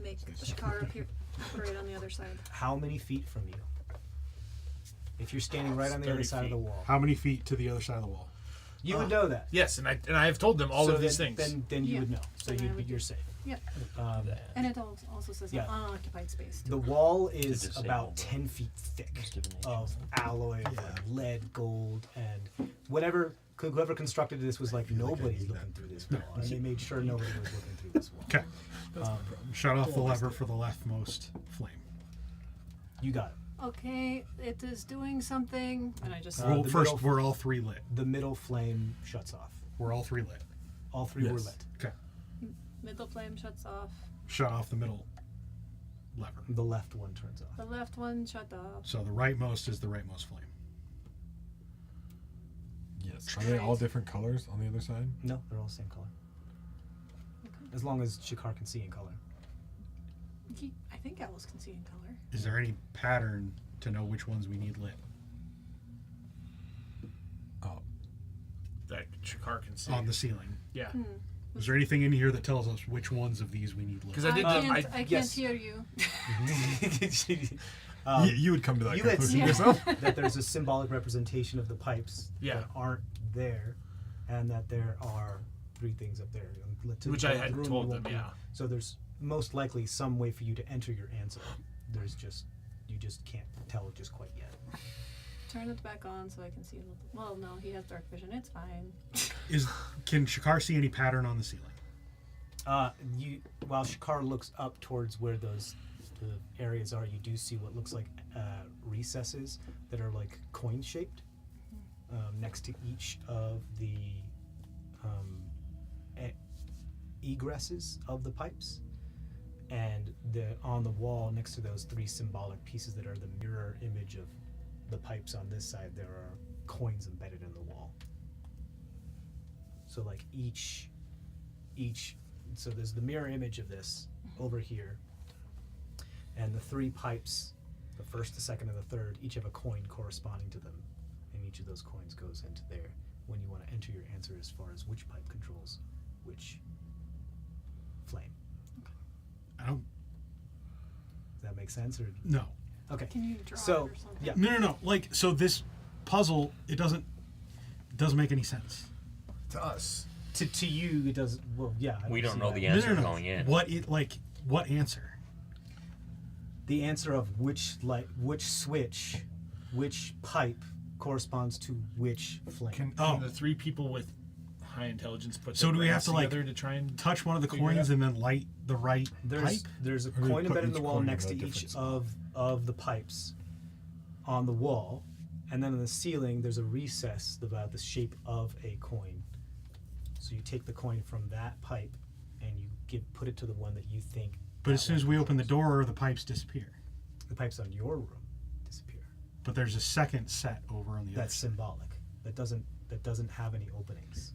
Make Shakara appear right on the other side. How many feet from you? If you're standing right on the other 30 side of the feet. wall, How many feet to the other side of the wall? you would know that. Yes, and I have told them all So of these then- things. Then you Yeah. would know. So Then I would you're do- safe. Yep. Um, And it also says Yeah. unoccupied space. the wall is disable about the 10 feet thick divination. of alloy, of like lead, gold, and whoever constructed this was like nobody's looking through this wall, and they made sure nobody was looking through this wall. Okay. Shut off the lever for the leftmost flame. You got it. Okay, it is doing something, and I just Well, the first, middle- we're all 3 lit. The middle flame shuts off. We're all 3 lit. All 3 were Yes. lit. Okay. middle flame shuts off. Shut off the middle lever. The left one turns off. The left one shut off. So the rightmost is the rightmost flame. Yes. Are they all different colors on the other side? No, they're all the same color. As long as Shakar can see in color. I think Alice can see in color. Is there any pattern to know which ones we need lit? Oh, that Shakar can see. On the ceiling. Yeah. Is there anything in here that tells us which ones of these we need lit? Because I did. I can't yes. hear you. you would come to that You had conclusion seen yourself. that there's a symbolic representation of the pipes Yeah. that aren't there, and that there are 3 things up there. Which I The had room told won't them, be- yeah. So there's most likely some way for you to enter your answer. You just can't tell it just quite yet. Turn it back on so I can see a little. Well, no, he has dark vision. It's fine. Can Shakar see any pattern on the ceiling? While Shakar looks up towards where the areas are, you do see what looks like recesses that are like coin shaped next to each of the egresses of the pipes, and on the wall next to those 3 symbolic pieces that are the mirror image of the pipes on this side, there are coins embedded in the wall. So like each, so there's the mirror image of this over here, and the 3 pipes, the first, the second, and the third, each have a coin corresponding to them, and each of those coins goes into there when you want to enter your answer as far as which pipe controls which flame. I don't. Does that make sense, or No. okay? Can you draw So, it or something? yeah. No. Like, so this puzzle, it doesn't make any sense. To us. To you, it does. Well, yeah. I We can don't see know that. the answer going in. What answer? The answer of which switch, which pipe corresponds to which flame. Can the 3 people with high intelligence put So their do we have brains to, like, together to try and Touch one of the Figure it coins out. and then light the right pipe? There's a Or we coin put embedded in each the wall coin in next a to different each spot. of the pipes on the wall, and then on the ceiling there's a recess about the shape of a coin. So you take the coin from that pipe and you put it to the one that you think. But as soon as we open the door, the pipes disappear. the pipes on your room disappear. But there's a second set over on the other That's side. symbolic. That doesn't have any openings.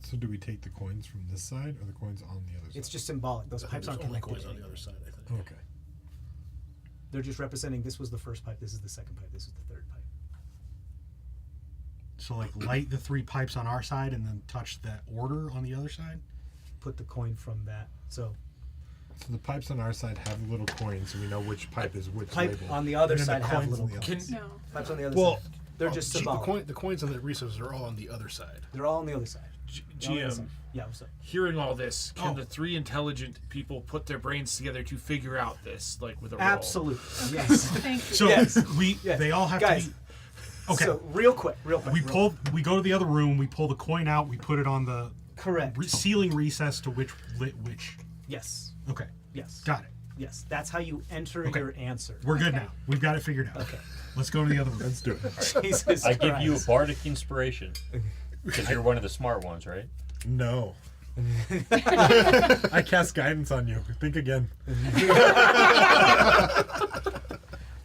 So do we take the coins from this side or the coins on the other side? It's just symbolic. Those I think pipes there's aren't only connected. coins on the other side, I think. Okay. They're just representing this was the first pipe, this is the second pipe, this is the third pipe. So like light the 3 pipes on our side and then touch that order on the other side? Put the coin from that. So So the pipes on our side have little coins, so we know which pipe is which pipe label. on the other And then side the have coins little on the other coins. side. No. Pipes on the other Well, side. They're just symbolic. the coins on the recesses are all on the other side. They're all on the other side. They're all on the other GM. side. Yeah, what's up? Hearing all this, can Oh. the 3 intelligent people put their brains together to figure out this, like with a roll? Absolutely. Yes. Thank you. So Yes. Yes. they all have Guys, to be okay. So real quick. We go to the other room, we pull the coin out, we put it on the Correct. ceiling recess to which lit which. Yes. Okay. Yes. Got it. Yes. That's how you enter Okay. your answer. We're good Okay. now. We've got it figured out. Okay. Let's go to the other room. Let's do it. Jesus I give you a Christ. bardic inspiration. Because you're one of the smart ones, right? No. I cast guidance on you. Think again.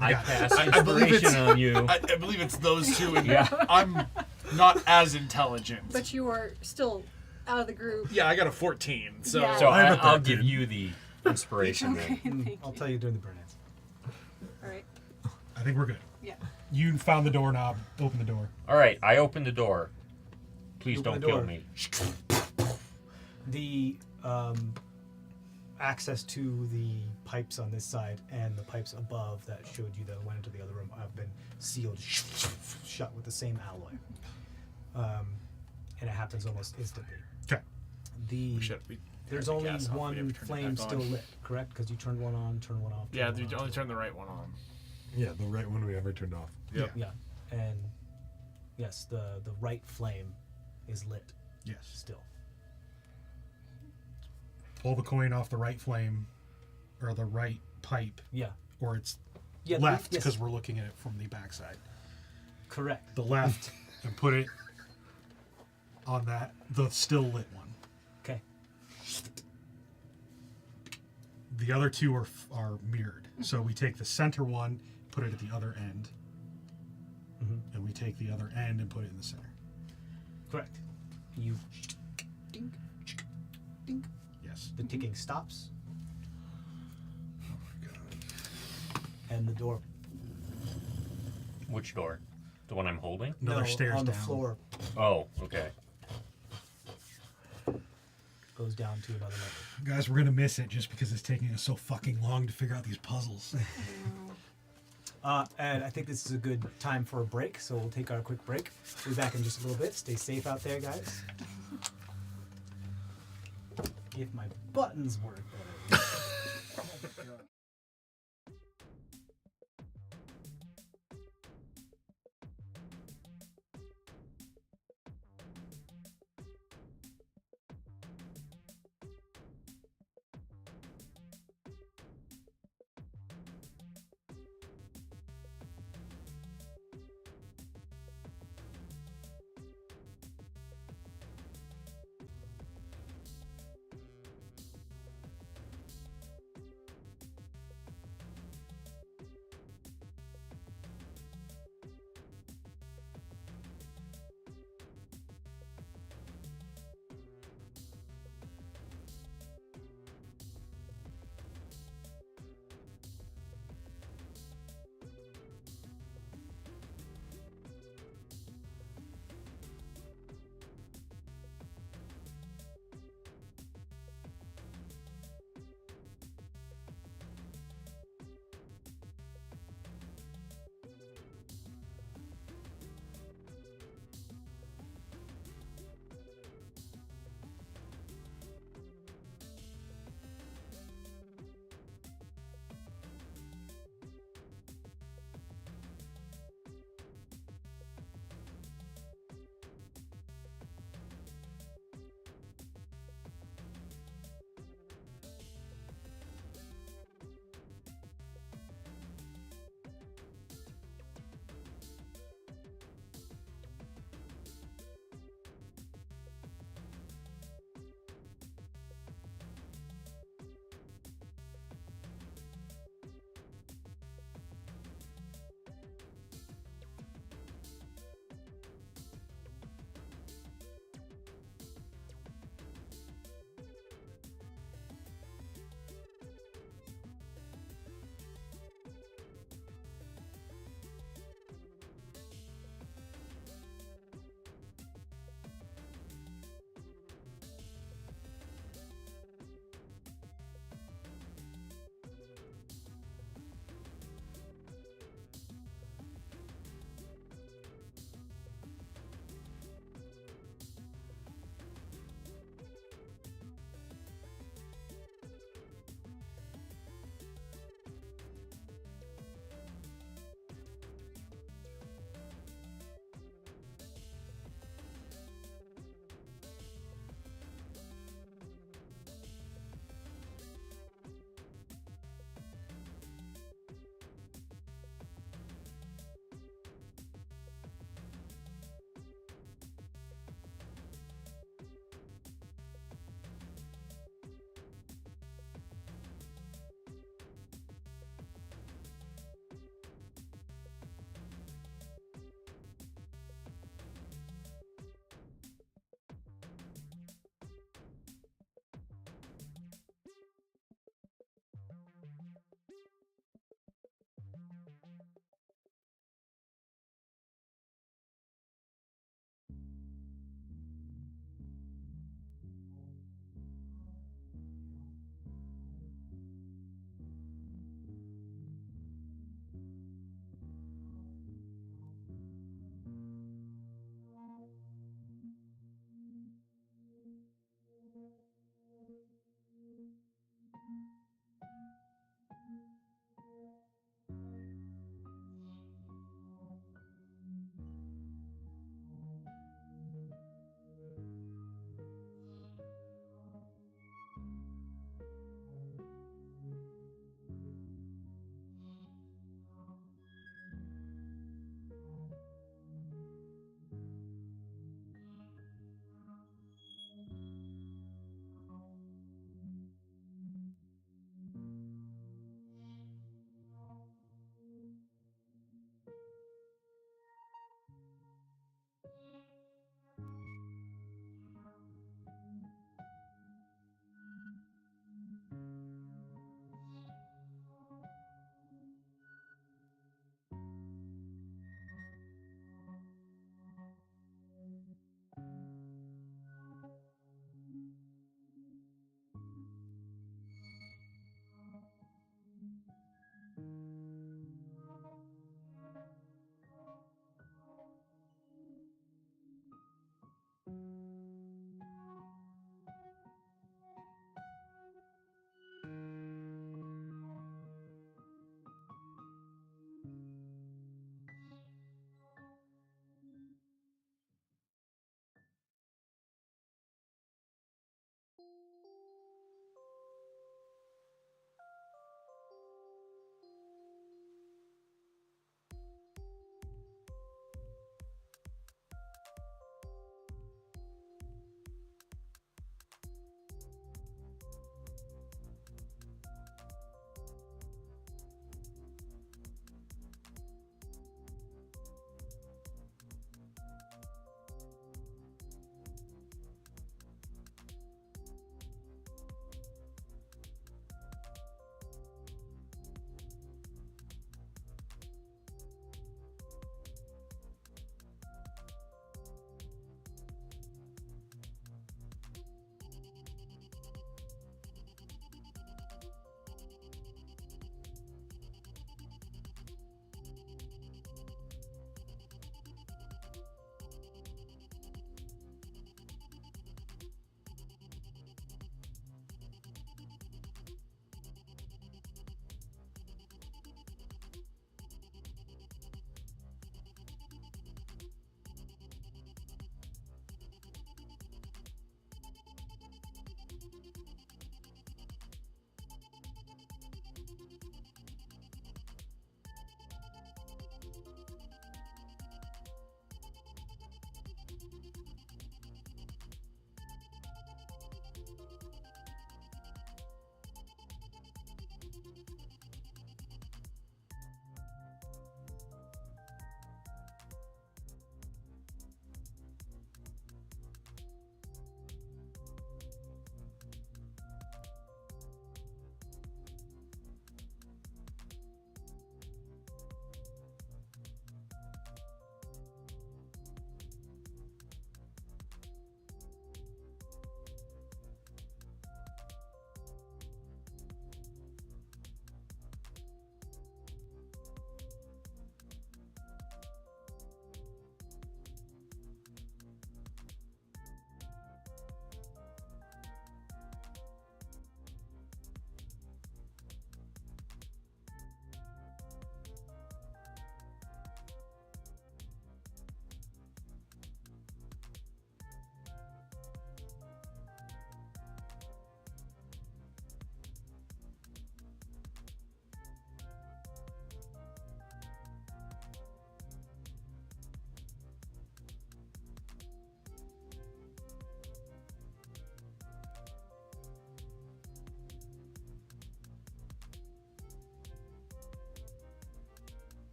I got it. cast I believe it's- inspiration on you. I believe it's those 2, and Yeah. I'm not as intelligent. But you are still out of the group. Yeah, I got a 14, so... Yeah. So I have a I'll 13. give you the inspiration Okay, then. thank I'll you. tell you during the burn answer. All right. I think we're good. Yeah. You found the doorknob, open the door. All right, I open the door. Please Open don't the kill door. me. The access to the pipes on this side and the pipes above that showed you that went into the other room have been sealed shut with the same alloy. And it happens almost instantly. Okay. The We there's had to only cast off, we one have to turn it flame back still on. lit, correct? Because you turned one on, turned one off. Yeah, turned they one on, only turned turn the right one on. Yeah, the right one we ever turned off. Yep. Yeah, and yes, the right flame is lit Yes. still. Pull the coin off the right flame, or the right pipe, Yeah. or it's Yeah. left yes, because we're looking at it from the backside. correct. The left, and put it on the still lit one. Okay. The other 2 are mirrored. So we take the center one, put it at the other end, and we take the other end and put it in the center. Correct. You. Dink. Dink. Yes. The ticking stops. And the door. Which door? The one I'm holding? Another stairs on down. the floor Oh, okay. goes down to another level. Guys, we're gonna miss it just because it's taking us so fucking long to figure out these puzzles. And I think this is a good time for a break, so we'll take our quick break. We'll be back in just a little bit. Stay safe out there, guys. If my buttons work better.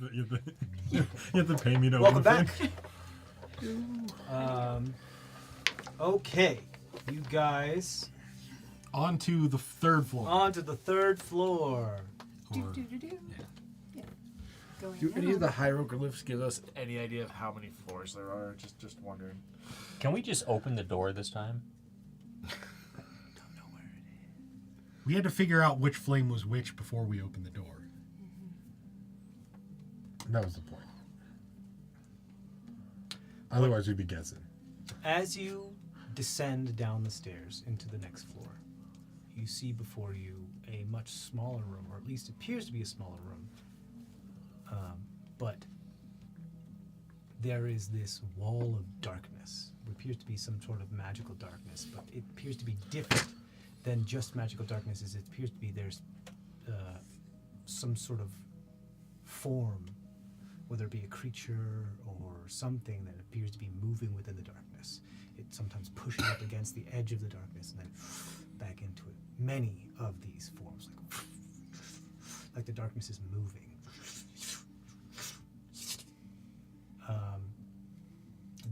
You have to pay me to Welcome open back. things. Okay, you guys On to the third floor. on to the third floor. Or- Yeah. Going Do any of the down. hieroglyphs give us any idea of how many floors there are? Just wondering. Can we just open the door this time? We had to figure out which flame was which before we opened the door. That was the point. Otherwise, we'd be guessing. As you descend down the stairs into the next floor, you see before you a much smaller room, or at least appears to be a smaller room. But there is this wall of darkness. It appears to be some sort of magical darkness, but it appears to be different than just magical darkness. It appears to be there's some sort of form, whether it be a creature or something that appears to be moving within the darkness. It sometimes pushes up against the edge of the darkness and then back into it. Many of these forms, like the darkness is moving.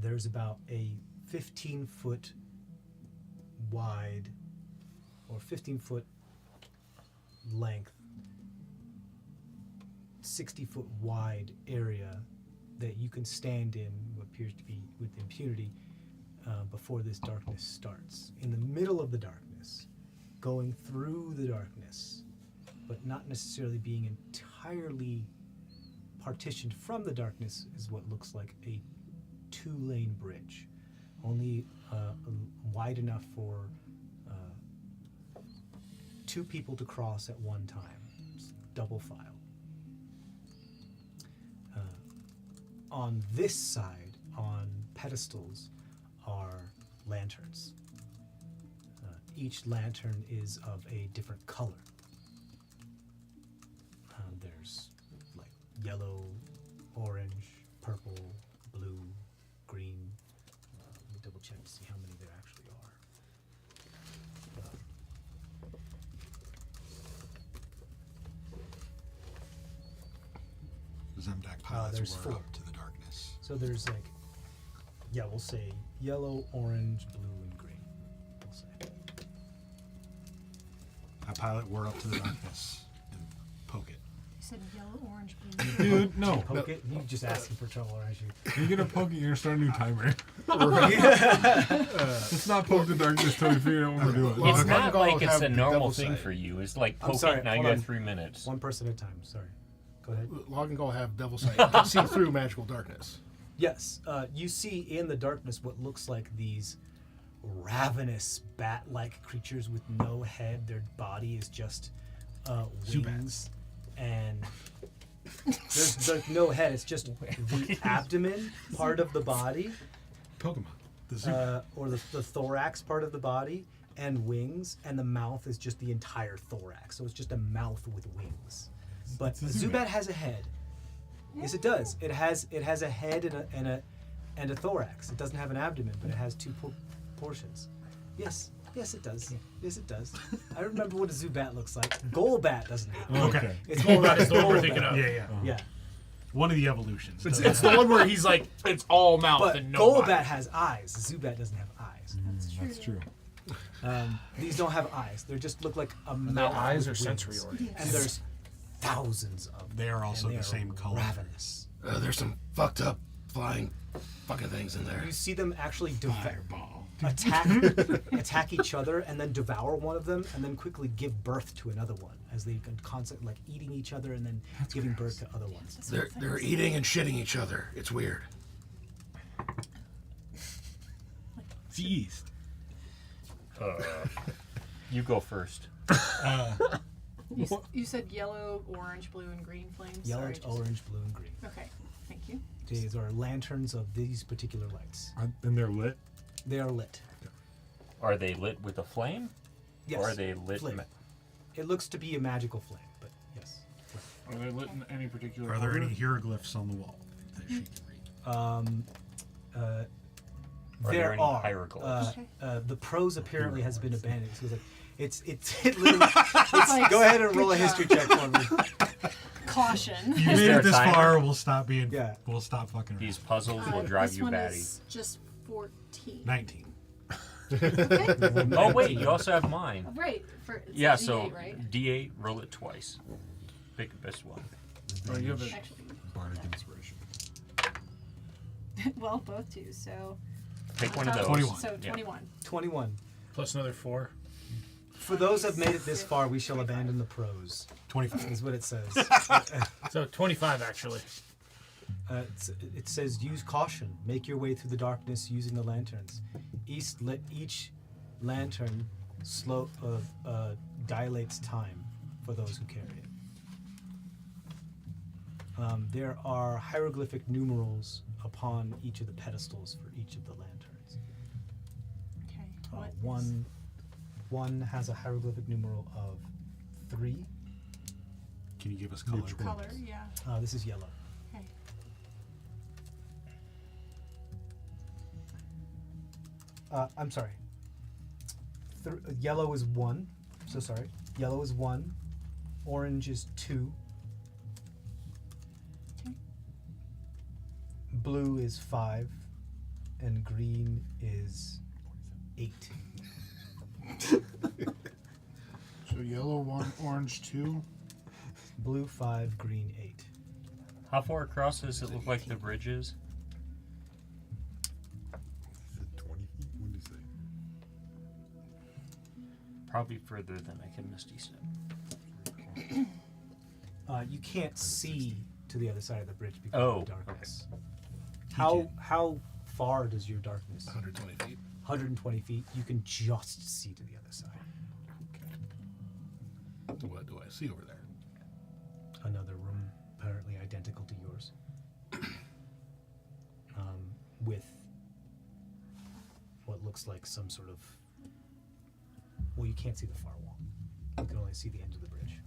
There's about a 15-foot wide or 15-foot length, 60-foot wide area that you can stand in what appears to be with impunity before this darkness starts. In the middle of the darkness, going through the darkness, but not necessarily being entirely partitioned from the darkness, is what looks like a 2-lane bridge, only wide enough for 2 people to cross at one time. It's double file. On this side, on pedestals, are lanterns. Each lantern is of a different color. There's like yellow, orange, purple, blue, green. Let me double check to see how many there actually are. Zemdak pilots there's were 4. up to the darkness. So there's like, yeah, we'll say yellow, orange, blue, and green. We'll say. A pilot were up to the darkness and poke it. You said yellow, orange, blue. Dude, no. Poke it? You just asking for trouble, aren't you? You're gonna poke it, you're gonna start a new timer. Let's not poke the darkness till we figure out what we're doing. Well, It's okay. not I'll like it's have a normal double thing sight. for you. It's like I'm poke sorry, it, now you hold got on. 3 minutes. One person at a time, sorry. Go ahead. Log and Gall have devil sight. You can see through magical darkness. Yes, you see in the darkness what looks like these ravenous bat-like creatures with no head. Their body is just wings, and there's like no head. It's just the abdomen part of the body, Pokemon. The zoo. or the thorax part of the body, and wings, and the mouth is just the entire thorax. So it's just a mouth with wings. But It's a Zubat has a head. Yes, it does. It has a head and a thorax. It doesn't have an abdomen, but it has 2 portions. Yes, it does. Yes, it does. I remember what a Zubat looks like. Golbat doesn't have it. Okay. It's Golbat is the one we're Golbat. thinking of. Yeah. Yeah, One of the evolutions. It's, doesn't it's the one where he's like, it's all mouth but and no Golbat body. has eyes. Zubat doesn't have eyes. That's true. These don't have eyes. They just look like a Their mouth. eyes with are wings. sensory organs. And there's thousands of them. They are also and the they same are color. ravenous. There's some fucked up flying fucking things in there. You see them actually Fireball. attack each other and then devour one of them and then quickly give birth to another one as they can constantly like eating each other and then giving birth to other ones. They're eating and shitting each other. It's weird. It's the East. You go first. You said yellow, orange, blue, and green flames? Yellow, Sorry, just- orange, blue, and green. Okay, thank you. These are lanterns of these particular lights. And they're lit. They are lit. Are they lit with a flame? Yes. Or are they lit? Flame. It looks to be a magical flame, but yes. Are they lit in any particular Are there order? any hieroglyphs on the wall that she can read? Are There there any are. hieroglyphs? The prose apparently has been abandoned. So it literally, go ahead and roll a history check for me. caution. You Is made there it a this timer? far. We'll stop being. Yeah. We'll stop fucking around. These puzzles will drive this you one batty. is just 14. 19. Okay. Oh wait, you also have mine. Right. For it's Yeah, a D8, so right? D8, roll it twice. Pick the best one. Oh, you have a Actually, Bardic inspiration. well, both do. So. Pick one of those. 21. So Yeah. 21. 21. Plus another 4. For those who have made it this far, we shall abandon the prose. 25. Is what it says. So 25 actually. It says use caution. Make your way through the darkness using the lanterns. Each lantern dilates time for those who carry it. There are hieroglyphic numerals upon each of the pedestals for each of the lanterns. Okay. Uh, What one has a hieroglyphic numeral of 3. Can you give us color? is color? Yeah. This is yellow. Okay. I'm sorry. Yellow is 1. So sorry. Yellow is 1. Orange is 2. Okay. Blue is 5. And green is 8. So yellow 1, orange 2. Blue 5, green 8. How far across does it look like the bridge is? Is it 20 feet? What do you say? Probably further than I can misty step. You can't see to the other side of the bridge because Oh, of the darkness. How far does your darkness? 120 feet. 120 feet. You can just see to the other side. What do I see over there? Another room, apparently identical to yours, with what looks like some sort of. Well, you can't see the far wall. You can only see the end of the bridge.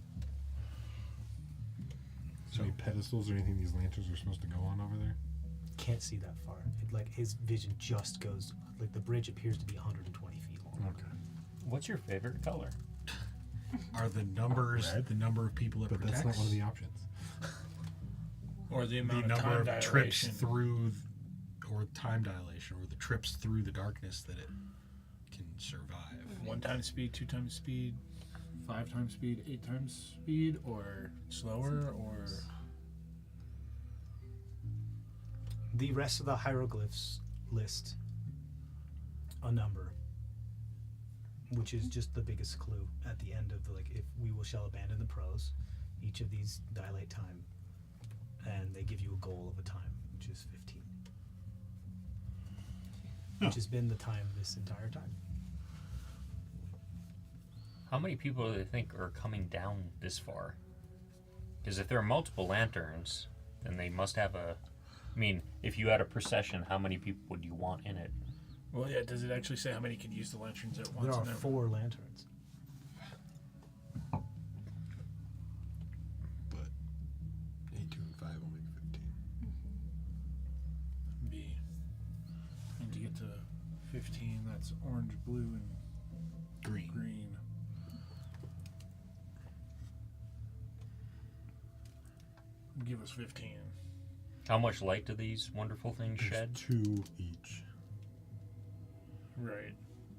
So any pedestals or anything these lanterns are supposed to go on over there? Can't see that far. His vision just goes. Like the bridge appears to be 120 feet long. Okay. What's your favorite color? Are the numbers Red. the number of people it But protects? that's not one of the options. Or the The amount of number time of trips dilation. through, or time dilation, or the trips through the darkness that it can survive. 1 times speed, 2 times speed, 5 times speed, 8 times speed, or slower, or The rest of the hieroglyphs list a number, which is just the biggest clue at the end of the if shall abandon the prose. Each of these dilate time, and they give you a goal of a time, which is 15, which has been the time this entire time. How many people do they think are coming down this far? Because if there are multiple lanterns, then they must have a. I mean, if you had a procession, how many people would you want in it? well, yeah. Does it actually say how many can use the lanterns at once? There are No. 4 lanterns. But 8, 2, and 5 will make 15. B. And to get to 15, that's orange, blue, and Green. green. Give us 15. How much light do these wonderful things There's shed? 2 each. Right.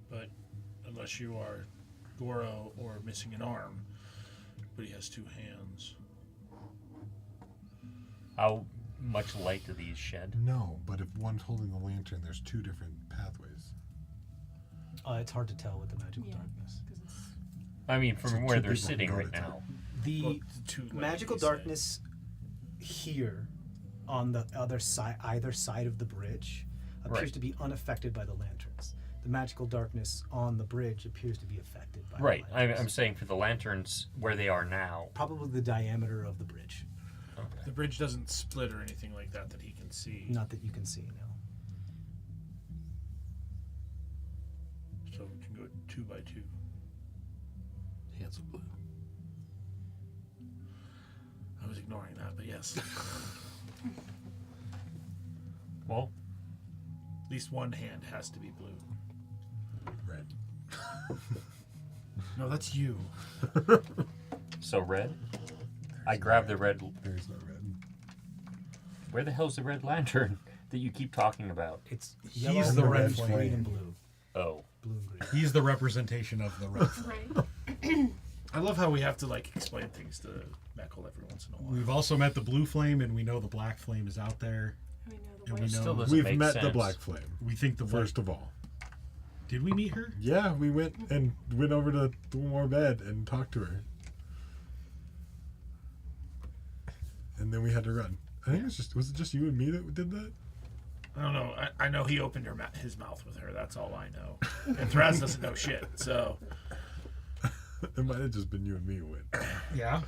But unless you are Goro or missing an arm, but he has 2 hands. How much light do these shed? No, but if one's holding the lantern, there's 2 different pathways. It's hard to tell with the magical Yeah. darkness. 'Cause it's I mean, from So where two they're people sitting go right to now. The Well, the 2 light, magical he said. darkness here on the other side, either side of the bridge, appears Right. to be unaffected by the lanterns. The magical darkness on the bridge appears to be affected by Right. the I'm lanterns. saying for the lanterns where they are now. Probably the diameter of the bridge. Okay. The bridge doesn't split or anything like that he can see. Not that you can see now. So we can go 2 by 2. Hands of blue. I was ignoring that, but yes. Well, At least one hand has to be blue. Red. No, that's you. so red. I grab the red. There's no red. Where the hell's the red lantern that you keep talking about? It's He's yellow, the red, red green, flame. and blue. Oh. Blue and green. He's the representation of the red flame. Right. I love how we have to like explain things to Meckle every once in a while. We've also met the blue flame, and we know the black flame is out there. I know the And we white. know Still doesn't We've make met the sense. black flame. We think the First of all. Did we meet her? Yeah, we went over to the more bed and talked to her. And then we had to run. I think was it just you and me that did that? I don't know. I know he opened his mouth with her. That's all I know. And Thraz doesn't know shit. So It might have just been you and me who went. Yeah.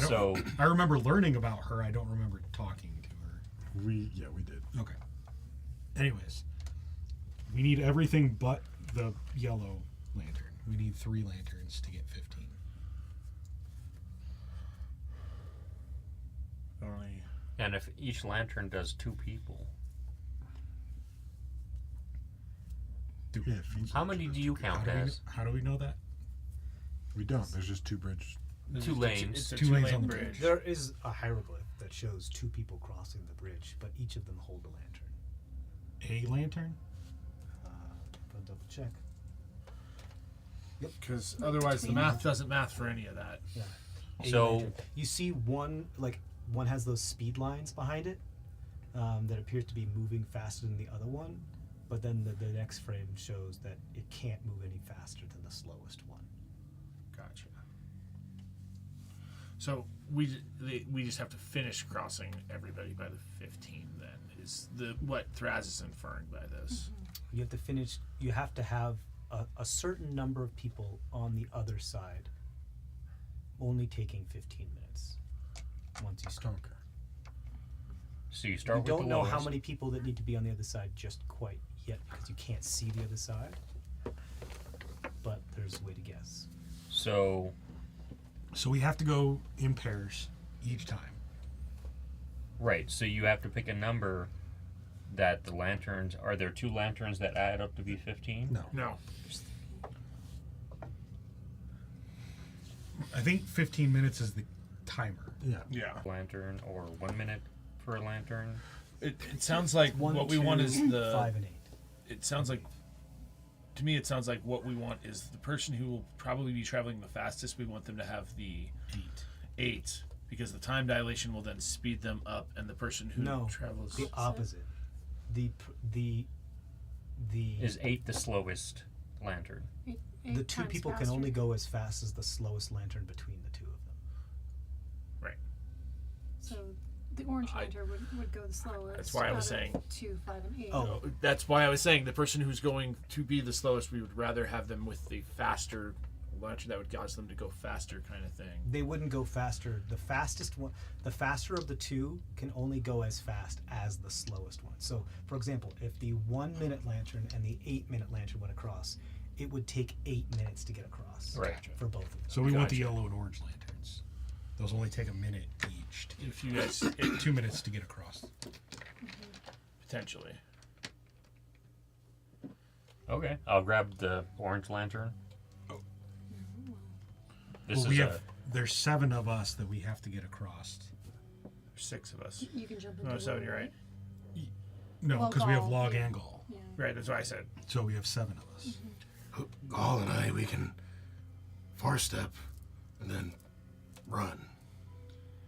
So I remember learning about her. I don't remember talking to her. We did. Okay. Anyways, we need everything but the yellow lantern. We need 3 lanterns to get 15. only and if each lantern does 2 people, Yeah, how many do you count as? How do we know that? we don't. There's just 2 bridges. Two lanes. It's a 2 lanes two-lane on the bridge. bridge. There is a hieroglyph that shows 2 people crossing the bridge, but each of them hold a lantern. A lantern? I'll double check. Because otherwise the math doesn't math for any of that. Yeah. So You see one has those speed lines behind it that appears to be moving faster than the other one, but then the next frame shows that it can't move any faster than the slowest one. Gotcha. So we just have to finish crossing everybody by the 15. Then is what Thraz is inferring by this. You have to finish. You have to have a certain number of people on the other side, only taking 15 minutes once you start. So you start You with don't the know lowest. how many people that need to be on the other side just quite yet because you can't see the other side. But there's a way to guess. So So we have to go in pairs each time. right, so you have to pick a number that the lanterns. Are there 2 lanterns that add up to be 15? No. No. I think 15 minutes is the timer. Yeah. Yeah. Lantern or 1 minute per lantern. It sounds like 1, what we 2, want is 5, and 8. It sounds like, to me, it sounds like what we want is the person who will probably be traveling the fastest. We want them to have the 8 because the time dilation will then speed them up, and the person who No, travels. the opposite. The Is 8 the slowest lantern? the 2 people can only go as fast as the slowest lantern between the 2 of them. So the orange I- lantern would go the slowest. That's why I was out of saying- 2, 5, and 8. Oh. That's why I was saying the person who's going to be the slowest, we would rather have them with the faster lantern that would cause them to go faster, kind of thing. They wouldn't go faster. The fastest one, the faster of the 2 can only go as fast as the slowest one. So, for example, if the 1 minute lantern and the 8 minute lantern went across, it would take 8 minutes to get across. Right. For both of them. So we want the Gotcha. yellow and orange lanterns. Those only take a minute each. If you guys 2 minutes to get across. potentially. Okay, I'll grab the orange lantern. This Well, is we have. There's 7 of us that we have to get across. There's 6 of us. You can jump into No, the 7, blue, you're right. No, Well, because we have Gaul, log yeah. and Gaul. Yeah. Right, that's what I said. So we have 7 of us. Gall and I, we can 4-step and then run.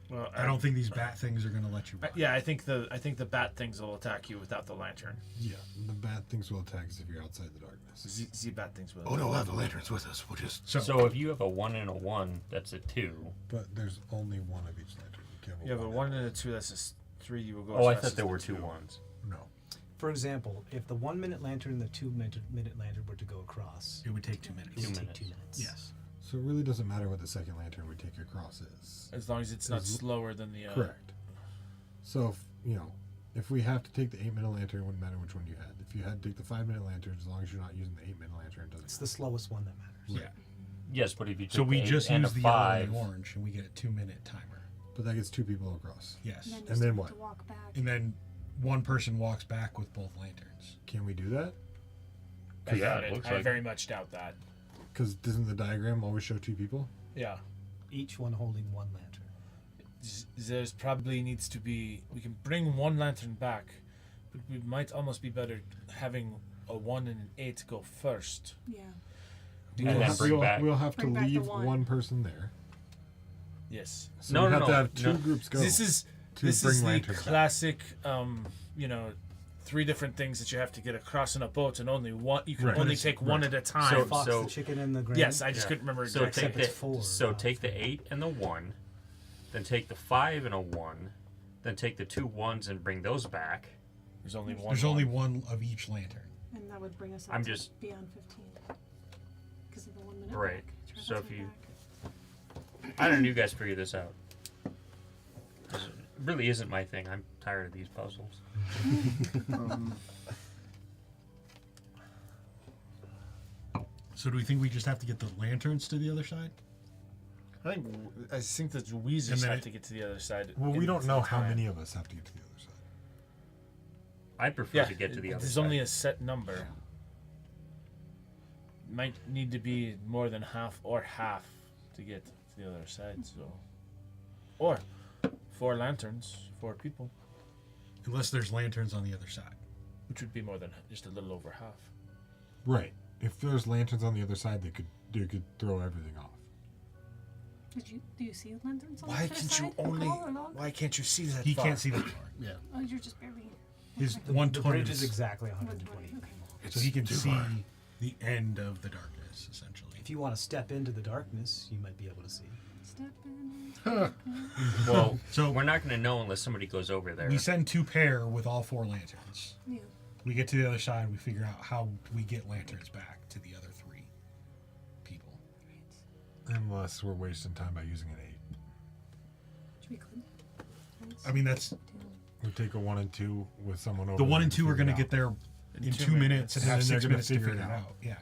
Well, I don't think these bat things are going to let you. Run. Yeah, I think the bat things will attack you without the lantern. Yeah. The bad things will attack us if you're outside the darkness. Z bat things will. Oh no, we'll have the lanterns with us. We'll just. So if you have a 1 and a 1, that's a 2. But there's only one of each lantern. You can't have You have a one 1 and a 2. That's a 3. You will go. Oh, as I fast thought as there the were 2 2. ones. No. For example, if the 1 minute lantern and the 2 minute lantern were to go across, It would take 2 minutes. it would 2 take 2 minutes. Yes. So it really doesn't matter what the second lantern we take across is. As long as it's not Is- slower than the. Correct. So if we have to take the 8 minute lantern, it wouldn't matter which one you had. If you had to take the 5 minute lantern, as long as you're not using the 8 minute lantern, it doesn't It's matter. the slowest one that matters. Yeah. Yes, but if you took So we the 8 just and use a the yellow 5, and the orange, and we get a 2-minute timer. But that gets 2 people across. Yes. And then, And just then have what? to walk back. And then one person walks back with both lanterns. Can we do that? I Yeah, doubt it looks I like- very much doubt that. Because doesn't the diagram always show 2 people? Yeah. Each one holding 1 lantern. there's probably needs to be. We can bring one lantern back, but we might almost be better having a 1 and an 8 go first. Yeah. And then bring back. We'll have to Bring back the leave one. one person there. Yes. So No, we no, have to no, have two no. groups go. This is to this bring is the lanterns back. classic. 3 different things that you have to get across in a boat, and only one. You can Right. only Right. take one at a time. So- Fox, the chicken, and the grain. yes, I just Yeah. couldn't remember So exactly. take Except it's the 4, so not take the 3. 8 and the 1, then take the 5 and a 1, then take the 2 1s and bring those back. There's only one. There's only one of each lantern. And that would bring us up I'm to just- beyond 15. Because of the 1 minute Right. break. So Travel's if you- back. I don't know. You guys figure this out. 'Cause it really isn't my thing. I'm tired of these puzzles. So do we think we just have to get the lanterns to the other side? I think that we And just then have it- to get to the other side. Well, we in don't know how time. many of us have to get to the other side. I prefer Yeah, to get to the other there's side. only a set number. Might need to be more than half or half to get to the other side. So, or 4 lanterns, 4 people, Unless there's lanterns on the other side. which would be more than just a little over half. Right. If there's lanterns on the other side, they could throw everything off. Do you see lanterns on Why the other can't you side? only? All along? Why can't you see that? He far? can't see that far. Yeah. Oh, you're just barely. His Okay. The 120 bridge is exactly 120. 120. Okay. so he can too see far. the end of the darkness, essentially. If you want to step into the darkness, you might be able to see. Step in. Well, So- we're not going to know unless somebody goes over there. We send 2 pair with all 4 lanterns. Yeah. We get to the other side, we figure out how we get lanterns back to the other 3 people. Unless we're wasting time by using an 8. Should we clean? I mean, that's We take a 1 and 2 with someone over the 1 there and to 2 are figure going to it get out. there in 2 2 minutes and And have then they're 6 gonna minutes to figure figure it it out. out. Yeah.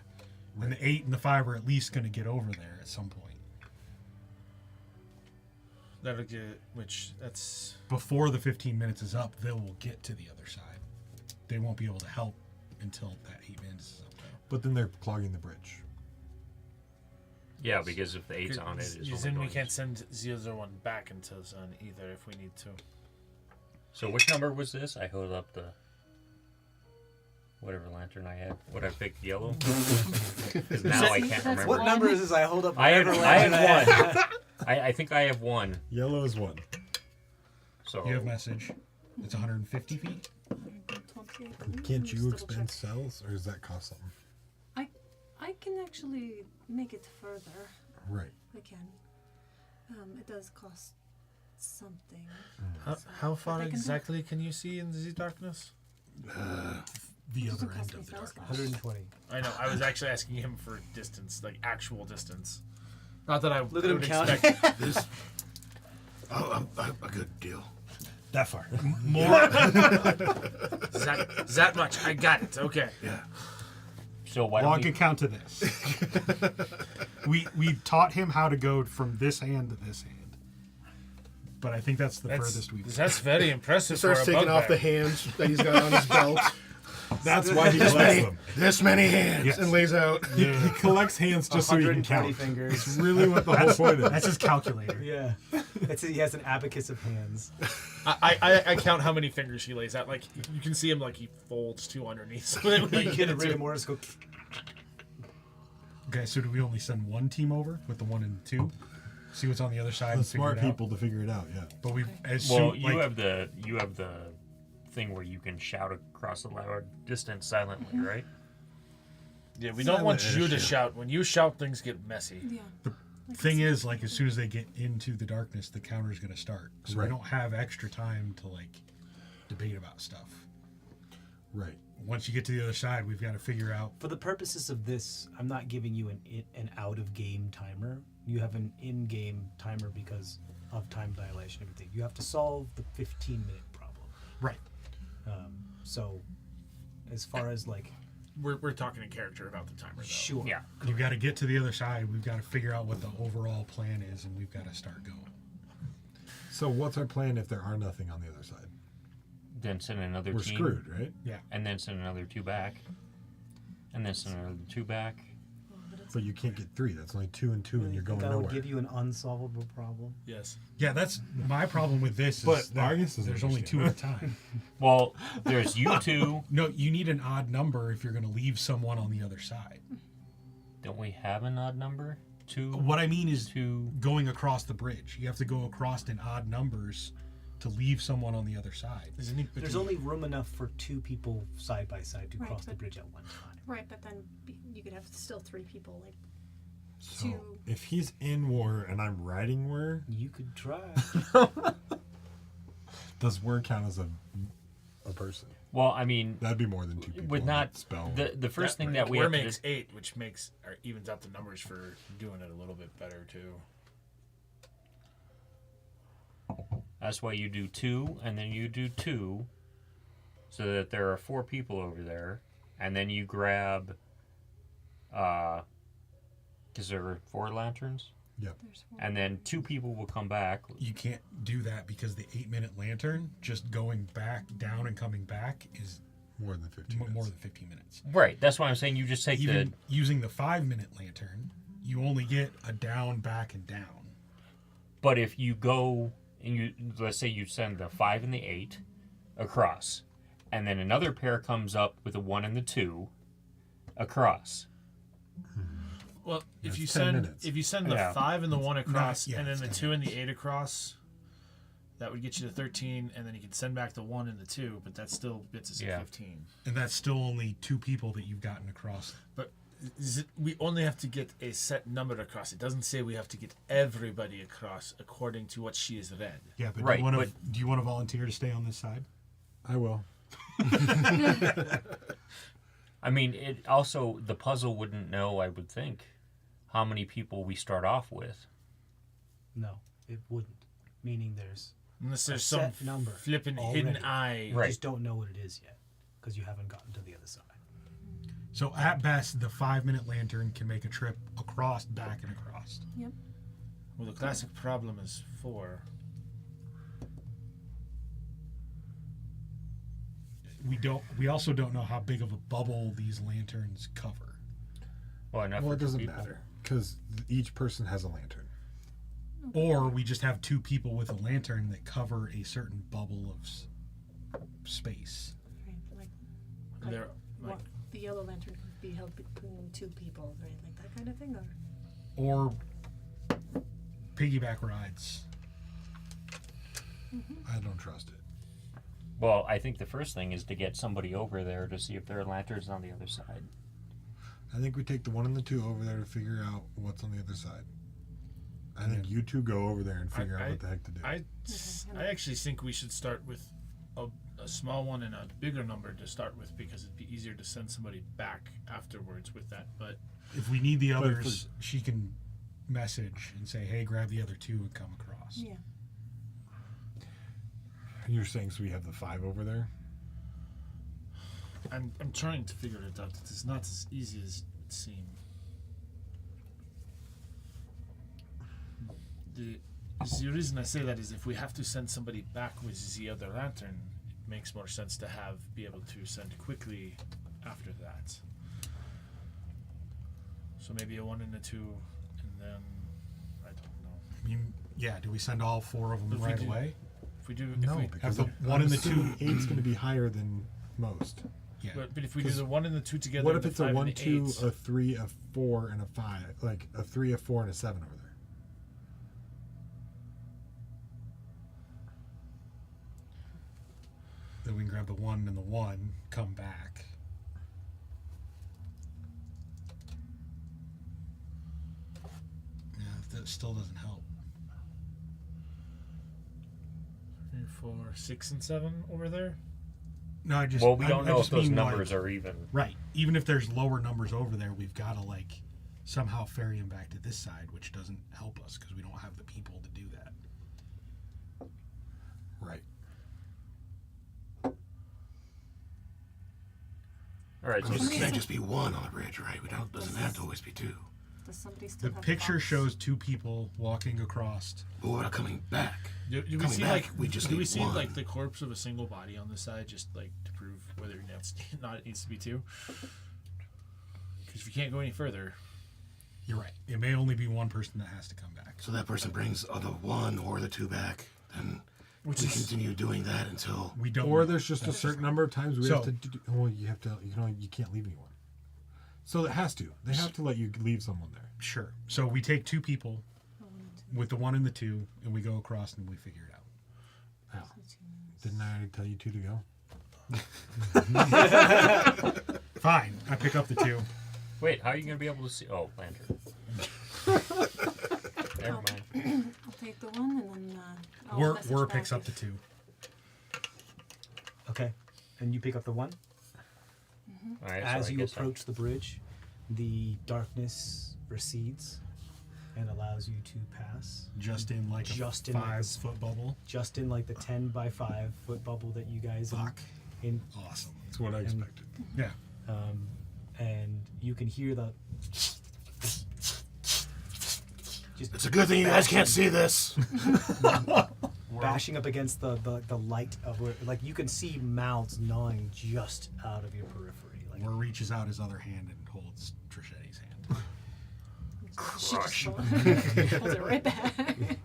And the 8 and the 5 are at least going to get over there at some point. That'll get that's Before the 15 minutes is up, they will get to the other side. They won't be able to help until that 8 minutes is up. But then they're clogging the bridge. Yeah, because if the 8's on it, it's only then we going- can't send the other one back until Sun either if we need to. So which number was this? I hold up the whatever lantern I had. What I picked, yellow. Because now I can't That's remember. What number is this? I hold up. I whatever had lantern one. I think I have 1. Yellow is 1. So You have message. It's 150 feet. 120, I believe. Can't Let me you just double expend check. cells, or does that cost something? I can actually make it further. Right. I can. It does cost something. How far They can do- exactly can you see in the darkness? The Doesn't other cost end me of the cells. darkness. 120. I know. I was actually asking him for distance, like actual distance. Not that I Look at him would counting. expect. This. Oh, a good deal. That far. More. that much. I got it. Okay. Yeah. So why Well, I don't can we? count to this. we taught him how to go from this hand to this hand. But I think that's the furthest we've That's very impressive. Starts for a taking off the bugbear. hands that he's got on his belt. That's why he This collects many, them. this many hands, Yes. and lays out. He collects hands just so he can 120 count. fingers. It's really what the whole point is. That's his calculator. Yeah. He has an abacus of hands. I count how many fingers he lays out. Like you can see him like he folds 2 underneath. So that You get a rigor mortis go. Okay, so do we only send 1 team over with the 1 and 2? See what's on the other side The and figure smart it out? people to figure it out, yeah. But we as Well, soon you like, have the thing where you can shout across a loud distance silently, right? Yeah, we don't want Silent you to issue. shout. When you shout, things get messy. Yeah. thing is, like, as soon as they get into the darkness, the counter's going to start. So we Right. don't have extra time to, like, debate about stuff. Right. Once you get to the other side, we've got to figure out. For the purposes of this, I'm not giving you an out of game timer. You have an in game timer because of time dilation and everything. You have to solve the 15-minute problem. Right. So, as far as like, We're talking in character about the timer, though. sure. Yeah. You've got to get to the other side. We've got to figure out what the overall plan is, and we've got to start going. So what's our plan if there are nothing on the other side? Then send another We're team. screwed, right? Yeah. And then send another 2 back. And then send another 2 back. But But you can't get 3. That's only 2 and 2, and you're going that nowhere. would give you an unsolvable problem. Yes. Yeah, that's my problem with this. But Is that Argus doesn't there's only 2 understand. at a time. Well, there's you two. No, you need an odd number if you're going to leave someone on the other side. Don't we have an odd number? 2. What I mean is 2. going across the bridge. You have to go across in odd numbers to leave someone on the other side. There's only room enough for 2 people side by side to Right, cross the but- bridge at one time. Right, but then you could have still 3 people, like, So, 2. if he's in war and I'm riding war, You could try. does war count as a person? Well, I mean, That'd be more than 2 people. with in not that spell. the first thing that we Where have to makes do, 8, which makes or evens out the numbers for doing it a little bit better too. that's why you do 2, and then you do 2, so that there are 4 people over there, and then you grab. Because there are 4 lanterns, Yep. There's 4. and then 2 people will come back. You can't do that because the 8-minute lantern, just going back, down, and coming back is More than 15 minutes. more than 15 minutes. Right. That's why I'm saying you just take Even using the 5-minute lantern, you only get a down, back, and down. But if you go and you, let's say you send the 5 and the 8 across, and then another pair comes up with a 1 and the 2 across. Well, if That's you 10 send minutes. if you send the Yeah. 5 and the 1 across, yeah, and then it's the 10 2 and the 8 across, that would get you to 13, and then you can send back the 1 and the 2, but that still gets us Yeah. at 15. And that's still only 2 people that you've gotten across. But we only have to get a set number across. It doesn't say we have to get everybody across according to what she has read. Yeah, but, Right, do you want to volunteer to stay on this side? I will. I mean, it also, the puzzle wouldn't know, I would think, how many people we start off with. No, it wouldn't. Meaning there's Unless a there's some set number flippin' already. hidden eye. You Right. just don't know what it is yet because you haven't gotten to the other side. So at best, the 5-minute lantern can make a trip across, back, and across. Yep. Well, the classic problem is 4. We also don't know how big of a bubble these lanterns cover. Well, enough Well, for it 2 doesn't people. matter because each person has a lantern. Or we just have 2 people with a lantern that cover a certain bubble of space. Right, like, They're like, what, the yellow lantern could be held between 2 people, right? Like that kind of thing, or Or piggyback rides. I don't trust it. Well, I think the first thing is to get somebody over there to see if there are lanterns on the other side. I think we take the 1 and the 2 over there to figure out what's on the other side. I think you 2 go over there and figure out what the heck to do. I actually think we should start with a small one and a bigger number to start with because it'd be easier to send somebody back afterwards with that. But If we need the But if others, she can message and say, hey, grab the other 2 and come across. yeah. You're saying so we have the 5 over there? I'm trying to figure it out. It's not as easy as it seems. The reason I say that is if we have to send somebody back with the other lantern, it makes more sense to be able to send quickly after that. So maybe a 1 and a 2, and then I don't know. I mean, yeah, do we send all 4 of them If we right do- away? If we do, No, if we, because have the 1 and the 2. 8's going to be higher than most. Yeah. but if we do the 1 and the 2 together, What and if the it's a 5 1, and the 2, 8, a 3, a 4, and a 5? Like a 3, a 4, and a 7 over there. Then we can grab the 1 and the 1, come back. Yeah, that still doesn't help. 3, 4, 6, and 7 over there. No, I just. Well, we I- don't I know if just those mean, numbers like, are even. right. Even if there's lower numbers over there, we've got to like somehow ferry them back to this side, which doesn't help us because we don't have the people to do that. Right. All right, so It Somebody can't said- just be 1 on a bridge, right? We don't. Doesn't have to always be 2. Does somebody still The have picture box? shows 2 people walking across. But what about coming back? Do we Coming see back, like we just do we need see 1. like the corpse of a single body on the side, just like to prove whether or not it needs to be 2? Because if you can't go any further, You're right. It may only be one person that has to come back. So that person brings the 1 or the 2 back, then we continue doing that until We don't. Or know. there's just a certain number of times we have to do. Well, you have to. You can't leave anyone. So it has to. They have to let you leave someone there. Sure. So we take 2 people with the 1 and the 2, and we go across and we figure it out. Didn't I already tell you 2 to go? Fine. I pick up the 2. Wait, how are you going to be able to see? Oh, lantern. Never mind. I'll take the 1 and then I'll message War back picks up if- the 2. Okay. And you pick up the 1? All right, As so I you guess approach the bridge, the darkness recedes and allows you to pass. Just in like Just a in like a 5-foot bubble. Just in like the 10 by 5 foot bubble that you guys Fuck. in Awesome. That's what I expected. Yeah. and you can hear the it's a good thing you guys can't see this. bashing up against the light of where, like, you can see mouths gnawing just out of your periphery. Like, War reaches out his other hand and holds Trichetti's hand. Crush. Holds it right back.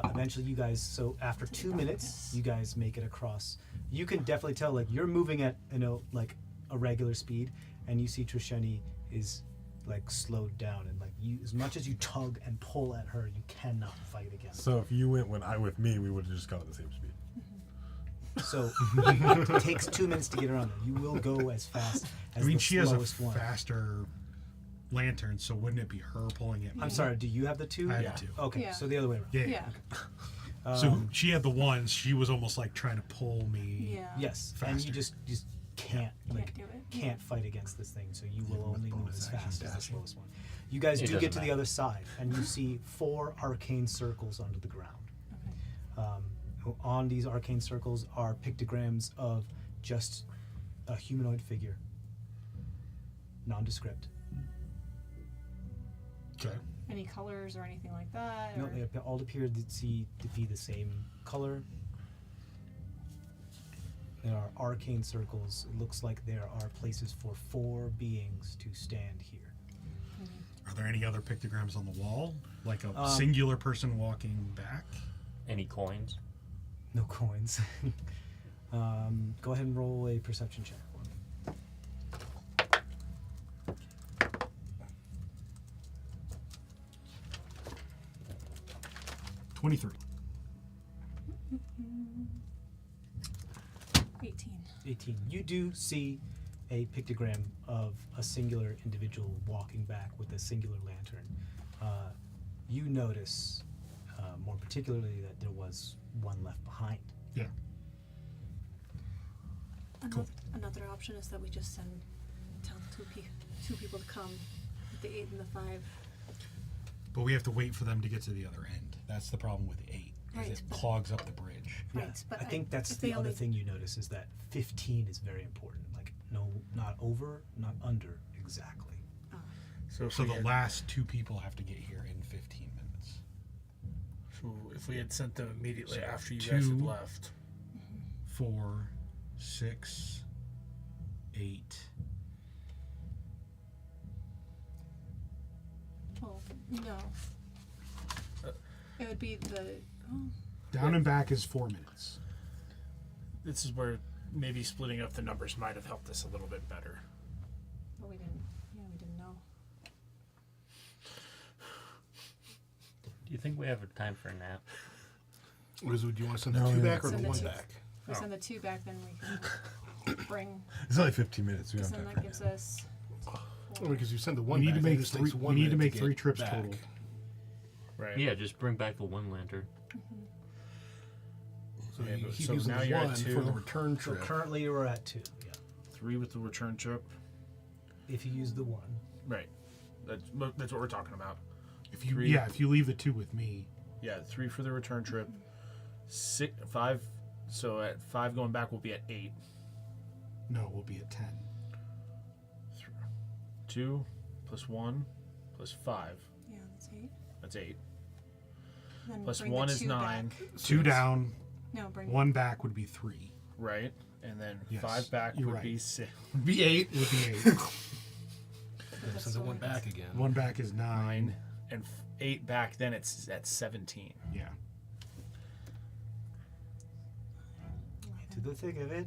eventually you guys, so after 2 minutes, you guys make it across. You can definitely tell, like, you're moving at, like a regular speed, and you see Trisheni is like slowed down, and like, you, as much as you tug and pull at her, you cannot fight against. So if you went with me, we would have just gone at the same speed. So it takes 2 minutes to get around there. You will go as fast as I mean, the she has a slowest one. faster lantern, so wouldn't it be her pulling it? I'm sorry, do you have the 2? I Yeah. had the 2. Okay, Yeah. so the other way around. Yeah. Yeah. So she had the 1. She was almost like trying to pull me. Yeah. Yes, and you Faster. just can't, like, do it. can't fight against this thing, so you will Even with only move bonus as action fast as the dashing. slowest one. You guys It do get doesn't to the matter. other side, and you see 4 arcane circles under the ground. On these arcane circles are pictograms of just a humanoid figure, nondescript. Okay. Any colors or anything like that? No, or- they all appear to be the same color. There are arcane circles. It looks like there are places for 4 beings to stand here. Are there any other pictograms on the wall? Like a Um, singular person walking back? Any coins? No coins. Go ahead and roll a perception check for me. $23. 18. You do see a pictogram of a singular individual walking back with a singular lantern. You notice, more particularly, that there was one left behind. Yeah. Another option is that we just tell two people to come with the 8 and the 5. But we have to wait for them to get to the other end. That's the problem with the 8. Right, Is it but- clogs up the bridge. Right, but I think that's if they the other only- thing you notice is that 15 is very important. Like, no, not over, not under, exactly. So if So we the had, last 2 people have to get here in 15 minutes. so if we had sent them immediately So after you guys had 2, left, 4, 6, 8. Well, no. It would be the. Oh, Down and back is 4 minutes. this is where maybe splitting up the numbers might have helped us a little bit better. but we didn't. Yeah, we didn't know. Do you think we have a time for a nap? Or do you want to send the No, 2 yeah. back or the Send the 1 two. back? If we send the 2 back, then we can bring. It's only 15 minutes. We Because don't then have that time. gives us. Or because you send the 1 We need back, to then make it just 3. takes We 1 need to minute make get 3 trips back. total. Right. Yeah, just bring back the 1 lantern. So Yeah, you but- keep so using now the you're at 1 for 2. the return So trip. currently we're at 2, yeah. 3 with the return trip. If you use the 1. Right. That's what we're talking about. If you 3. if you leave the 2 with me, Yeah, 3 for the return trip. 5. So at 5 going back, we'll be at 8. no, we'll be at 10. 2 plus 1 plus 5. Yeah, that's 8. That's 8. Then Plus bring the 1 is 2 9. back. 2 down, No, bring 1 back would be 3. Right. And then Yes, 5 back you're would right. be 6. Be 8. Would be 8. So they went back again. One back is 9. And 8 back, then it's at 17. Yeah. To the thick of it.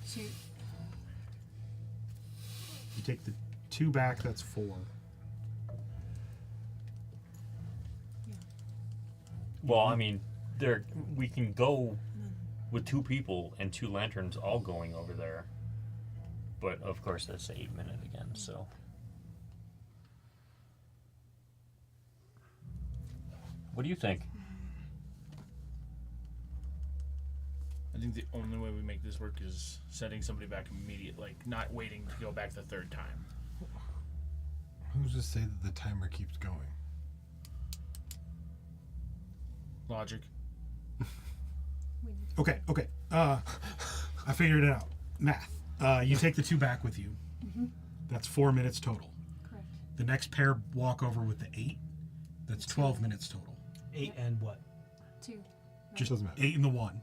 So You take the 2 back, that's 4. Well, I mean, we can go with 2 people and 2 lanterns all going over there. But of course, that's 8 minute again. So. What do you think? I think the only way we make this work is sending somebody back immediate, like not waiting to go back the 3rd time. Who's to say that the timer keeps going? Logic. Okay. I figured it out. Math. You take the 2 back with you. That's 4 minutes total. correct. The next pair walk over with the 8. That's 12 minutes total. 8 and what? 2. Just Doesn't matter. 8 and the 1.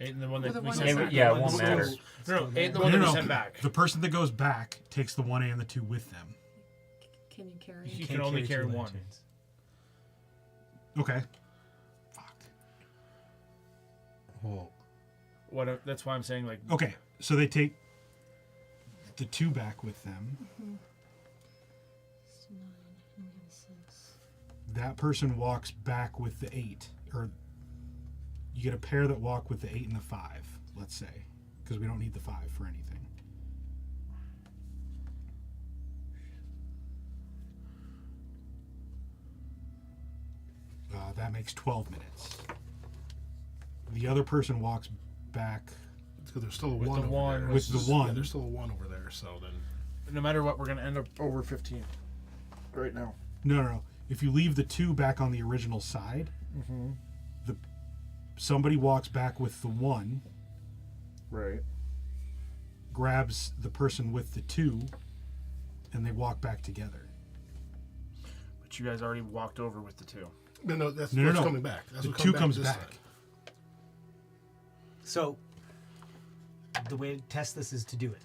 8 and the one Well, that the we one sent that's back. Yeah, it One won't still- matter. No, 8 and the No, one that we no. sent back. The person that goes back takes the 1 and the 2 with them. Can you carry? You it? can Can't only carry 2 one. lanterns. Okay. Fuck. Well, That's why I'm saying, like, Okay, so they take the 2 back with them. It's 9, and we have 6. That person walks back with the 8, or you get a pair that walk with the 8 and the 5, let's say, because we don't need the 5 for anything. That makes 12 minutes. The other person walks back. Because there's still a With 1 the over one there. with the Yeah, 1. there's still a 1 over there, so then. No matter what, we're going to end up over 15 right now. No. If you leave the 2 back on the original side, somebody walks back with the 1, Right. grabs the person with the 2, and they walk back together. But you guys already walked over with the 2. No, that's No, what's no. coming back. That's The what's 2 coming comes this back. time. So, the way to test this is to do it.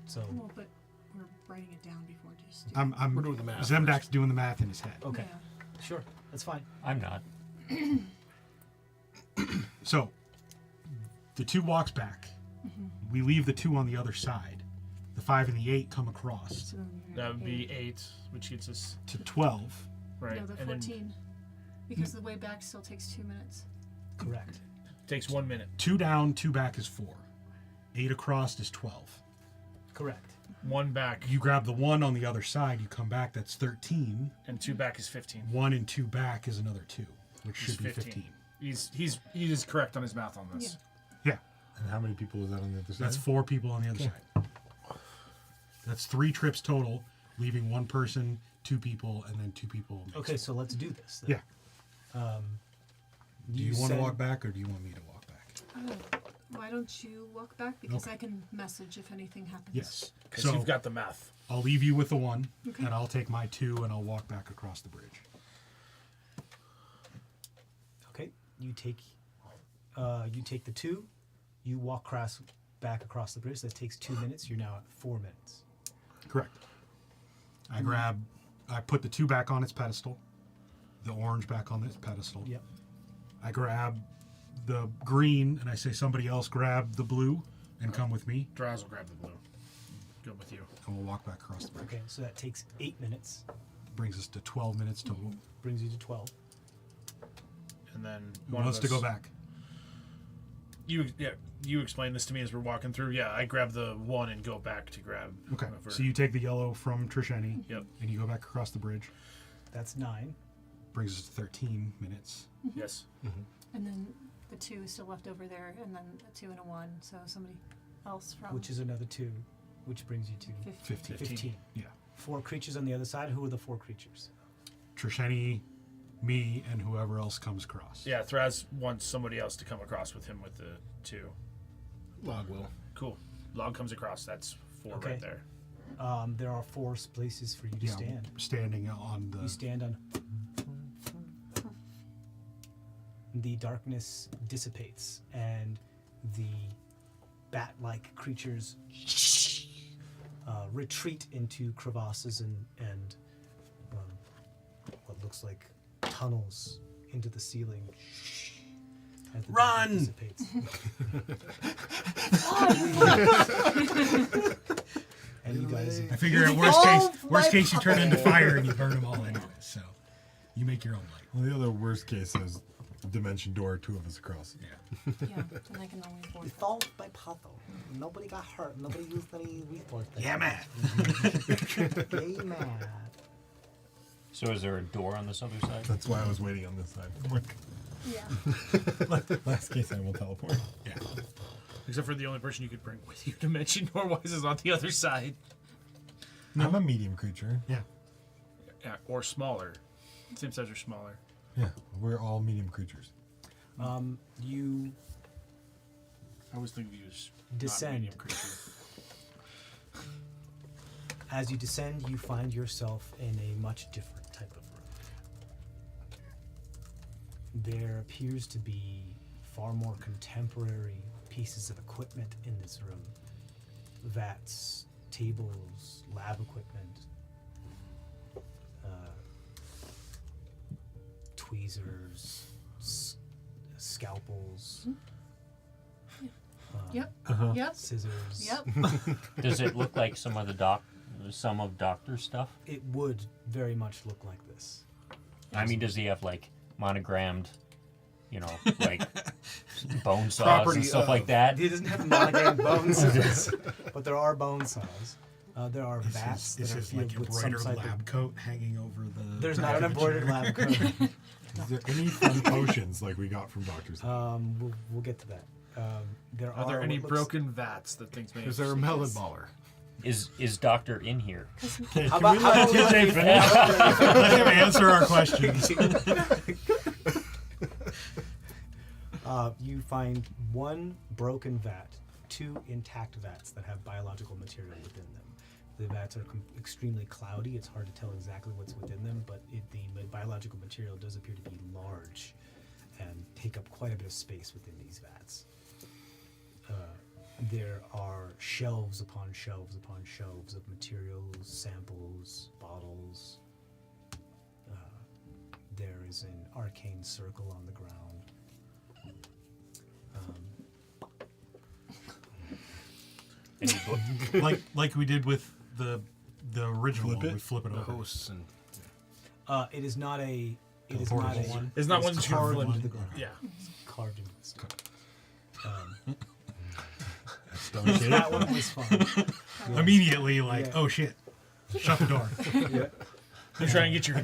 So, Well, but we're writing it down before just. I'm We're doing the math Zemdak's doing the math in his head. okay, Yeah. sure, that's fine. I'm not. So, the 2 walks back. We leave the 2 on the other side. The 5 and the 8 come across So then you're That would be 8. 8, which gets us, to 12. right? No, the and then 14. Because the way back still takes 2 minutes. Correct. takes 1 minute. 2 down, 2 back is 4. 8 across is 12. Correct. 1 back You grab the 1 on the other side, you come back, that's 13. and 2 back is 15. 1 and 2 back is another 2, which He's should be 15. He is correct on his math on this. Yeah, and how many people is that on the other side? that's 4 people on the other side. That's 3 trips total, leaving 1 person, 2 people, and then 2 people. Okay, so let's do this. Then. Yeah. Do you want to send- walk back, or do you want me to walk back? Why don't you walk back? Because Okay. I can message if anything happens. Yes. Because So you've got the math. I'll leave you with the 1, Okay. and I'll take my 2, and I'll walk back across the bridge. Okay, you take the 2, you walk back across the bridge. That takes 2 minutes. You're now at 4 minutes. Correct. I put the 2 back on its pedestal, the orange back on its pedestal. Yep. I grab the green, and I say, somebody else grab the blue and come with me, Drowse will grab the blue. Good with you. and we'll walk back across the bridge. Okay, so that takes 8 minutes. Brings us to 12 minutes total. Brings you to 12. And then Who one wants of to us, go back? You explain this to me as we're walking through. Yeah, I grab the 1 and go back to grab. Okay, whoever. so you take the yellow from Trisheni, Yep. and you go back across the bridge. That's 9. Brings us to 13 minutes. Yes. And then the 2 is still left over there, and then a 2 and a 1. So somebody else from. Which is another 2, which brings you to 15. 15. Yeah. 4 creatures on the other side. Who are the 4 creatures? Trisheni, me, and whoever else comes across. Yeah, Thraz wants somebody else to come across with him with the 2. Log will. Cool. Log comes across. That's 4 Okay. right there. There are 4 places for you to stand. Standing on the. You stand on. The darkness dissipates, and the bat-like creatures retreat into crevasses and what looks like tunnels into the ceiling. As the darkness Run! dissipates. And you guys, I figure at worst case, you turn into fire and you burn them all anyway. So you make your own light. Well, the other worst case is dimension door, 2 of us across. Yeah. Yeah, and I can only afford that. solved by puzzle. Nobody got hurt. Nobody used any resources. Yeah, man. Yay, mad. So is there a door on this other side? That's why I was waiting on this side. Yeah. Last case, I will teleport. Yeah. Except for the only person you could bring with you dimension door-wise is on the other side. I'm a medium creature. Yeah. Yeah, or smaller. Same size or smaller. Yeah, we're all medium creatures. You I was thinking of you as not descend. medium creature. As you descend, you find yourself in a much different type of room. There appears to be far more contemporary pieces of equipment in this room. Vats, tables, lab equipment, tweezers, scalpels, Yep. Yep. scissors. Yep. Does it look like some of Doctor's stuff? It would very much look like this. I mean, does he have like monogrammed, like bone saws Property and stuff of. like that? It doesn't have monogrammed bone saws, but there are bone saws. There are This vats is that are like filled with some embroidered type lab of... coat hanging over the. There's not an embroidered lab coat. Is there any fun potions like we got from Doctor's? We'll get to that. There Are there any what looks- broken vats that things may Is there a melon baller? Is Doctor in here? Okay, How can we about- let how about- TJ finish? Let him answer our questions. You find 1 broken vat, 2 intact vats that have biological material within them. The vats are extremely cloudy. It's hard to tell exactly what's within them, but the biological material does appear to be large and take up quite a bit of space within these vats. There are shelves upon shelves upon shelves of materials, samples, bottles. There is an arcane circle on the ground. Any book? like we did with the original Flip one. it? We flip it The over. hosts and It is not a. It is Portable not a. one? It's not it one is that you can carved flip. into the ground. Yeah. It's carved into the stone. Stone That one was fun. Immediately, like, Yeah. oh shit, shut the door. Yeah. You're trying to get your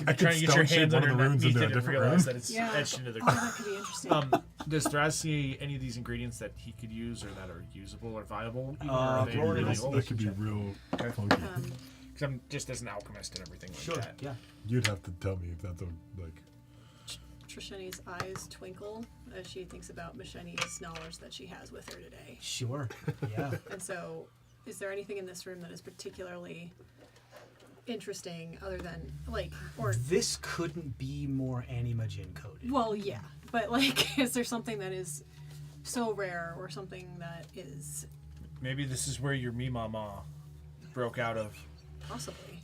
stone shape hands one of the underneath rooms into it a and different realize room. that it's Yeah. etched into the Oh, ground. that could be interesting. Does Thraz see any of these ingredients that he could use or that are usable or viable? Even, or are they roll an really investigation. old? That could be real funky. Because I'm just as an alchemist and everything like Sure. that. Yeah. You'd have to tell me if that's a, like. Trisheni's eyes twinkle as she thinks about Misheni's knowledge that she has with her today. Sure. Yeah. And so, is there anything in this room that is particularly interesting other than, or, This couldn't be more animagen coded. well, yeah, but, is there something that is so rare or something that is Maybe this is where your me mama broke out of. possibly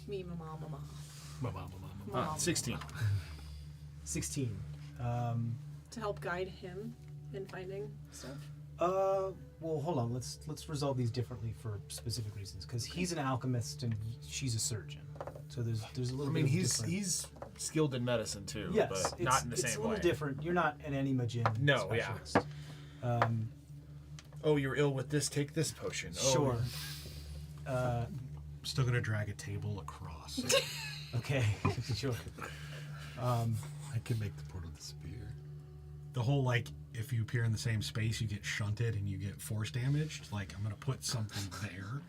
me, mama, mama. Ah, 16. 16. To help guide him in finding stuff? Well, hold on. Let's resolve these differently for specific reasons. Because he's an alchemist and she's a surgeon. So there's a little. I mean, bit of he's different- skilled in medicine too, yes, but it's, not in the it's same a little way. different. You're not an animagen No, yeah. specialist. Oh, you're ill with this. Take this potion. Oh, Sure. Still gonna drag a table across. Okay. Sure. I could make the portal disappear. The whole if you appear in the same space, you get shunted and you get force damaged. Like, I'm gonna put something there,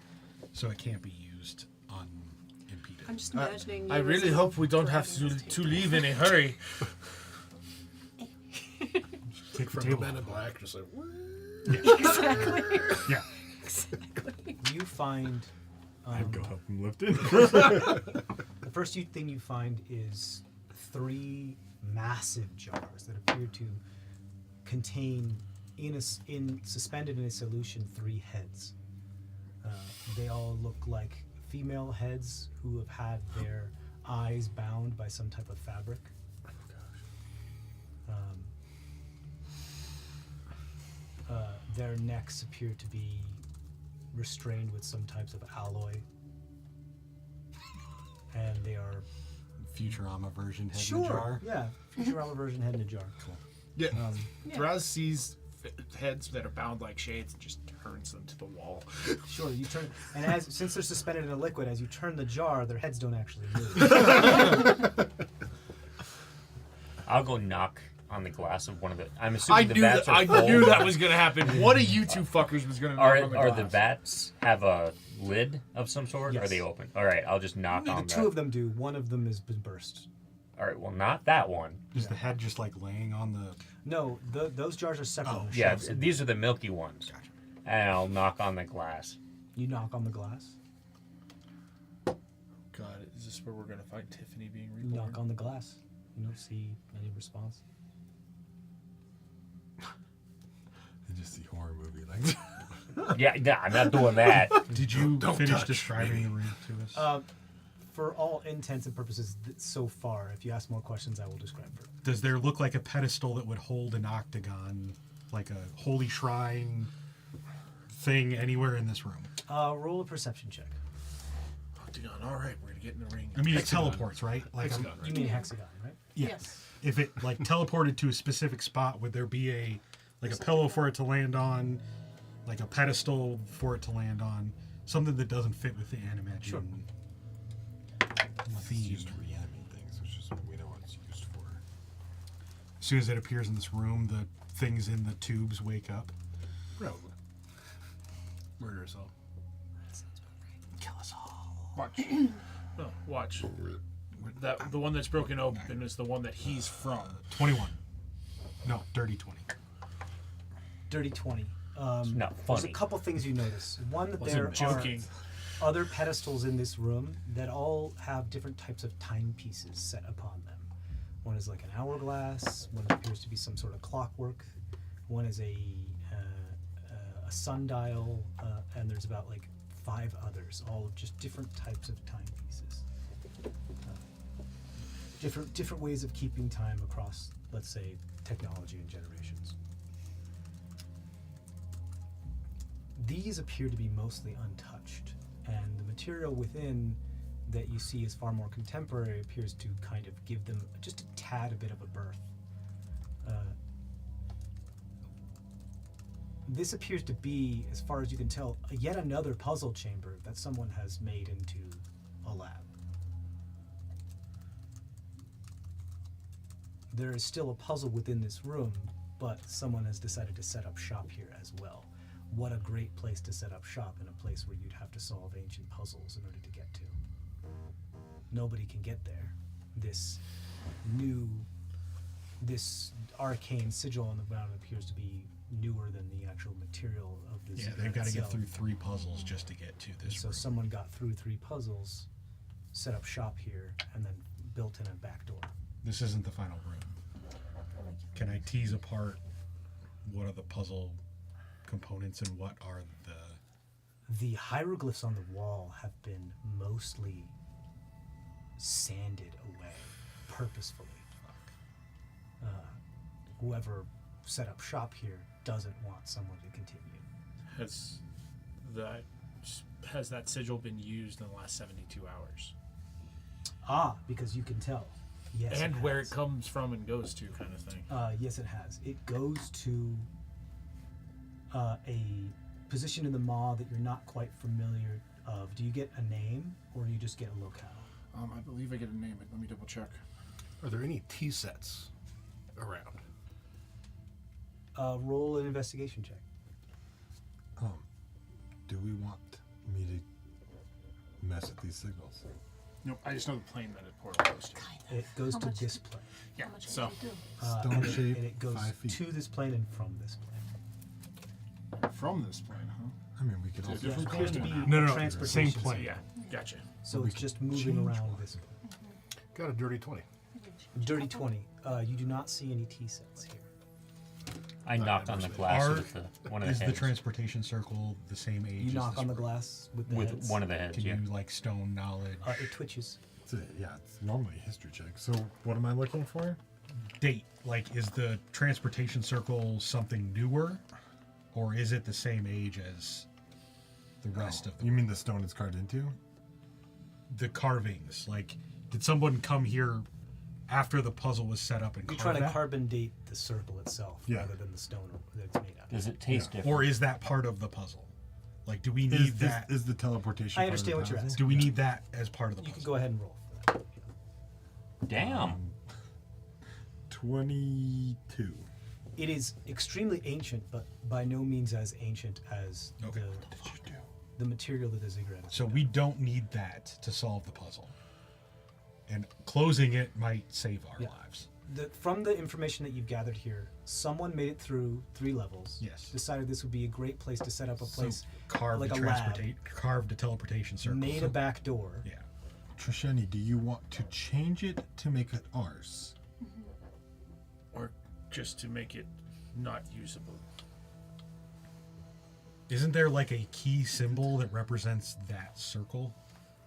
so it can't be used unimpeded. I'm just imagining. I you really as a hope we don't have dragon with to tail. leave in a hurry. Take the from table. Men in Black, just like. Exactly. Yeah. Exactly. You find. I'd go help him lift it. The first thing you find is 3 massive jars that appear to contain suspended in a solution 3 heads. They all look like female heads who have had their eyes bound by some type of fabric. Their necks appear to be restrained with some types of alloy. And they are... Futurama version head in a Sure, jar. yeah. Futurama version head in a jar. Cool. Yeah. Yeah. Draz sees heads that are bound like shades and just turns them to the wall. Sure, you turn... And since they're suspended in a liquid, as you turn the jar, their heads don't actually move. I'll go knock on the glass of one of the. I'm assuming I the knew vats that. are I full. knew that was gonna happen. One of you two fuckers was gonna. knock on the Are glass. the vats have a lid of some sort? Or Yes. are they open? All right, I'll just knock on Two of them do. One of them has been burst. All right, well, not that one. Is the head just like laying on the? No, those jars are separate. on the Yeah, shelves. these are the milky ones. Gotcha. And I'll knock on the glass. You knock on the glass. God, is this where we're gonna find Tiffany being You reborn? knock on the glass. You don't see any response. It's just the horror movie, like. Yeah, nah, I'm not doing that. Did you Don't finish touch describing me. the room to us? For all intents and purposes, so far, if you ask more questions, I will describe further. Does there look like a pedestal that would hold an octagon, like a holy shrine thing anywhere in this room? Roll a perception check. Octagon. All right, we're gonna get in the ring. I mean, it Hexagon. teleports, right? Like, Hexagon, You mean hexagon, right? yeah. Yes. If it like teleported to a specific spot, would there be a pillow for it to land on, like a pedestal for it to land on, something that doesn't fit with the animation? Sure. It's used to reanimate things, which is we know what it's used for. As soon as it appears in this room, the things in the tubes wake up. Probably. Murder us all. Kill us all. Watch. No, watch. That the one that's broken open is the one that he's from. 21. No, dirty 20. Dirty 20. Not There's a funny. couple things you notice. One, that Wasn't there joking. are other pedestals in this room that all have different types of timepieces set upon them. One is like an hourglass. One appears to be some sort of clockwork. One is a sundial, and there's about like 5 others, all of just different types of timepieces. Different ways of keeping time across, let's say, technology and generations. These appear to be mostly untouched, and the material within that you see is far more contemporary appears to kind of give them just a tad a bit of a birth. This appears to be, as far as you can tell, yet another puzzle chamber that someone has made into a lab. There is still a puzzle within this room, but someone has decided to set up shop here as well. What a great place to set up shop in a place where you'd have to solve ancient puzzles in order to get to. Nobody can get there. This arcane sigil on the ground appears to be newer than the actual material of this. Yeah, they've got to get through 3 puzzles just to get to this So room. someone got through 3 puzzles, set up shop here, and then built in a back door. This isn't the final room. Can I tease apart what are the puzzle components and what are The hieroglyphs on the wall have been mostly sanded away purposefully. Whoever set up shop here doesn't want someone to continue. Has that sigil been used in the last 72 hours? Because you can tell. Yes. And where it has. comes from and goes to, kind of thing. Yes, it has. It goes to a position in the maw that you're not quite familiar of. Do you get a name, or do you just get a locale? I believe I get a name. Let me double check. Are there any tea sets around? Roll an investigation check. Do we want me to mess with these signals? Nope, I just know the plane that it portal goes to. It goes How to much- this plane. Yeah, How much so can you do? Stone And shape, and it goes 5 feet. to this plane and from this plane. from this plane, huh? I mean, we could also. different It appears to be plane? No, a no, no, transportation same plane. system. Yeah, gotcha. So We it's could just moving change around one. this plane. Got a dirty 20. Dirty 20. You do not see any T sets here. I knock on the glass with one of the Is heads. the transportation circle the same age? You as knock this on the room? glass with the with heads. one of the heads, Can yeah. you like stone knowledge? It twitches. It's normally a history check. So what am I looking for? Date, like, is the transportation circle something newer, or is it the same age as the rest of You mean the stone it's carved into? the carvings? Like, did someone come here after the puzzle was set up and You're carve trying to that? carbon date the circle itself Yeah. rather than the stone that it's made out of. Does it taste different? Or is that part of the puzzle? Like, do we need that? Is the teleportation? I part of understand the what you're puzzle? asking. Do we need that as part of the You puzzle? can go ahead and roll for that. Damn. 22. It is extremely ancient, but by no means as ancient as Okay. the material that the ziggurat is. So made we don't need that to solve the puzzle. And closing it might save our Yeah. lives. From the information that you've gathered here, someone made it through 3 levels. Yes. Decided this would be a great place to set up a place. So carved like a a lab. carved a teleportation circle. Made a back door. Yeah. Trishani, do you want to change it to make it ours? Or just to make it not usable. Isn't there like a key symbol that represents that circle?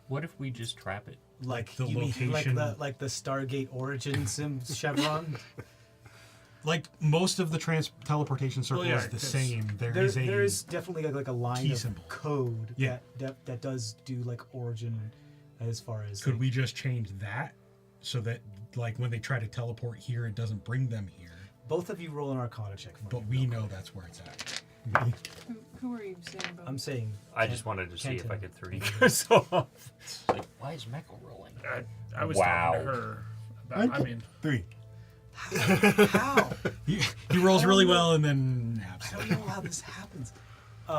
What if we just trap it? Like the you mean location- like the Stargate origin chevron. Like most of the teleportation circle yeah, is the 'cause same. There is definitely like a line key of symbol. code Yeah. that does do like origin as far as Could like, we just change that so that like when they try to teleport here, it doesn't bring them here? both of you roll an Arcana check for me. But we know that's where it's at. Who are you saying about? I'm saying I just wanted to see if I Kenton. could 3D curse off. Like, why is Mecca rolling? I was Wow. talking to her about, I mean, 3. how? He rolls really know. well and then I don't know how this happens. I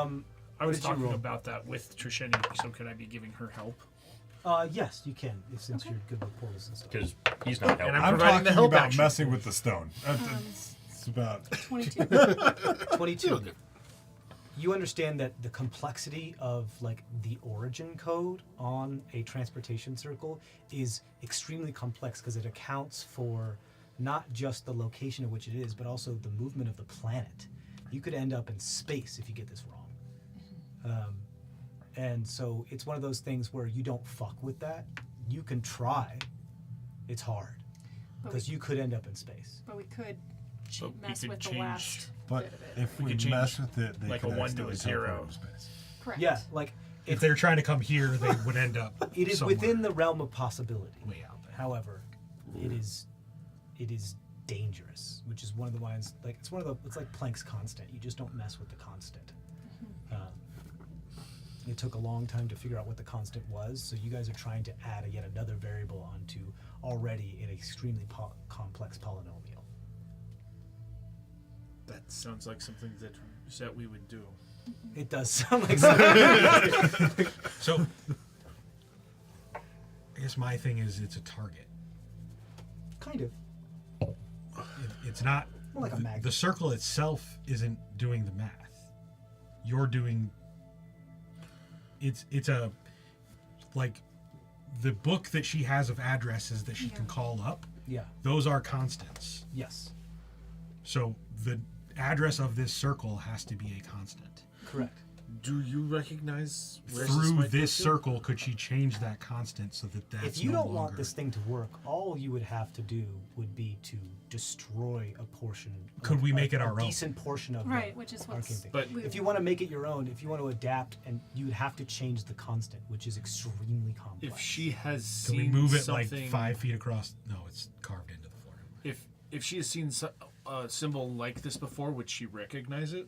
was did you talking roll? about that with Trisheni, so could I be giving her help? Yes, you can since you're good with portals and stuff. Because he's not helping. I'm I'm providing talking the help about action. messing with the stone. It's about 22. 22. You understand that the complexity of like the origin code on a transportation circle is extremely complex because it accounts for not just the location of which it is, but also the movement of the planet. You could end up in space if you get this wrong. And so it's one of those things where you don't fuck with that. You can try. It's hard But because we- you could end up in space. But we could But we mess could with the change- last But bit of it. if We we could change mess with it, they like could a 1 to a accidentally 0. teleport into space. Correct. Yeah, like if they're trying to come here, they would end up. it is somewhere within the realm of possibility. way out there. However, it is dangerous, which is one of the lines. Like it's like Planck's constant. You just don't mess with the constant. It took a long time to figure out what the constant was, so you guys are trying to add yet another variable onto already an extremely complex polynomial. That sounds like something that we would do. It does sound like something. So, I guess my thing is it's a target. Kind of. It's not. More like a magnet. The circle itself isn't doing the math. You're doing. It's a, like, the book that she has of addresses that she can call up. Yeah. Those are constants. Yes. So the address of this circle has to be a constant. Correct. Do you recognize where Through might this go to? circle, could she change that constant so that that's If you no don't want longer- this thing to work, all you would have to do would be to destroy a portion. Could we make it our a own? decent portion of Right, the which is arcane what's. thing. But- If you want to make it your own, if you want to adapt, and you would have to change the constant, which is extremely complex. If she has Can seen we move it something, like 5 feet across? No, it's carved into the floor. if she has seen a symbol like this before, would she recognize it?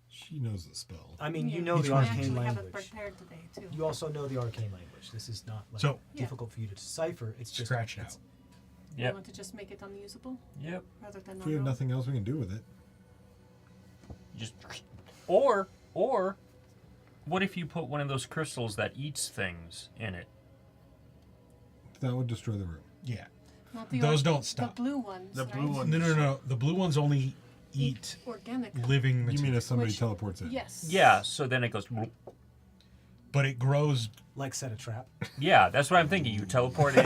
She knows the spell. I mean, you Yeah. know Each the one. I arcane actually have it language. prepared today too. You also know the arcane language. This is not like So- difficult for you to decipher. It's just Scratch it it's- out. You Yep. want to just make it unusable Yep. rather than If we have unroll? nothing else we can do with it, Just or what if you put one of those crystals that eats things in it? that would destroy the room. Yeah. Not the Those or- don't stop. The blue ones. The right? blue one- No. The blue ones only eat Organic. living You mean material. if somebody Which- teleports in? Yes. Yeah. So then it goes. But it grows. like set a trap. Yeah, that's what I'm thinking. You teleport in.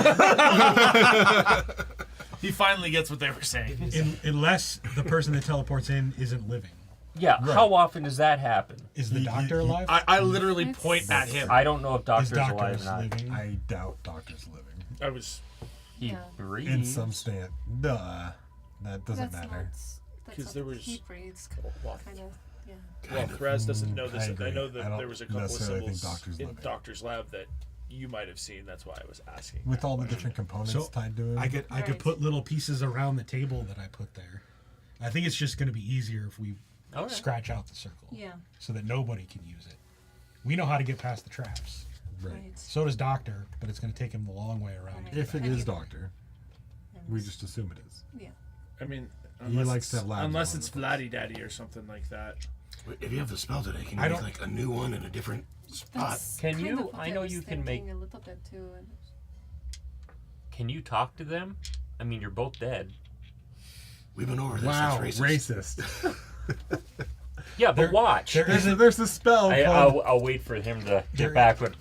He finally gets what they were saying. Unless the person that teleports in isn't living. Yeah, how often does that happen? Is the doctor alive? I literally point at him. I don't know if Is Doctor's doctor alive or not. living? I doubt Doctor's living. I was He Yeah. breathes. In some stand. Duh. That doesn't That's matter. not 'Cause there was- he breathes. well, Kind of. Yeah. well, Thraz doesn't know this. I I, agree. know that I don't there was a couple of necessarily think symbols Doctor's in living. Doctor's lab that you might have seen. That's why I was asking. With that all the question. different components So, tied to it. I could Right. put little pieces around the table that I put there. I think it's just going to be easier if we Okay. scratch out the circle, Yeah. so that nobody can use it. We know how to get past the traps. Right. So does Doctor, but it's going to take him the long way around. Right. If it And is you- Doctor, we just assume it is. Yeah. I mean, He likes to it's- have labs unless all it's over the Vladdy Daddy or something like that. If you have the spell today, can I you make don't- like a new one in a different spot? That's Can kind you- of what I know was you can make- thinking a little bit too. And Can you talk to them? I mean, you're both dead. We've been over this. Wow, That's racist. racist. Yeah, but watch. There isn't, There's a spell. called- I'll wait for him to There- get back, but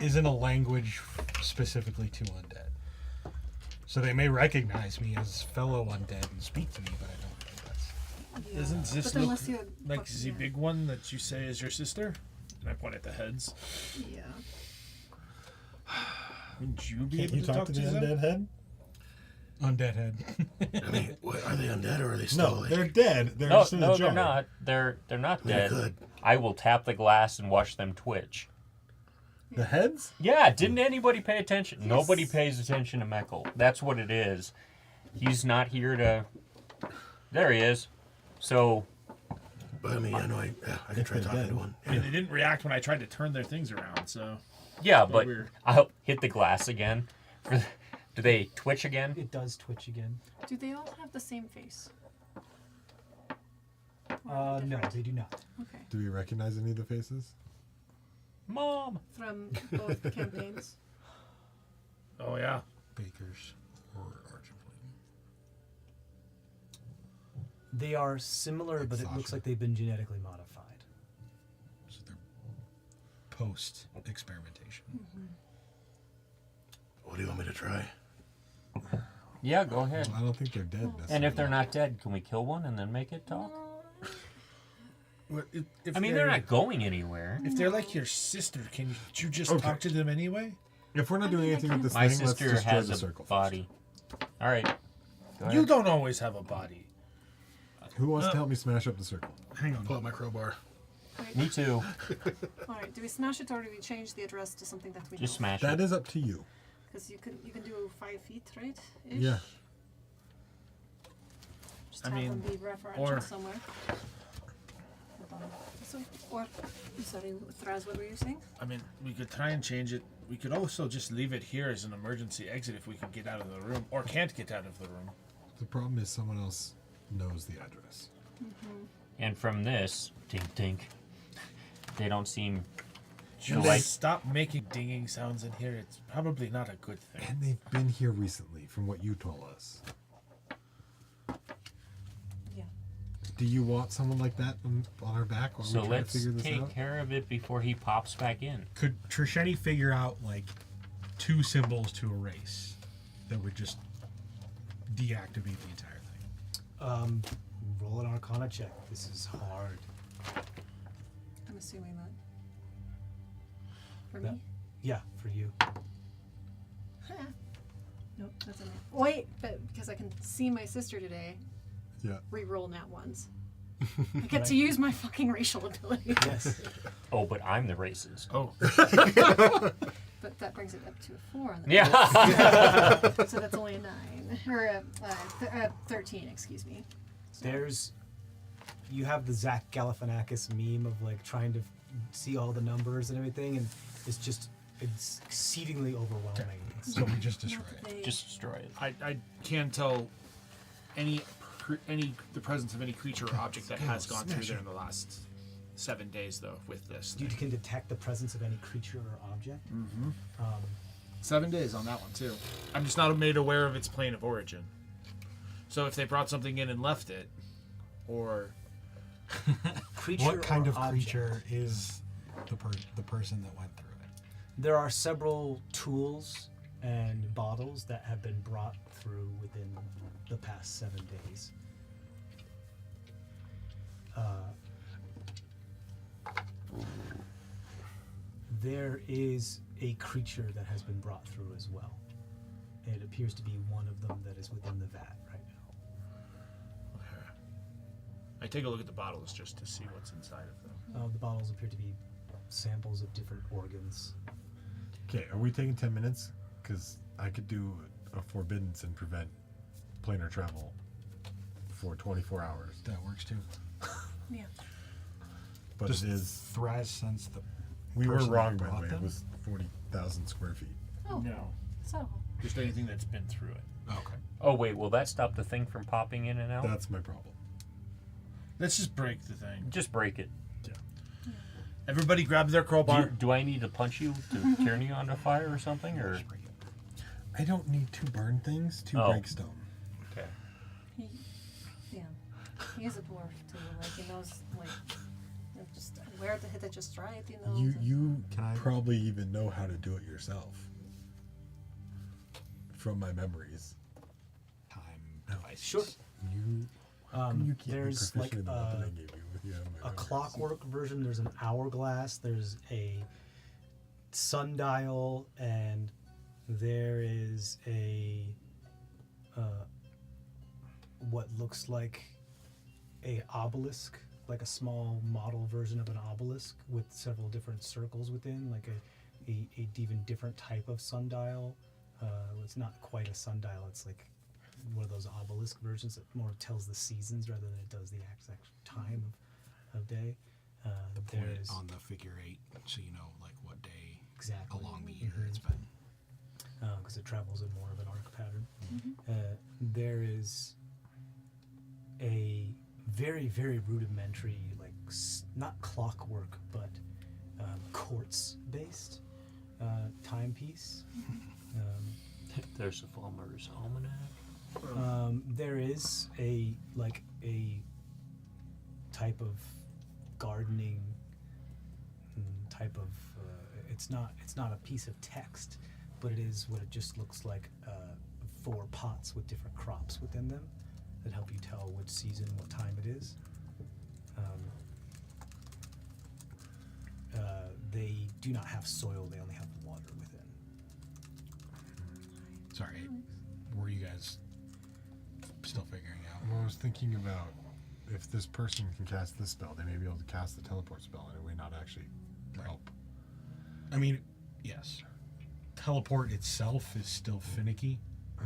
isn't a language specifically to undead. So they may recognize me as fellow undead and speak to me, but I don't think that's... yeah. Doesn't this But look unless you like fuck- the yeah. big one that you say is your sister? And I point at the heads. Yeah. Wouldn't you be Can't able you talk to the them? undead head? Undead head. I mean, what, are they undead or are they still No, like? they're dead. They're no, just in a no, jar. they're not. They're not They're dead. good. I will tap the glass and watch them twitch. The heads? Yeah, didn't anybody pay attention? Nobody pays attention to Meckel. That's what it is. He's not here to. There he is. So But I mean, I know I can try they're talking dead. to one. I mean, they didn't react when I tried to turn their things around, so. yeah, but weird. I'll hit the glass again. Do they twitch again? It does twitch again. Do they all have the same face? No, they do not. Okay. Do we recognize any of the faces? Mom. From both campaigns. Oh, yeah. Bakers or Argent. They are similar, but it looks Sasha. like they've been genetically modified. So they're post-experimentation. What do you want me to try? Yeah, go ahead. I don't think they're dead necessarily. And if they're not dead, can we kill one and then make it talk? If I mean, they're not going anywhere. If they're like your sister, can you just Okay. talk to them anyway? If we're not doing anything with this My thing, let's sister destroy has the a circle first. body. All right. Go ahead. You don't always have a body. Who wants to help me smash up the circle? Hang on. Pull out my crowbar. Me too. All right. Do we smash it or do we change the address to something that we Just know? smash That it. is up to you. Because you can do 5 feet, right? Ish? Yeah. Just I have mean, them be referential or- somewhere. Hold on. So, or sorry, Thraz, what were you saying? I mean, we could try and change it. We could also just leave it here as an emergency exit if we can get out of the room or can't get out of the room. The problem is someone else knows the address. And from this, tink tink, they don't seem You So, like, like- stop making dinging sounds in here. It's probably not a good thing. And they've been here recently, from what you told us. Yeah. Do you want someone like that on our back while so. we try to Let's figure this take out? care of it before he pops back in. Could Trisheni figure out like 2 symbols to erase that would just deactivate the entire thing? Roll an Arcana check. This is hard. I'm assuming that. For That- me? Yeah, for you. Nope, that's a no. Wait, but because I can see my sister today, Yeah. re-roll nat ones. I get to use my fucking racial ability. Yes. Oh, but I'm the racist. Oh, But that brings it up to a 4 on the Yeah. So that's only a 9. Or a 13, excuse me. There's, you have the Zach Galifianakis meme of like trying to see all the numbers and everything, and it's exceedingly overwhelming. It's So we just destroy Not it. that they- Just destroy it. I can tell the presence of any creature or object that has gone through there in the last 7 days, though, with this. you thing. can detect the presence of any creature or object. 7 days on that one too. I'm just not made aware of its plane of origin. So if they brought something in and left it, or Creature What kind or of object. creature is the person that went through it? There are several tools and bottles that have been brought through within the past 7 days. There is a creature that has been brought through as well. It appears to be one of them that is within the vat right now. Okay. I take a look at the bottles just to see what's inside of them. The bottles appear to be samples of different organs. Okay, are we taking 10 minutes? Because I could do a forbiddance and prevent planar travel for 24 hours. That works too. Yeah. But Does it is. Thraz sense the We were person wrong, that by the brought way. them? It was 40,000 square feet. Oh, No. so. Just anything that's been through it. Okay. Oh wait, will that stop the thing from popping in and out? That's my problem. Let's just break the thing. Just break it. Everybody grab their crowbar. Do I need to punch you to turn you onto fire or something? Or I don't need to burn things to Oh. break stone. okay. Yeah. He's a dwarf too. Like he knows, like, just where to hit it just right. You know. You Can I- probably even know how to do it yourself. From my memories. Time devices. Sure. You can't There's be like proficient in the weapon I gave you if you have my a memories. clockwork version. There's an hourglass. There's a sundial, and there is a what looks like a obelisk, like a small model version of an obelisk with several different circles within, like a even different type of sundial. It's not quite a sundial. It's like one of those obelisk versions that more tells the seasons rather than it does the exact time of day. Point it There's on the figure 8 so you know like what day exactly along the year it's been. because it travels in more of an arc pattern. There is a very, very rudimentary, like not clockwork, but quartz-based timepiece. There's a farmer's almanac. There is a type of gardening type of. It's not a piece of text, but it is what it just looks like. 4 pots with different crops within them that help you tell which season, what time it is. They do not have soil; they only have water within. Sorry. Were you guys still figuring out? I was thinking about if this person can cast this spell, they may be able to cast the teleport spell, and it may not actually help. I mean, yes. Teleport itself is still finicky.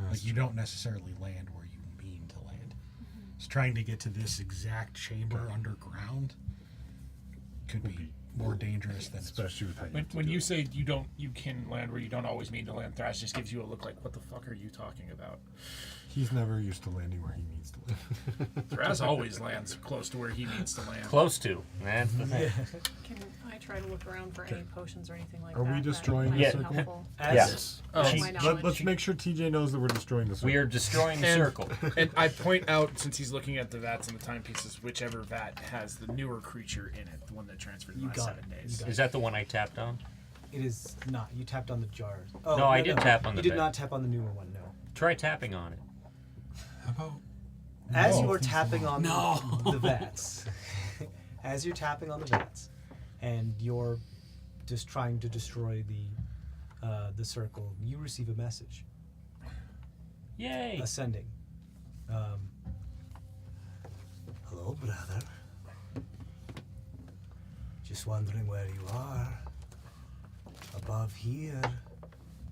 That's Like you don't necessarily land where you mean to land. It's trying to get to this exact chamber underground could be more dangerous than it's Especially with how you have to When do you it. say you can land where you don't always mean to land, Thrash just gives you a look like, what the fuck are you talking about? He's never used to landing where he needs to land. Thrash always lands close to where he needs to land. Close to. That's the thing. Can I try to look around for any potions or anything like Are that? we that destroying might the be circle? helpful? As Oh. To She- my Let's knowledge. make sure TJ knows that we're destroying the circle. We are destroying the circle. And I point out, since he's looking at the vats and the timepieces, whichever vat has the newer creature in it, the one that transferred in the You last got 7 it. days. You got Is that the one I tapped on? it is not. You tapped on the jars. Oh, No, I did tap on the You did bed. not tap on the newer one. No. Try tapping on it. How about As No. you are tapping on No. the vats, as you're tapping on the vats, and you're just trying to destroy the circle, you receive a message Yay! ascending. Hello, brother. Just wondering where you are. Above here,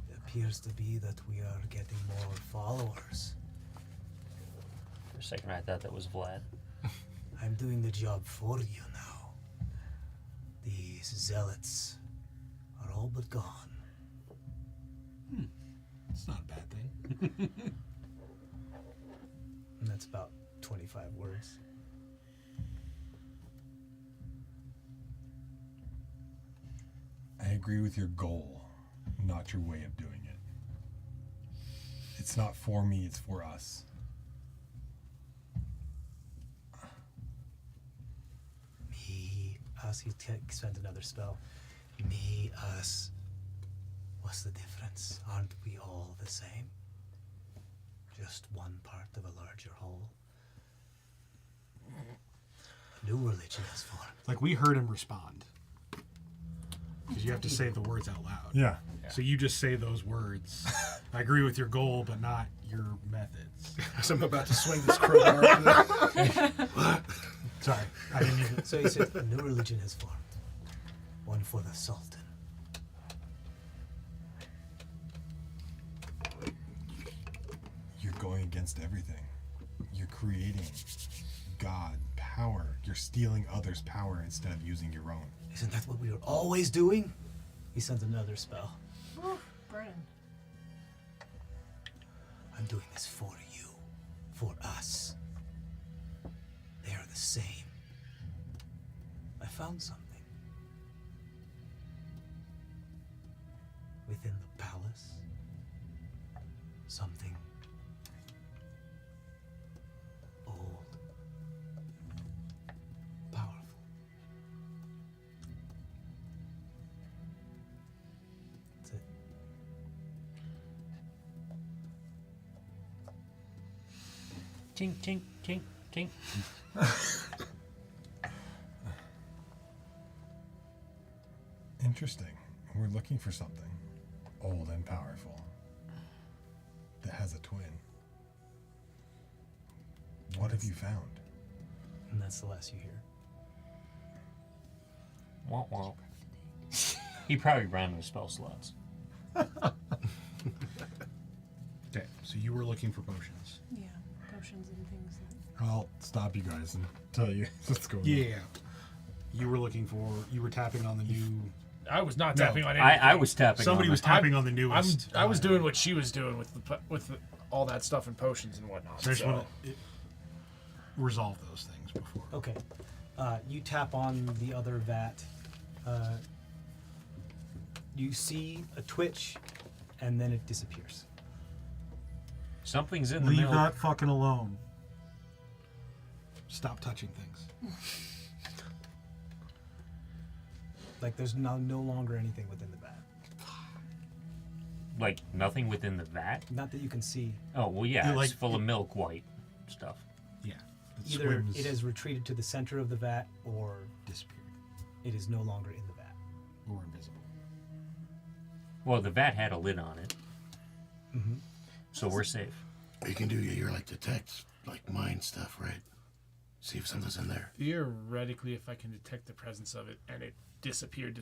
it appears to be that we are getting more followers. For a second, I thought that was Vlad. I'm doing the job for you now. These zealots are all but gone. it's not a bad thing. And that's about 25 words. I agree with your goal, not your way of doing it. It's not for me, it's for us. Me, us, he spent another spell. Me, us. What's the difference? Aren't we all the same? Just one part of a larger whole. A new religion has formed. Like, we heard him respond. Because you have to say the words out loud. Yeah. So you just say those words. I agree with your goal, but not your methods. So I'm about to swing this crowbar. Sorry, I didn't mean So he said, a new religion has formed. One for the Sultan. You're going against everything. You're creating God power. You're stealing others' power instead of using your own. Isn't that what we were always doing? He sends another spell. Brennan. I'm doing this for you. For us. They are the same. I found something. Within the palace. Something old. Powerful. That's it. Tink, tink, tink, tink. Interesting. We're looking for something old and powerful that has a twin. What have you found? And that's the last you hear. Womp womp. He probably ran out of spell slots. Okay, so you were looking for potions. Yeah, potions and things. That... I'll stop you guys and tell you what's going on. Yeah. You were tapping on the new. I was not No, tapping on anything. I was tapping. Somebody on was it. tapping on the newest. I was doing what she was doing with all that stuff and potions and whatnot. So I just so. want to resolve those things before. Okay. You tap on the other vat. You see a twitch, and then it disappears. Something's in the Leave milk. that fucking alone. Stop touching things. Like there's no longer anything within the vat. Like nothing within the vat. Not that you can see. Oh well, yeah, You it's like- full of milk white stuff. Yeah. It Either swims, it has retreated to the center of the vat, or disappeared it is no longer in the vat. or invisible. Well, the vat had a lid on it, Mm-hmm. so we're safe. You can do your like detect, like mind stuff, right? See if something's in there. Theoretically, if I can detect the presence of it and it disappeared,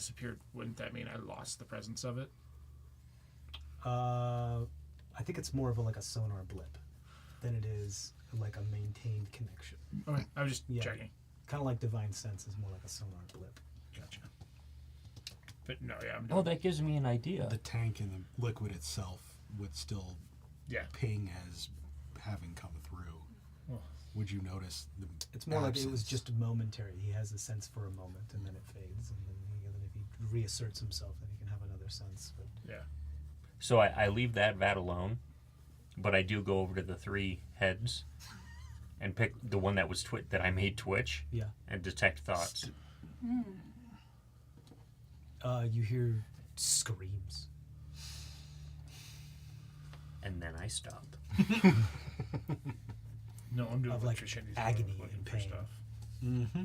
wouldn't that mean I lost the presence of it? I think it's more of like a sonar blip than it is like a maintained connection. Okay, I was just Yeah. checking. Kind of like divine sense is more like a sonar blip. Gotcha. But no, yeah, I'm Oh, doing that gives me an idea. The tank and the liquid itself would still yeah. ping as having come through. Oh. Would you notice the It's more like it was absence? just momentary. He has a sense for a moment, and then it fades, and then if he reasserts himself, then he can have another sense. But Yeah. So I leave that vat alone, but I do go over to the 3 heads and pick the one that was that I made twitch yeah, and detect thoughts. you hear screams. And then I stop. No, I'm doing Of, what like, Trishan's doing, agony looking and for pain. stuff. Mm-hmm.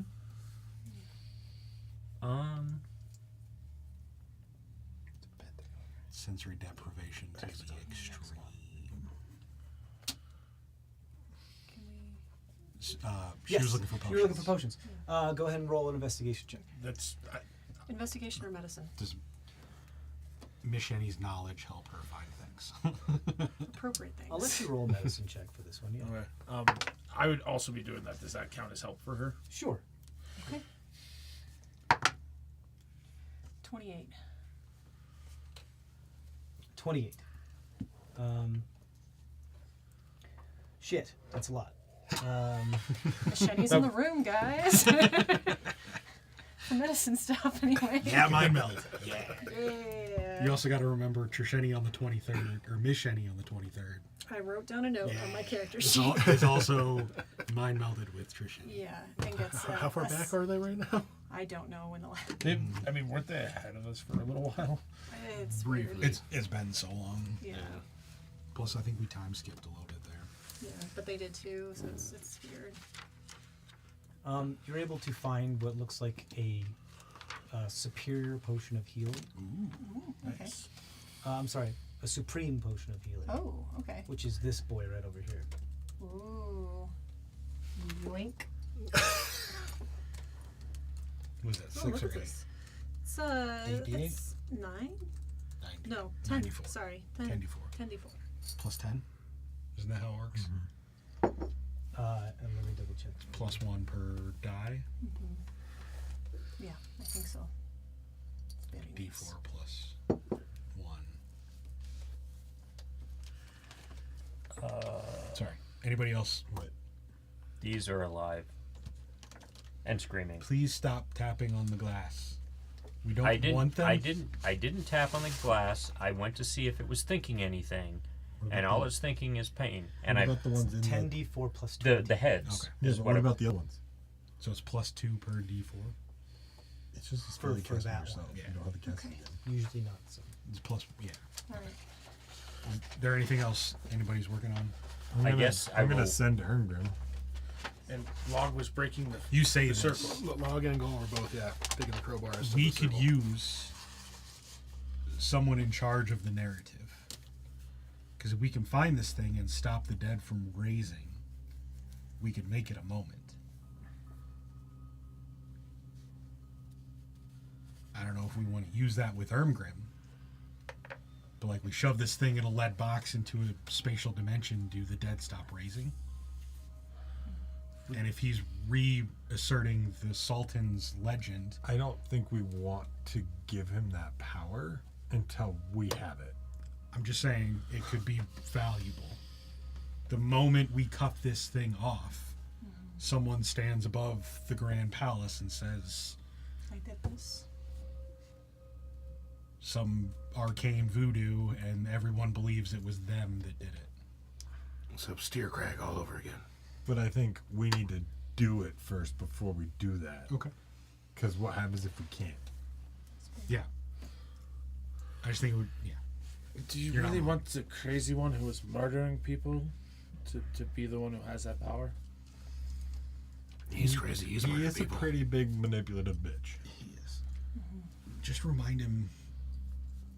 Sensory deprivation to the extreme. She Yes, was looking for potions. You were looking for potions. Go ahead and roll an investigation check. That's Investigation or medicine? Does Miss Shenny's knowledge help her find things? Appropriate things. I'll let you roll a medicine check for this one. Yeah. okay. I would also be doing that. Does that count as help for her? Sure. Okay. 28. 28. Shit, that's a lot. Machete's in the room, guys. For medicine stuff, anyway. Yeah, mind meld. Yeah. Yeah. You also got to remember Trisheni on the 23rd, or Miss Shenny on the 23rd. I wrote down a note on my character It's, sheet. it's also mind melded with Trisheni. Yeah, and gets. How far back are they right now? I don't know when the last. I mean, weren't they ahead of us for a little while? It's Briefly. weird. It's been so long. Yeah. Plus, I think we time skipped a little bit there. Yeah, but they did too, so it's weird. You're able to find what looks like a superior potion of healing. Okay. I'm sorry, a supreme potion of healing. Oh, okay. Which is this boy right over here. Ooh. Yoink. Was that Oh, 6 look or at 8? this. It's 8d8? it's 9? 90. No, 10. 94. Sorry, 10. 10d4. 10d4. Plus 10? Isn't that how it works? And let me double check. Plus 1 per die? Yeah, I think so. It's very nice. D4 plus 1. Sorry. Anybody else? What? These are alive and screaming. Please stop tapping on the glass. We don't I didn't. want them. I didn't tap on the glass. I went to see if it was thinking anything, and all it's thinking is pain. And What I about the ones in 10d4 plus 2. the heads. Okay. Yeah, Is but what what it- about the other ones? So it's plus 2 per D4. It's just a For spell you cast that on one, yourself. yeah. You don't have to cast Okay. it again. Usually not. So. It's plus, yeah. All right. Is there anything else anybody's working on? I guess I I'm gonna will- send Herngrim. And Log was breaking the You say the this. circle. Log and Gall are both, taking the crowbars. to We the could circle. use someone in charge of the narrative. Because if we can find this thing and stop the dead from raising, we could make it a moment. I don't know if we want to use that with Ermgrim. But like we shove this thing in a lead box into a spatial dimension, do the dead stop raising? And if he's reasserting the Sultan's legend, I don't think we want to give him that power until we have it. I'm just saying it could be valuable. The moment we cut this thing off, someone stands above the Grand Palace and says I did this. some arcane voodoo, and everyone believes it was them that did it. So Steercrag all over again. But I think we need to do it first before we do that. Okay. Because what happens if we can't? Yeah. I just think it would, yeah. Do you You're not really wrong. want the crazy one who was murdering people to be the one who has that power? He's crazy. He's He murdering is a people. pretty big manipulative bitch. He is. Just remind him,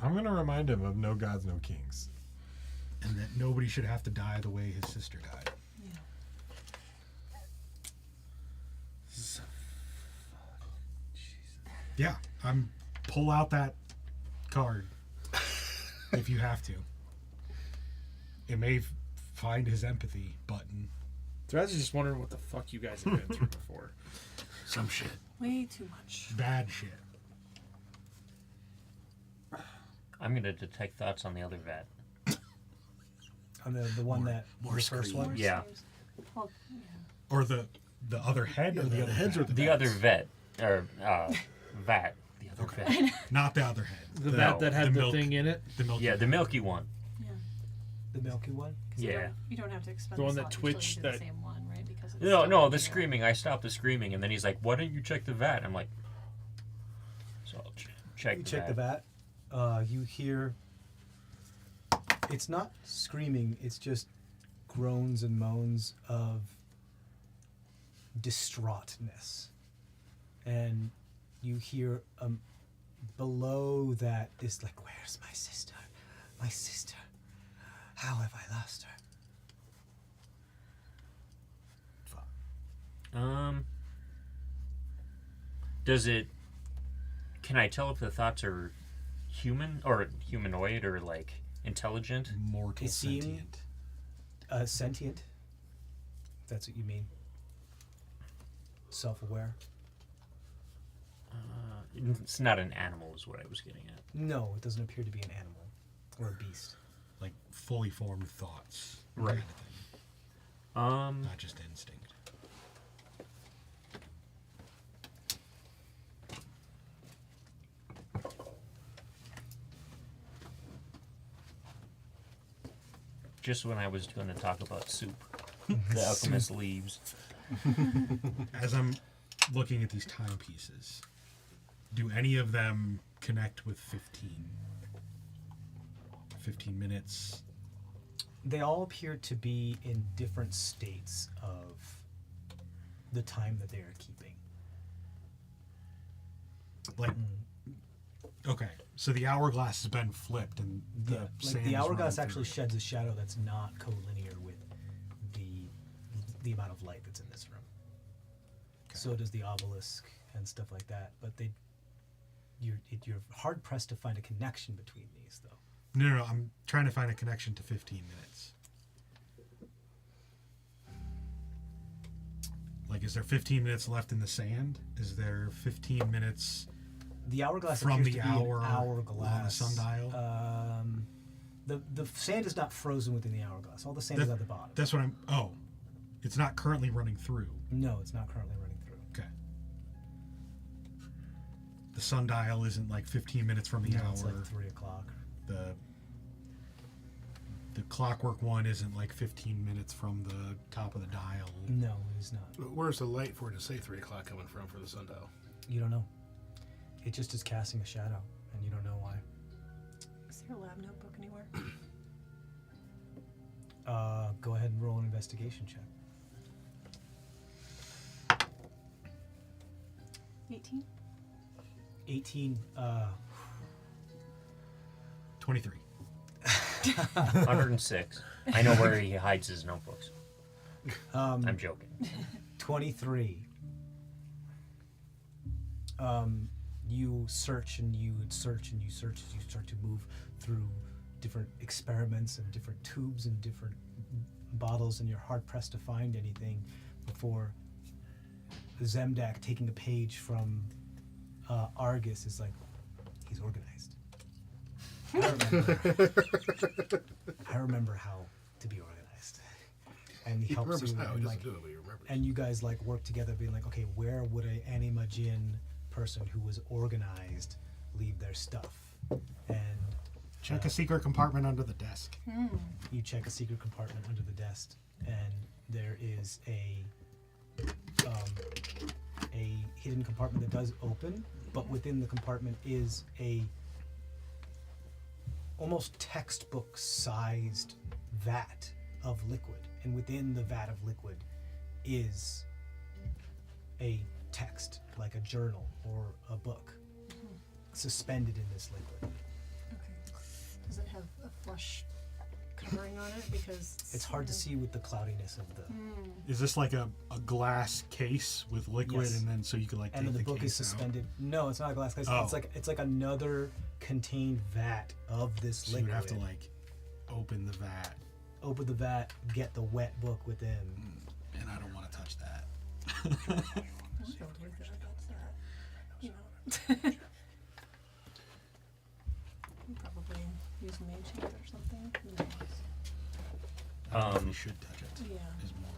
I'm gonna remind him of no gods, no kings. and that nobody should have to die the way his sister died. Yeah, I'm pull out that card if you have to. It may find his empathy button. Threads is just wondering what the fuck you guys have been through before. Some shit. Way too much. Bad shit. I'm gonna detect thoughts on the other vet. On the one more the first one. screams. Yeah, Well, Or the other head, or the other heads head? or the the other vet or vat. The other vet. Not the other head. The No, vat that had the the milk. thing in it, The milky. Yeah, the milky one. The milky one. 'cause Yeah. You don't have to expend The one slot that until you twitched do that- the same one, right? Because it's No, still no, in the here. screaming. I stopped the screaming, and then he's like, "Why don't you check the vat?" I'm like, "So I'll check You the check vat." the vat. You hear. It's not screaming. It's just groans and moans of distraughtness, and you hear below that this like, "Where's my sister? My sister? How have I lost her?" Does it? Can I tell if the thoughts are human or humanoid or like intelligent? Mortal It seemed- sentient. Sentient. If that's what you mean. Self-aware. It's not an animal, is what I was getting at. No, it doesn't appear to be an animal or a beast. Like fully formed thoughts. Right. Kind of thing. Not just instinct. Just when I was going to talk about soup, the alchemist leaves. As I'm looking at these timepieces, do any of them connect with 15? 15 minutes. They all appear to be in different states of the time that they are keeping. Like, okay, so the hourglass has been flipped, and the Yeah, like sand the is hourglass running actually through it. sheds a shadow that's not collinear with the amount of light that's in this room. Okay. So does the obelisk and stuff like that. But you're hard pressed to find a connection between these, though. No, I'm trying to find a connection to 15 minutes. Like, is there 15 minutes left in the sand? Is there 15 minutes The hourglass from appears the to be hour an hourglass on the sundial? The sand is not frozen within the hourglass. All the sand is at the bottom. That's what I'm. Oh, it's not currently running through. No, it's not currently running through. Okay. The sundial isn't like 15 minutes from the No, hour. it's like 3 o'clock. The clockwork one isn't like 15 minutes from the top of the dial. No, it is not. But where's the light for it to say 3 o'clock coming from for the sundial? You don't know. It just is casting a shadow, and you don't know why. Is there a lab notebook anywhere? Go ahead and roll an investigation check. 18? 18. 23. 106. I know where he hides his notebooks. I'm joking. 23. You search and you search and you search as you start to move through different experiments and different tubes and different bottles, and you're hard pressed to find anything before Zemdak, taking a page from Argus, is like, he's organized. I remember how to be organized. And he helps remembers you. how, And, he like, doesn't do it, but he remembers. and you guys like work together, being like, okay, where would an Anima Jinn person who was organized leave their stuff? And Check a secret compartment under the desk. you check a secret compartment under the desk, and there is a hidden compartment that does open, but within the compartment is a almost textbook sized vat of liquid, and within the vat of liquid is a text, like a journal or a book, suspended in this liquid. Okay. Does it have a flush covering on it? Because It's hard to see with the cloudiness of the. Is this like a glass case with liquid, Yes. and then so you could like And take then the book case is out? suspended. No, it's not a glass case. Oh. It's like another contained vat of this So you liquid. would have to like open the vat, open the vat, get the wet book within. and I don't want to touch that. I don't think that's that. You know. Probably use mage hand or something. Who knows? You should touch it. Yeah. Is more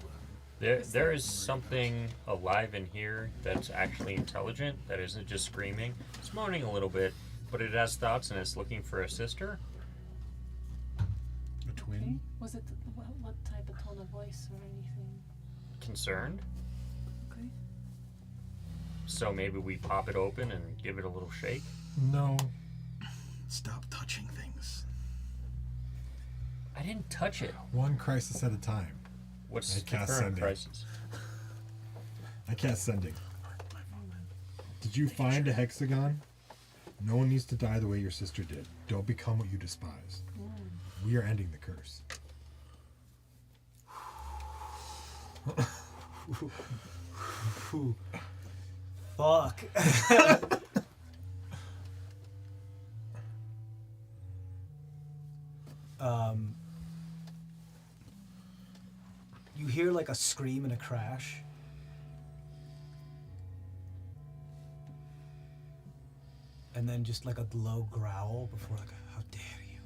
There is something alive in here that's actually intelligent, that isn't just screaming. It's moaning a little bit, but it has thoughts and it's looking for a sister. a twin. Was it what type of tone of voice or anything? Concerned. Okay. So maybe we pop it open and give it a little shake. No. Stop touching things. I didn't touch it. One crisis at a time. What's I the cast current sending. crisis? I cast sending. Did you find a hexagon? No one needs to die the way your sister did. Don't become what you despise. We are ending the curse. Fuck. You hear like a scream and a crash. And then just like a low growl before like, how dare you?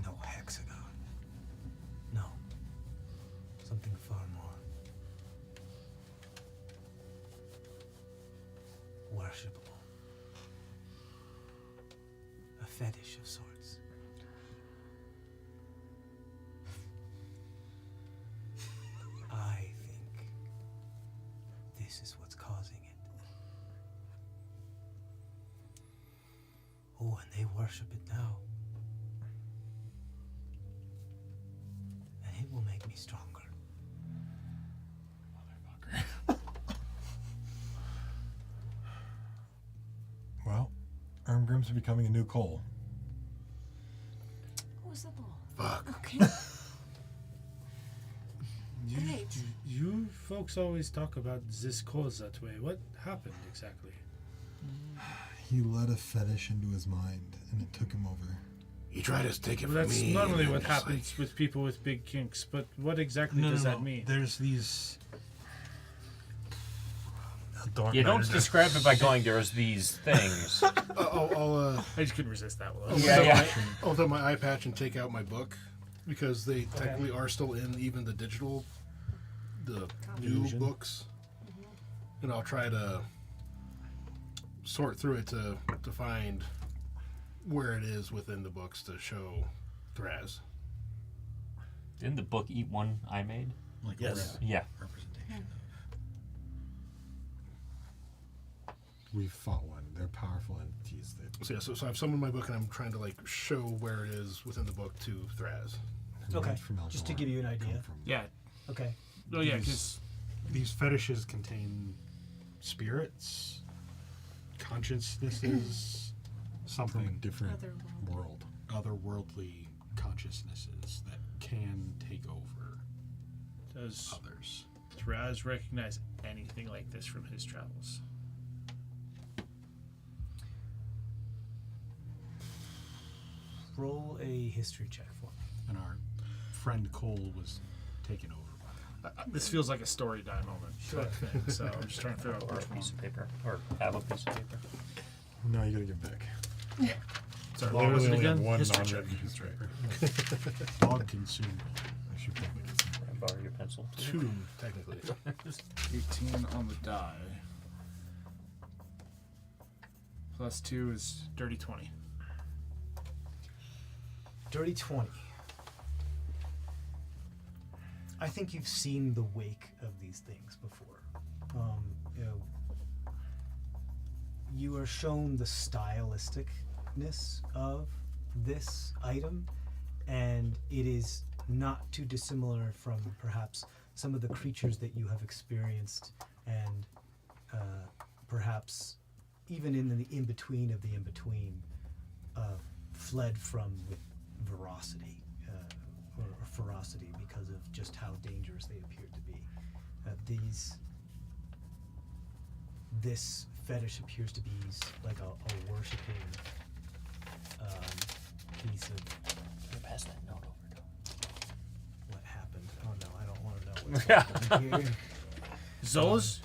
No hexagon. No. Something far more worshipable. A fetish of sorts. and they worship it now. And it will make me stronger. Well, Ermgrim's becoming a new Cole. What was that all? Fuck. Okay. You, Right. you folks always talk about this cause that way. What happened exactly? He let a fetish into his mind, and it took him over. He tried to take it Well, from that's me. normally and what I'm just happens like, with people with big kinks, but what exactly does that mean? There's these. Dark You don't matter. describe it by going, there's these things. I'll I just couldn't resist that one. I'll throw my eye patch and take out my book because they technically are still in even the digital, the new Illusion. books, and I'll try to sort through it to find where it is within the books to show Thraz. Didn't the book eat one I made? Like Yes. Yeah. representation. We've fought one. They're powerful entities. That So yeah, so I've summoned my book and I'm trying to like show where it is within the book to Thraz. Okay, from Eldor just to give you an come idea. from- Yeah. Okay. Oh, yeah, because These fetishes contain spirits, consciousnesses, from a something different Otherworldly. world. otherworldly consciousnesses that can take over does others. Traz recognize anything like this from his travels? Roll a history check for me. And our friend Cole was taken over by them. This feels like a story die moment type thing, so I'm just trying to figure out Or a which one. piece of paper. Or have a piece of paper. No, you gotta give back. Sorry, Literally what was it only have again? one History check. non-written history. Dog consumed. I should probably get some. I borrow your pencil. Too. 2 technically. 18 on the die. Plus 2 is dirty 20. Dirty 20. I think you've seen the wake of these things before. You know, you are shown the stylisticness of this item, and it is not too dissimilar from perhaps some of the creatures that you have experienced, and perhaps even in the in-between of the in-between, fled from with veracity or ferocity because of just how dangerous they appeared to be. This fetish appears to be like a worshipping piece of Can you pass that note over to what happened. Oh no, I don't want to know what's happening here. Zos?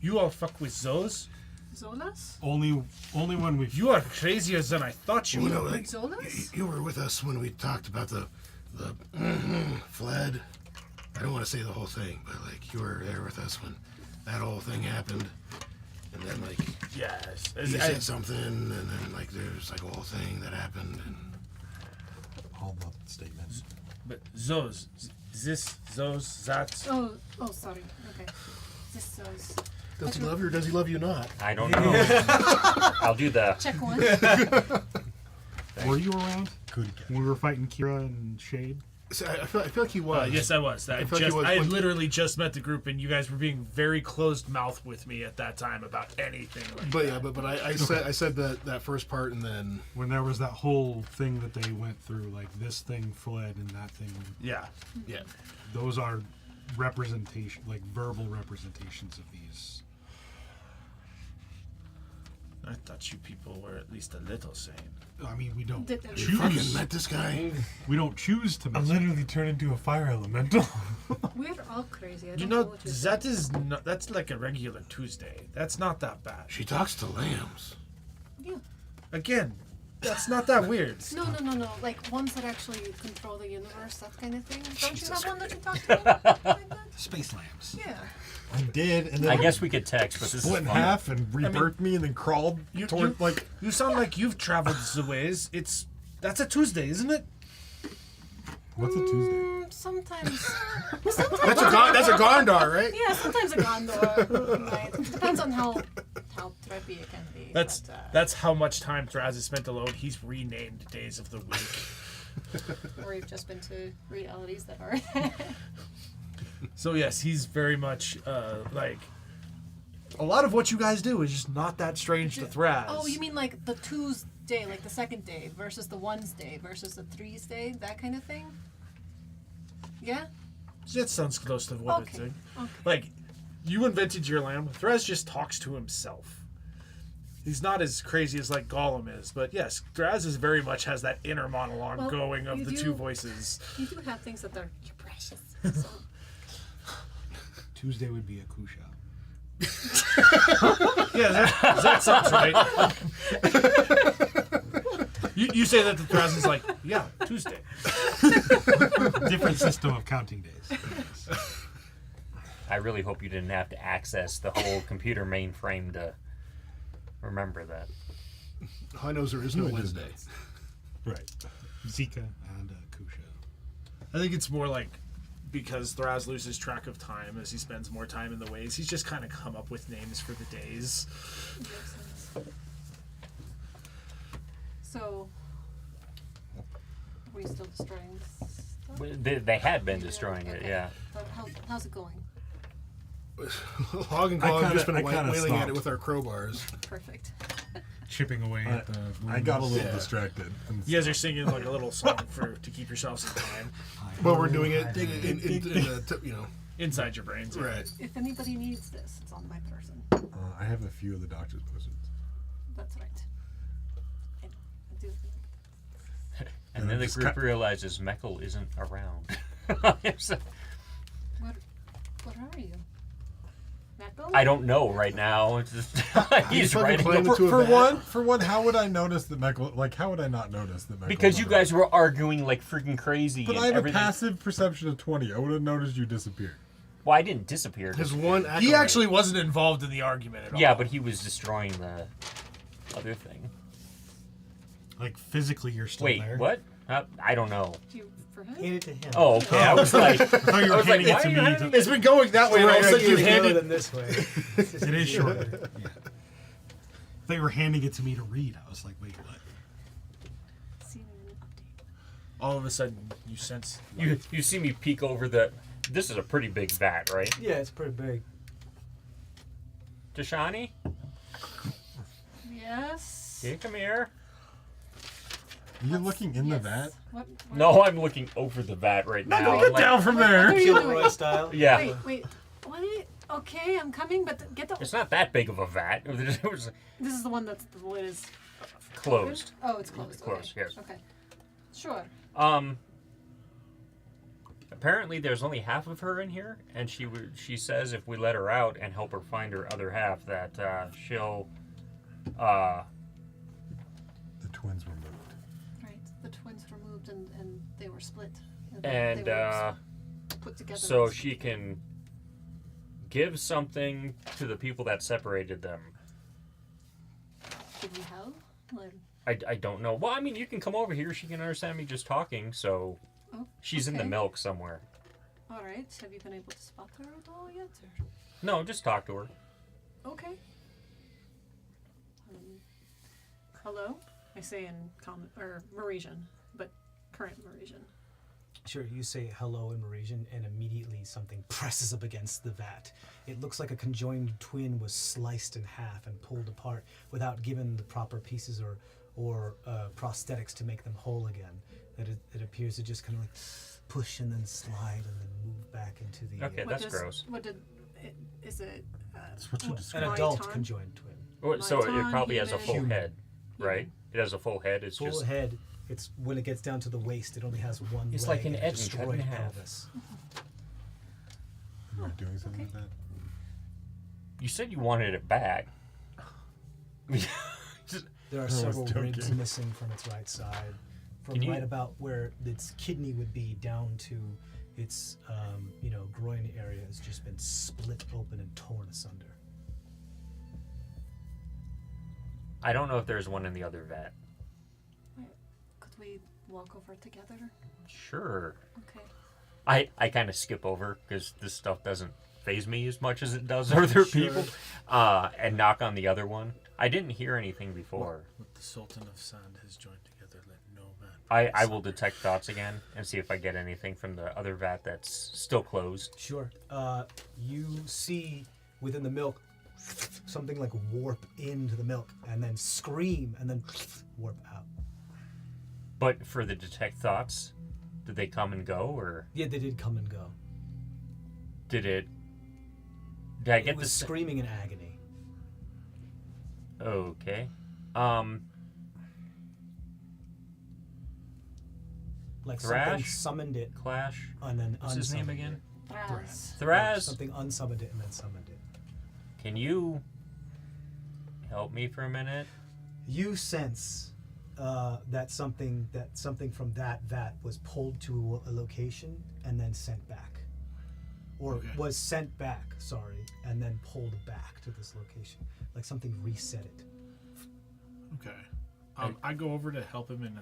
You all fuck with Zos? Zolas? Only when we've. You are crazier than I thought you Well, were. no, like, Zolas? you were with us when we talked about the fled. I don't want to say the whole thing, but like you were there with us when that whole thing happened, and then like Yes. he said something, and then like there's like a whole thing that happened, and All the statements. But Zos. This, Zos, that. Oh, sorry. Okay. This was does he love you or does he love you not? I don't know. I'll do the. check one. Were you around Good guess. when we were fighting Kira and Shade? So I feel like he was. Yes, I was. I, feel like he was I when- literally just met the group, and you guys were being very closed mouth with me at that time about anything like But that. yeah, but I said that first part, and then When there was that whole thing that they went through, like this thing fled and that thing. Yeah. yeah. Those are representation, like verbal representations of these. I thought you people were at least a little sane. I mean, we don't Did- You fucking choose. met this guy. We don't choose to. I literally turned into a fire elemental. We're all crazy. I You don't know, what you're that saying. is not, that's like a regular Tuesday. That's not that bad. She talks to lambs. Yeah. Again, that's not that weird. No. Like ones that actually control the universe, that kind of thing. Don't you have one that you talk to? Like that? Space lamps. Yeah. I did, and then I guess we could text, but this is split in fun. half and rebirthed me, and then crawled You, toward like. you sound like you've traveled the ways. That's a Tuesday, isn't it? What's a Tuesday? Sometimes. That's a Gondar, right? Yeah, sometimes a Gondor night. Depends on how trippy it can be. That's how much time Thraz has spent alone. He's renamed days of the week. Or you've just been to realities that are. So yes, he's very much like. A lot of what you guys do is just not that strange to Thraz. Oh, you mean like the Tuesday, like the second day versus the Wednesday versus the threes day, that kind of thing? Yeah? That sounds close to what it's Okay. doing. Okay. Like, you invented your lamb. Thraz just talks to himself. He's not as crazy as like Gollum is, but yes, Thraz is very much has that inner monologue Well, going of you the do- two voices. You do have things that are you're precious. So. Tuesday would be a kusha. Yeah, that sounds right. you say that to Thraz is like, yeah, Tuesday. Different system of counting days. I really hope you didn't have to access the whole computer mainframe to remember that. All I know is there is no I did Wednesday. Right. Zika and kusha. I think it's more like because Thraz loses track of time as he spends more time in the ways. He's just kind of come up with names for the days. So, are we still destroying stuff? They had been destroying it, Okay. yeah. How's it going? Hog and Claw have just been I kinda wailing at stopped. it with our crowbars. Perfect. Chipping away at the. I got a little Yeah. distracted. and You guys are singing like a little song to keep yourselves in time But we're doing it in inside your brains. yeah. right. If anybody needs this, it's on my person. I have a few of the doctor's potions. That's right. I do. And then the just group realizes Meckel isn't around. What are you? Meckel? I don't know right now. It's just he's fucking writing climbed the into a For vat. one, how would I notice that Meckel? Like, how would I not notice that Meckel? because you was guys were arguing like freaking crazy. But and I have everything. a passive perception of 20. I would have noticed you disappeared. Well, I didn't disappear. His one. He acolyte. actually wasn't involved in the argument at all. Yeah, but he was destroying the other thing. Like physically, you're still Wait, there. what? I don't know. Do you for him? Hand it to him. Oh, okay. I was like, I thought you were I was like, handing it why to are you me. handing To, It's been going that way, and all of a sudden you handed. them this way. it is shorter. Yeah. I thought you were handing it to me to read. I was like, wait, what? See an update. All of a sudden, you sense. you see me peek over the. This is a pretty big vat, right? Yeah, it's pretty big. Dashani, Yes. can you come here? You're looking in the Yes. vat? What? No, I'm looking over the vat right now. I'm Get like- down from What there! are you Gilroy doing? style. Yeah, Wait. What? Okay, I'm coming, but get the. it's not that big of a vat. It was This is the one that's the lid is closed. Oh, it's closed. Closed, Okay. yes. Okay. Sure. Apparently, there's only half of her in here, and she says if we let her out and help her find her other half, that she'll. The twins were moved. Right. The twins were moved and they were split. And they were put together. so as- she can give something to the people that separated them. Give you hell? Like, I don't know. Well, I mean, you can come over here. She can understand me just talking, so oh, she's in the okay. milk somewhere. All right. Have you been able to spot her at all yet? Or? No, just talk to her. Okay. Hello? I say in common or Mauritian, but current Mauritian. Sure, you say hello in Mauritian, and immediately something presses up against the vat. It looks like a conjoined twin was sliced in half and pulled apart without given the proper pieces or prosthetics to make them whole again. That it appears to just kind of like push and then slide and then move back into the Okay, that's gross. What did? Is it? That's what you an described. adult Maitan? conjoined twin. Oh, so it Maitan, probably has a full human. head, right? It has a full head. It's Full just head. It's when it gets down to the waist, it only has one It's leg like an and a Edmund cut in destroyed half. pelvis. You were doing something Okay. with that? you said you wanted it back. There are was several ribs joking. missing from its right side, from Can you- right about where its kidney would be down to its groin area has just been split open and torn asunder. I don't know if there's one in the other vat. Could we walk over together? Sure. Okay. I kind of skip over because this stuff doesn't faze me as much as it does other people. And knock on the other one. I didn't hear anything before. What the Sultan of Sand has joined together, let no man. I will detect thoughts again and see if I get anything from the other vat that's still closed. Sure. You see within the milk something like warp into the milk and then scream and then warp out. But for the detect thoughts, did they come and go, or Yeah, they did come and go. did it? Did I It get was this? screaming in agony. Okay. Like Thrash? something summoned it Clash. and then What's his name unsummoned again? Thraz. Thraz. Something unsummoned it and then summoned it. Can you help me for a minute? You sense that something from that vat was pulled to a location and then sent back, or Okay. was sent back. Sorry, and then pulled back to this location, like something reset it. Okay. I go over to help him and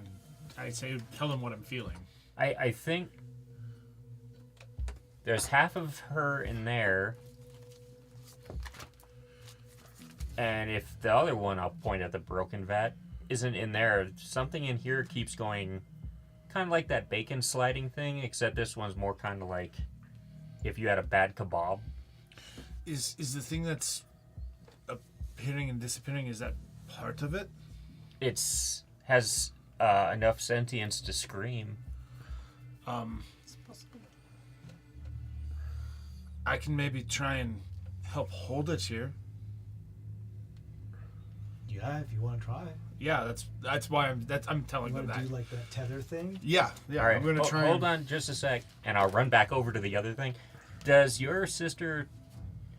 I say, tell him what I'm feeling. I think there's half of her in there, and if the other one, I'll point at the broken vat, isn't in there, something in here keeps going kind of like that bacon sliding thing, except this one's more kind of like if you had a bad kebab. Is the thing that's appearing and disappearing, is that part of it? It's has enough sentience to scream. It's possible. I can maybe try and help hold it here. Yeah, if you want to try. Yeah, that's why I'm telling You them want to that. do like that tether thing? Yeah. All right, I'm gonna try. hold on just a sec, and I'll run back over to the other thing. Does your sister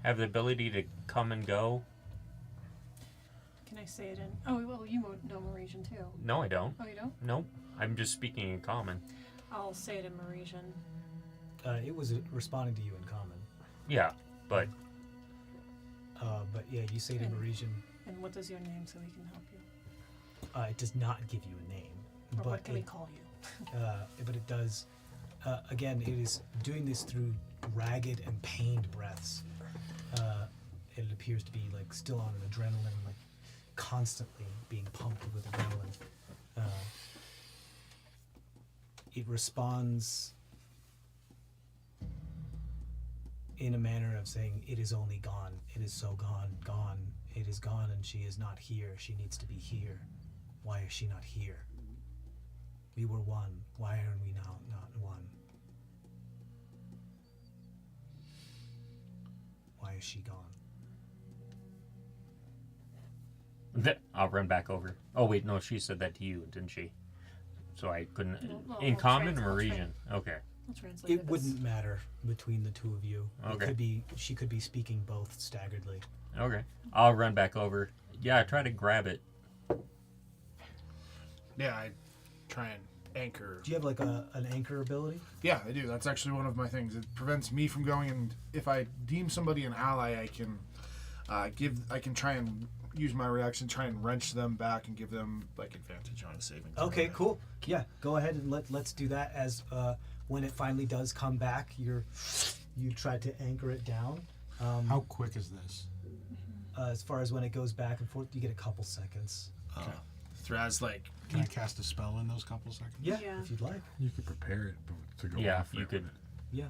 have the ability to come and go? Can I say it in? Oh, well, you know Mauritian too. No, I don't. Oh, you don't? Nope. I'm just speaking in common. I'll say it in Mauritian. It was responding to you in common. Yeah, but But yeah, you say it in Mauritian. And what does your name so we can help you? It does not give you a name, Or but what can we it, call you? but it does. Again, it is doing this through ragged and pained breaths. It appears to be like still on an adrenaline, like constantly being pumped with adrenaline. It responds in a manner of saying, "It is only gone. It is so gone, gone. It is gone, and she is not here. She needs to be here. Why is she not here? We were one. Why are we now not one? Why is she gone?" I'll run back over. Oh wait, no, she said that to you, didn't she? So I couldn't. Well, In I'll common, I'll Mauritian. Okay. I'll translate It as- wouldn't matter between the two of you. It Okay. could be she could be speaking both staggeredly. Okay. I'll run back over. Yeah, I try to grab it. Yeah, I try and anchor. Do you have like an anchor ability? Yeah, I do. That's actually one of my things. It prevents me from going, and if I deem somebody an ally, I can I can try and use my reaction, try and wrench them back and give them like advantage on a saving throw. Okay, cool. Yeah, go ahead and let's do that. As when it finally does come back, you try to anchor it down. How quick is this? As far as when it goes back and forth, you get a couple seconds. Thraz, like, Can I cast a spell in those couple seconds? Yeah, Yeah. if you'd like. You could prepare it to go Yeah, off you could. Yeah.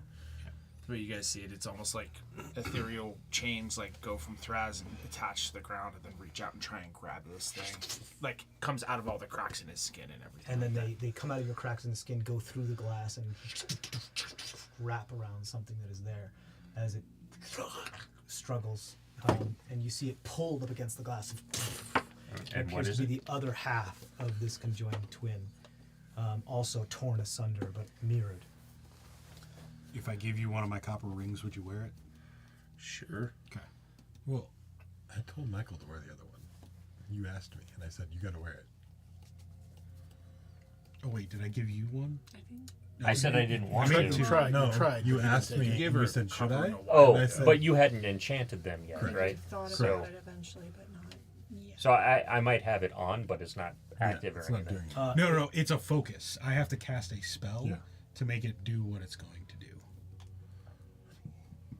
the way you guys see it, it's almost like ethereal chains like go from Thraz and attach to the ground and then reach out and try and grab this thing. Like, comes out of all the cracks in his skin and everything. And then like they come out of your cracks in the skin, go through the glass, and wrap around something that is there as it struggles. And you see it pulled up against the glass. It And what appears is to it? be the other half of this conjoined twin, also torn asunder but mirrored. If I gave you one of my copper rings, would you wear it? Sure. Okay. Well, I told Michael to wear the other one. You asked me, and I said, you got to wear it. Oh wait, did I give you one? I think. I said I didn't want tried to. to. tried, No, you tried, you but you asked didn't me, take it. and her you said, should copper I? in a while Oh, And I said- but you hadn't enchanted them yet, Correct. right? Thought So- about it eventually, but not yet. So I might have it on, but it's not active it's or not anything. doing it. No, it's a focus. I have to cast a spell Yeah. to make it do what it's going to do.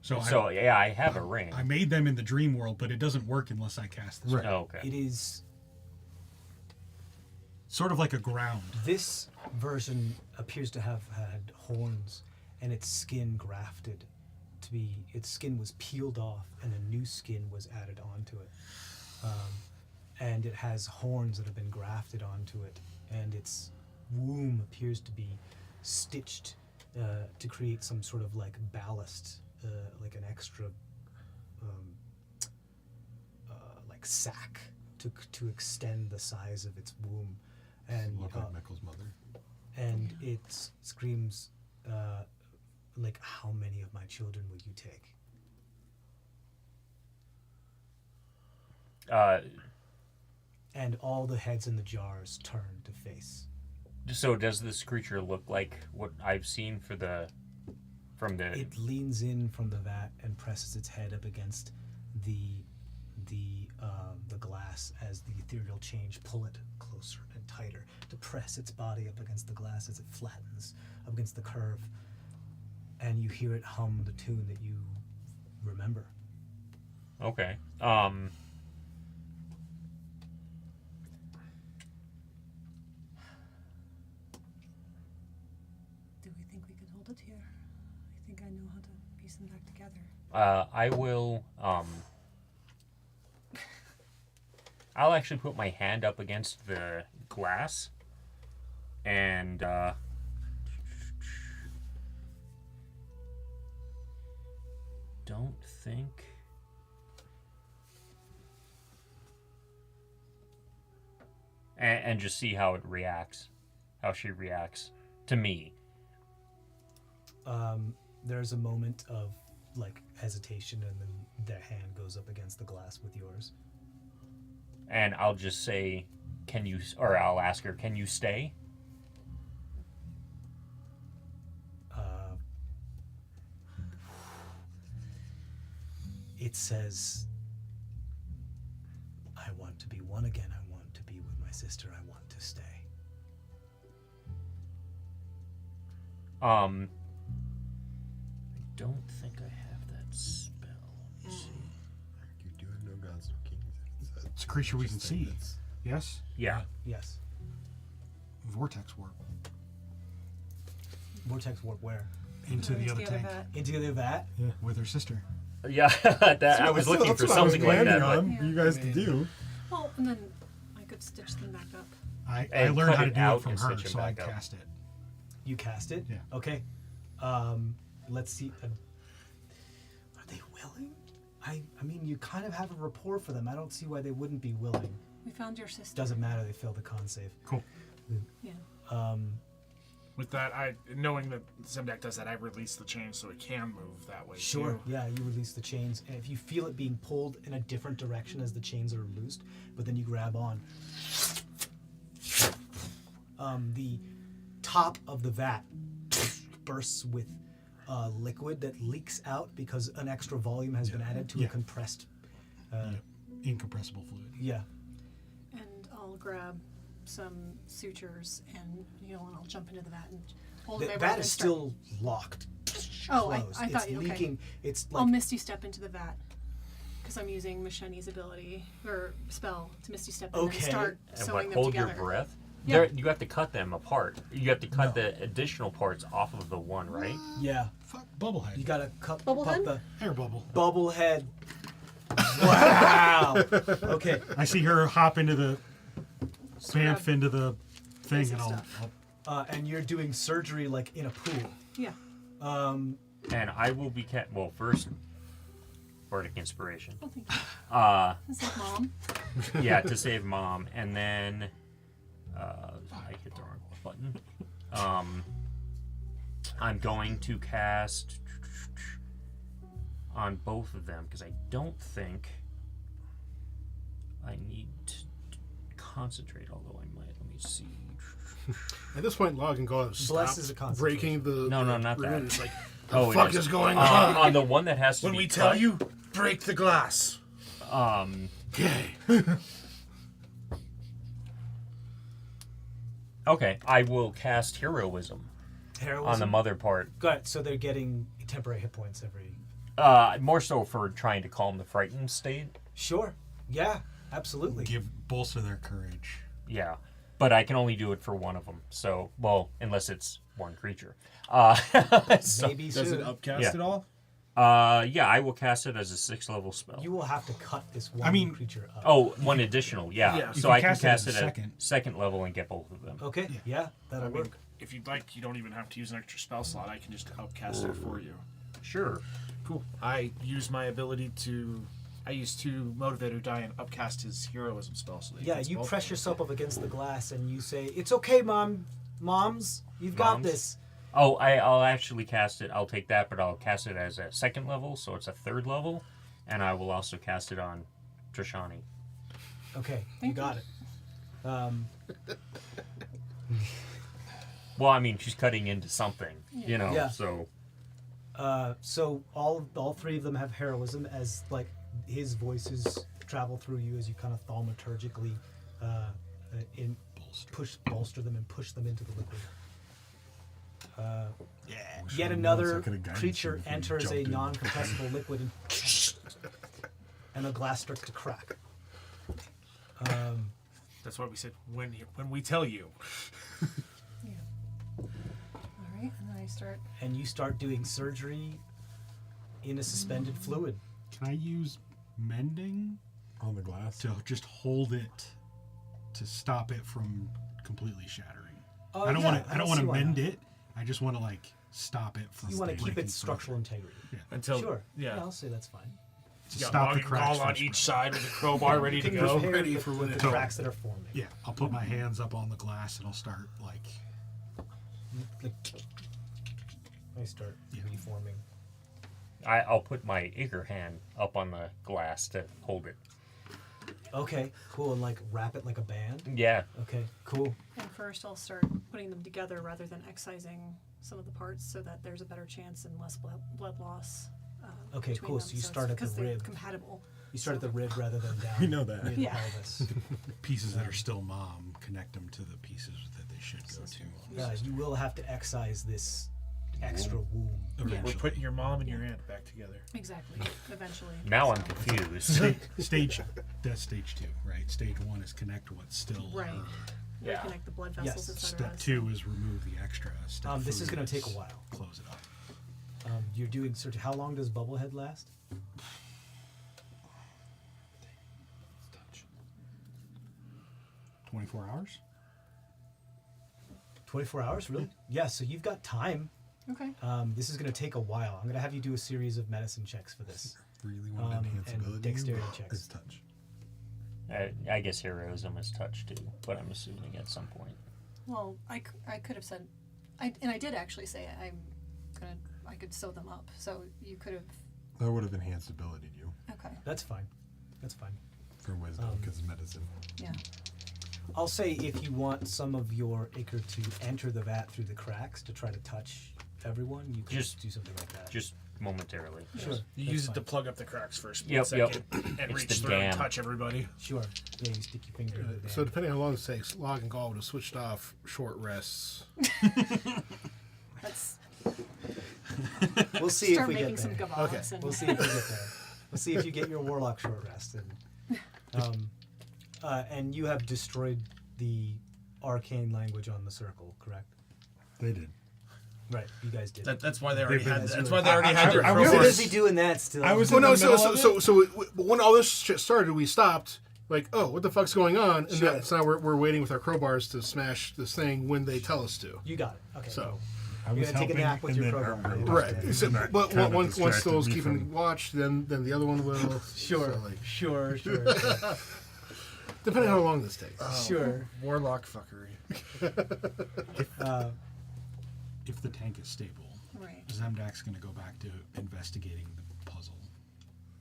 So, So yeah, I have a ring. I made them in the dream world, but it doesn't work unless I cast the spell. Right. Oh, okay. It is. Sort of like a ground. This version appears to have had horns, and its skin grafted to be. Its skin was peeled off, and a new skin was added onto it. And it has horns that have been grafted onto it, and its womb appears to be stitched to create some sort of like ballast, like an extra like sack to extend the size of its womb. And Look like Michael's mother. and it screams like, how many of my children will you take? And all the heads in the jars turn to face. So does this creature look like what I've seen from the? It leans in from the vat and presses its head up against the glass as the ethereal change pull it closer and tighter to press its body up against the glass as it flattens up against the curve. And you hear it hum the tune that you remember. Okay. Do we think we could hold it here? I think I know how to piece them back together. I will. I'll actually put my hand up against the glass, and don't think. And just see how it reacts, how she reacts to me. There's a moment of like hesitation, and then their hand goes up against the glass with yours. And I'll just say, can you, or I'll ask her, can you stay? It says, I want to be one again. I want to be with my sister. I want to stay. I don't think I have that spell. Let me see. You do have no gods, no kings. It's a creature we can Interesting. see. That's- Yes? Yeah. Yes. Vortex warp. Vortex warp where? Into the other tank. vat. Into the vat? Yeah, with her sister. Yeah, that, I was looking for something like that. But, for you guys to do. Well, and then I could stitch them back up. I And learned cut how to it do out it from and her, stitch it so I back up. cast it. You cast it? Yeah. Okay. Let's see. Are they willing? I mean, you kind of have a rapport for them. I don't see why they wouldn't be willing. We found your sister. Doesn't matter. They fail the con save. Cool. Yeah. With that, knowing that Zemdak does that, I release the chain so it can move that way. Sure. Too. Yeah, you release the chains, and if you feel it being pulled in a different direction as the chains are loosed, but then you grab on. The top of the vat bursts with liquid that leaks out because an extra volume has been added to a Yeah. compressed. Incompressible fluid. Yeah. And I'll grab some sutures and and I'll jump into the vat and hold The my breath vat and is start- still locked. Oh, closed. I thought it's you. Okay. leaking. It's I'll like misty step into the vat because I'm using Masheni's ability or spell to misty step and Okay. then start and sewing what, them hold together. your breath? Yeah. There, you have to cut them apart. You have to cut the additional parts off of the one, right? yeah. Fuck, bubblehead. You gotta pop Bubblehead? the Air bubble. bubble head. Wow. Okay. I see her hop into the bamf into the thing, basic and stuff. And you're doing surgery like in a pool. Yeah. And I will be well, first, bardic inspiration. Oh, thank you. This is Mom. Yeah, to save mom, and then I hit the wrong button. I'm going to cast on both of them because I don't think I need to concentrate. Although I might. Let me see. At this point, Log and go Bless stop is a concentration. breaking the. No, the not that. room. It's like, Oh, the it fuck is. is going on? On the one that has to When be we tell cut, you, break the glass. Okay. Okay, I will cast Heroism Heroism? on the mother part. Got it. So they're getting temporary hit points every. More so for trying to calm the frightened state. Sure. Yeah. Absolutely. Bolster their courage. Yeah, but I can only do it for one of them. So, well, unless it's one creature. So, Maybe Does soon. it upcast Yeah. at all? yeah, I will cast it as a 6th level spell. You will have to cut this one creature up. Oh, one additional, yeah. Yeah. So You I can can cast cast it it as at second level and get both of them. Okay. Yeah. That'll work. If you'd like, you don't even have to use an extra spell slot. I can just upcast it for you. Sure. Cool. I use my ability to. I use 2 motivator die and upcast his heroism spell. So that he Yeah. gets You both press of them. yourself up against the glass and you say, "It's okay, moms. You've got Moms? this." Oh, I'll actually cast it. I'll take that, but I'll cast it as a 2nd level, so it's a 3rd level. And I will also cast it on Trishani. Okay. You got it. Well, I mean, she's cutting into something, you know, Yeah. so... So all 3 of them have heroism as like his voices travel through you as you kind of thaumaturgically bolster them and push them into the liquid. Yet another creature enters a non-compressible liquid and the glass starts to crack. That's why we said when we tell you. All right, and then I start. And you start doing surgery in a suspended fluid. Can I use mending On the glass. to just hold it to stop it from completely shattering? Oh, I don't yeah, want to. I don't see want to why mend not. it. I just want to like stop it from. You want to keep breaking its structural integrity. Until Sure. yeah. I'll say that's fine. To Got stop the logging cracks call on from each spreading. side with a crowbar ready to Can go. repair ready the- for when the it- cracks that are forming. Yeah, I'll put my hands up on the glass and I'll start like. I start Yeah. reforming. I'll put my eager hand up on the glass to hold it. Okay, cool, and like wrap it like a band. Yeah. Okay, cool. And first, I'll start putting them together rather than excising some of the parts, so that there's a better chance and less blood loss. Okay, between cool. them. So you it's start at the 'cause they're rib. compatible. You start at the rib rather than down. We know that. near the Yeah. pelvis. Pieces that are still mom, connect them to the pieces that they should go to. You will have to excise this extra womb. Yeah. We're putting your mom and your aunt back together. Exactly. Eventually. Now I'm So- confused. Stage, that's stage 2, right? Stage 1 is connect what's still. Right. Yeah. Reconnect the blood Yes. vessels, etc. Step 2 is remove the extra. Step This is 3 going to take a while. Close it up. You're doing search. How long does Bubblehead last? 24 hours. 24 hours, really? Yeah. So you've got time. Okay. This is going to take a while. I'm going to have you do a series of medicine checks for this. Really want and enhanceability. dexterity or checks. is touch. I guess heroism is touch too, but I'm assuming at some point. Well, I could have said, I did actually say I could sew them up. So you could have. That would have enhanced ability you Okay. That's fine. That's fine. for wisdom because medicine. Yeah. I'll say if you want some of your ichor to enter the vat through the cracks to try to touch everyone, you can Just- do something like that. Just momentarily. Sure. You that's use it fine. to plug up the cracks for a split Yep, yep. second and It's reach the through and gam. touch everybody. Sure. Yeah, you stick your finger in the So dam. depending on how long it takes, Log and Gall would have switched off short rests. Let's We'll see if start we making get some there. gavas. Okay. And We'll see if we get there. We'll see if you get your warlock short rest. And you have destroyed the arcane language on the circle, correct? They did. Right, you guys did. That's why they already been- had. that's That's really- why they already had their I You're was crowbars. busy doing that still. I was Well, in no, the middle of it. so when all this shit started, we stopped. Like, oh, what the fuck's going on? And Sure. so now we're waiting with our crowbars to smash this thing when they tell us to. You got it. Okay. So, I You're was gonna take a helping, nap with and your then program. Armor right. was So, dead, and but that kinda once distracted Stoll's me keeping from- watch, then the other one will. Sure, So, like, sure. depending on how long this takes. Sure. Warlock fuckery. If the tank is stable, Right. Zemdak's going to go back to investigating the puzzle,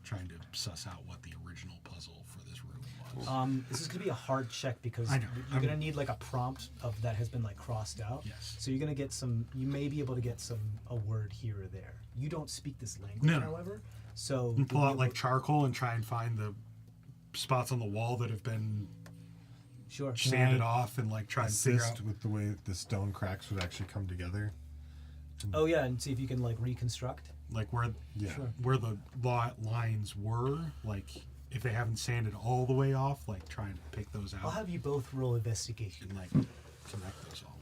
trying to suss out what the original puzzle for this room was. This is gonna be a hard check because I know. you're gonna need like a prompt of that has been like crossed out. Yes. So you're gonna get some. You may be able to get a word here or there. You don't speak this language, No. however. So And pull you'll out be like able- charcoal and try and find the spots on the wall that have been Sure. sand it off and like try and figure out. Assist with the way the stone cracks would actually come together. Oh yeah, and see if you can like reconstruct. Like where Yeah. where the lines were, like if they haven't sanded all the way off, like try and pick those I'll out have you both roll investigation. and like connect those all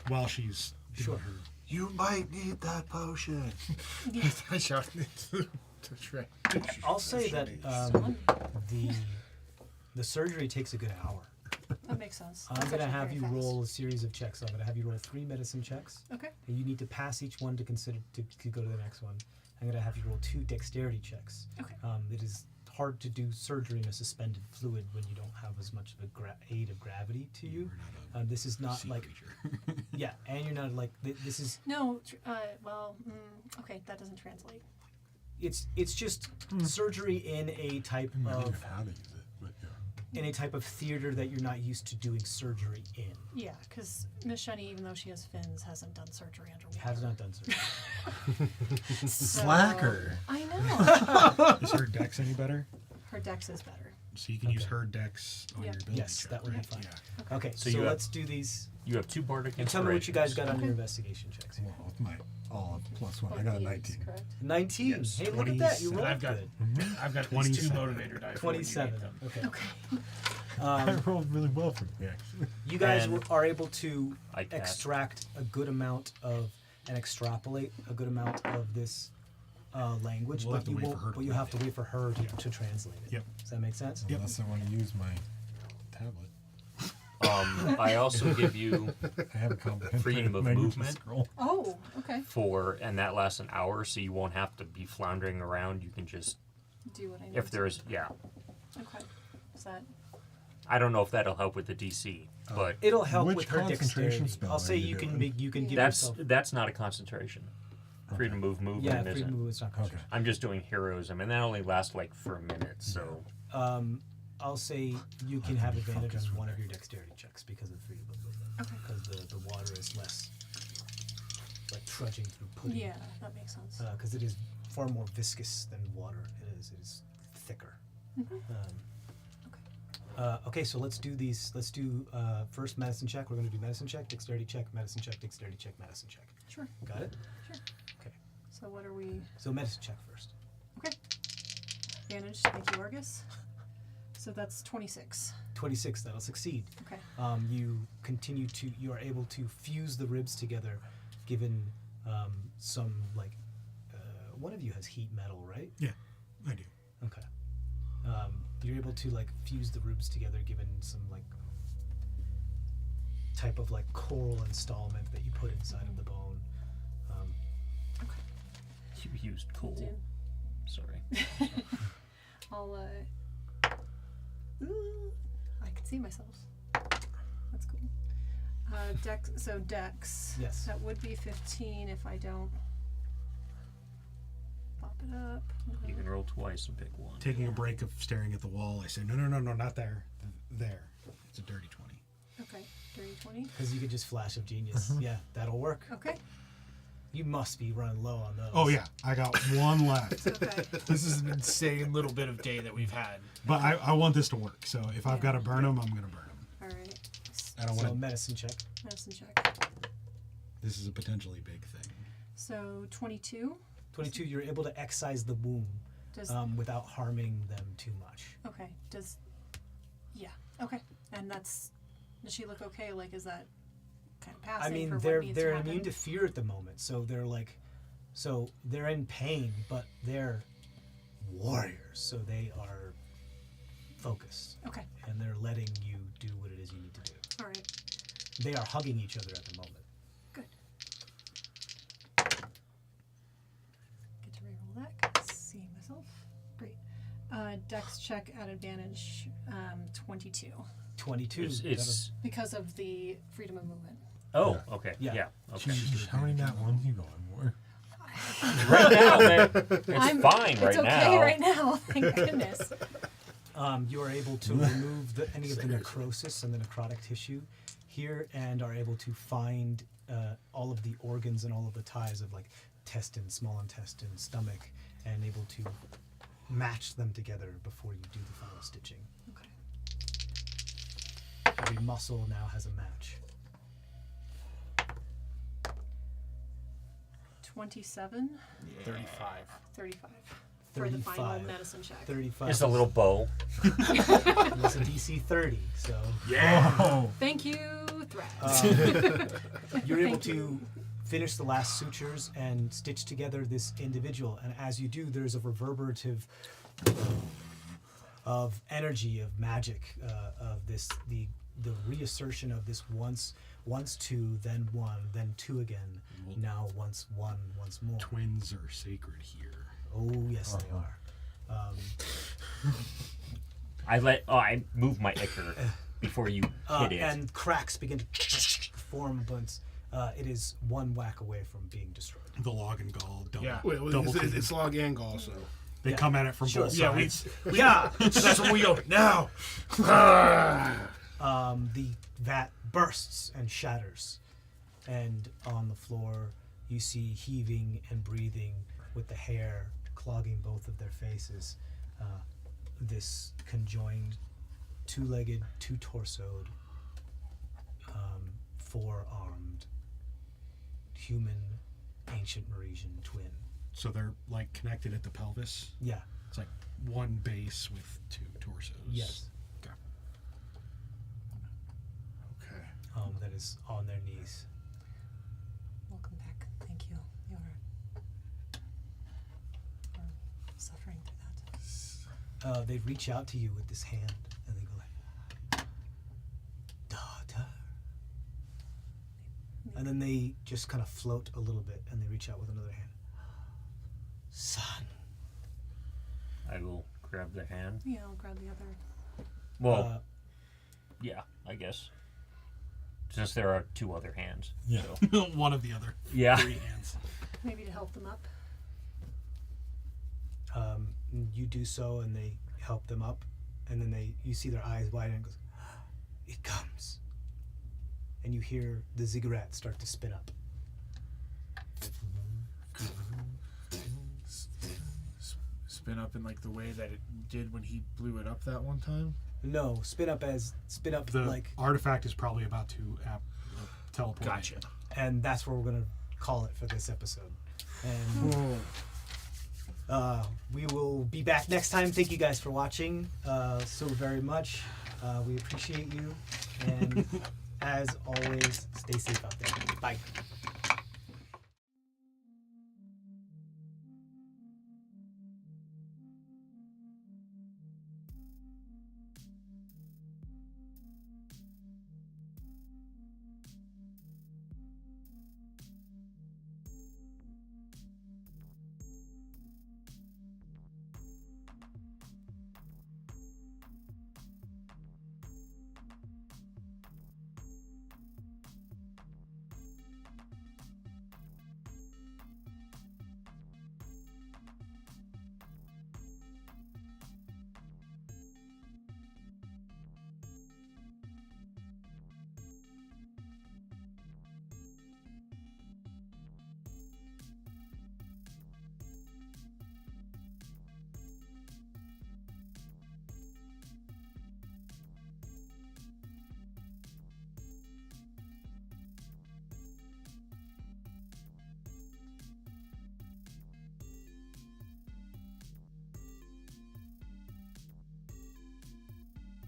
while she's doing her. You might need that potion. I shouted it to Trey. I'll say that the surgery takes a good hour. That makes sense. I'm That's gonna actually have very you fast. roll a series of checks. So I'm gonna have you roll 3 medicine checks, Okay. and you need to pass each one to consider to go to the next one. I'm gonna have you roll 2 dexterity checks. Okay. It is hard to do surgery in a suspended fluid when you don't have as much of a aid of gravity to you. This is not like yeah, and you're not like this is No. Okay, that doesn't translate. it's just surgery in a type of How to use it, but yeah. in a type of theater that you're not used to doing surgery in. Yeah, because Miss Shunny, even though she has fins, hasn't done surgery underwater. Has not done surgery. So- Slacker. I know. Is her dex any better? Her dex is better. So you can use her dex on Yep. your ability Yes, check, that would be right? fine. Yeah. Okay, So so, you have- let's do these. You have 2 bardic And tell me what you guys got on Okay. your investigation checks. Here. Well, with my all plus one, I Both got a these, 19. correct? 19. Yes, Hey, look at that. You 27. rolled I've got good. I've got these 2 27. motivator die for when you need 27. them. Okay. Okay. I rolled really well for me, actually. You guys And are able to I cast- extract a good amount of and extrapolate a good amount of this language, We'll have but to you wait for won't. her to But you read have to wait for her to translate it. Yep. Does that make sense? Unless I want to use my tablet. I also give you I have a comprehensive Freedom of language movement. scroll. Oh, okay. and that lasts an hour, so you won't have to be floundering around. You can just, Do what I need. if there's, Okay. Is that? I don't know if that'll help with the DC, but It'll help Which with her concentration dexterity. spell I'll are say you you can doing? make you can give that's yourself. not a concentration. Freedom of movement Yeah, isn't. freedom movement is not concentration. I'm just doing heroism, and that only lasts like for a minute. So I'll say you can have advantage on one of your dexterity checks because of freedom of movement. Okay. Because the water is less like trudging through pudding. Yeah, that makes sense. Because it is far more viscous than water. It is thicker. Okay, so let's do these. Let's do first medicine check. We're going to do medicine check, dexterity check, medicine check, dexterity check, medicine check. Sure. Got it? Sure. Okay. So what are we? So medicine check first. Okay. Advantage. Thank you, Argus. So that's 26. 26. That'll succeed. Okay. You are able to fuse the ribs together, given some like one of you has heat metal, right? Yeah, I do. Okay. You're able to like fuse the ribs together, given some like type of like coral installment that you put inside of the bone. you used coal. Do. Sorry. I'll I can see myself. That's cool. Dex. So Dex. Yes. That would be 15 if I don't pop it up. You can roll twice and pick one. Taking a break of staring at the wall, I say, no, not there. There. It's a dirty 20. Okay. Dirty 20. Because you could just flash of genius. Yeah, that'll work. Okay. You must be running low on those. Oh, yeah. I got one left. Okay. This is an insane little bit of day that we've had. But I want this to work. So if I've got to burn them, I'm going to burn them. All right. I don't So want to. medicine check. Medicine check. This is a potentially big thing. So 22. 22. You're able to excise the wound Does without harming them too much. okay. Does yeah. Okay. And that's. Does she look okay? Like, is that kind of passing? I mean, for what they're needs they're to happen? immune to fear at the moment, so they're like, so they're in pain, but they're warriors, so they are focused, Okay. and they're letting you do what it is you need to do. All right. They are hugging each other at the moment. Good. Get to reroll that. 'Cause seeing myself. Great. Dex check at advantage. 22 22. It's because of the freedom of movement. oh, okay. Yeah. Yeah. Okay. Jeez, how many nat ones you going for? Right now, it's fine right It's okay now. right now. Thank goodness. You are able to remove any of the necrosis and the necrotic tissue here, and are able to find all of the organs and all of the ties of like intestine, small intestine, stomach, and able to match them together before you do the final stitching. Okay. every muscle now has a match. 27, 35. 35. For the final 35. medicine check. 35. Just a little bow. It's a DC 30, so Thank you, Threat. you're able to finish the last sutures and stitch together this individual. And as you do, there's a reverberative of energy, of magic, of this the reassertion of this once two, then one, then two again. Now once one, once more. Twins are sacred here. Oh yes, they are. I move my ichor before you hit it. And cracks begin to form, but it is one whack away from being destroyed. The log and gall double. Yeah. Wait, double it's log and gall, so. They come at it from both Yeah, sides. Yeah. That's when we go, now! The vat bursts and shatters, and on the floor you see heaving and breathing, with the hair clogging both of their faces, this conjoined, two-legged, two-torsoed, four-armed, human, ancient Maresian twin. So they're like connected at the pelvis. Yeah. It's like one base with two torsos. Yes. Okay. Okay. That is on their knees. Welcome back. Thank you. You're suffering through that. They reach out to you with this hand, and they go like, "Daughter," and then they just kind of float a little bit, and they reach out with another hand. Son. I will grab the hand. Yeah, I'll grab the other. Well, yeah, I guess. Since there are two other hands. Yeah. So. One of the other Yeah. three hands. Maybe to help them up. You do so, and they help them up, and then you see their eyes widen, and goes, "It comes," and you hear the ziggurat start to spin up. Spin up in like the way that it did when he blew it up that one time? No, spin up The like, artifact is probably about to teleport. Gotcha. and that's where we're gonna call it for this episode. And we will be back next time. Thank you guys for watching so very much. We appreciate you, and as always, stay safe out there. Bye.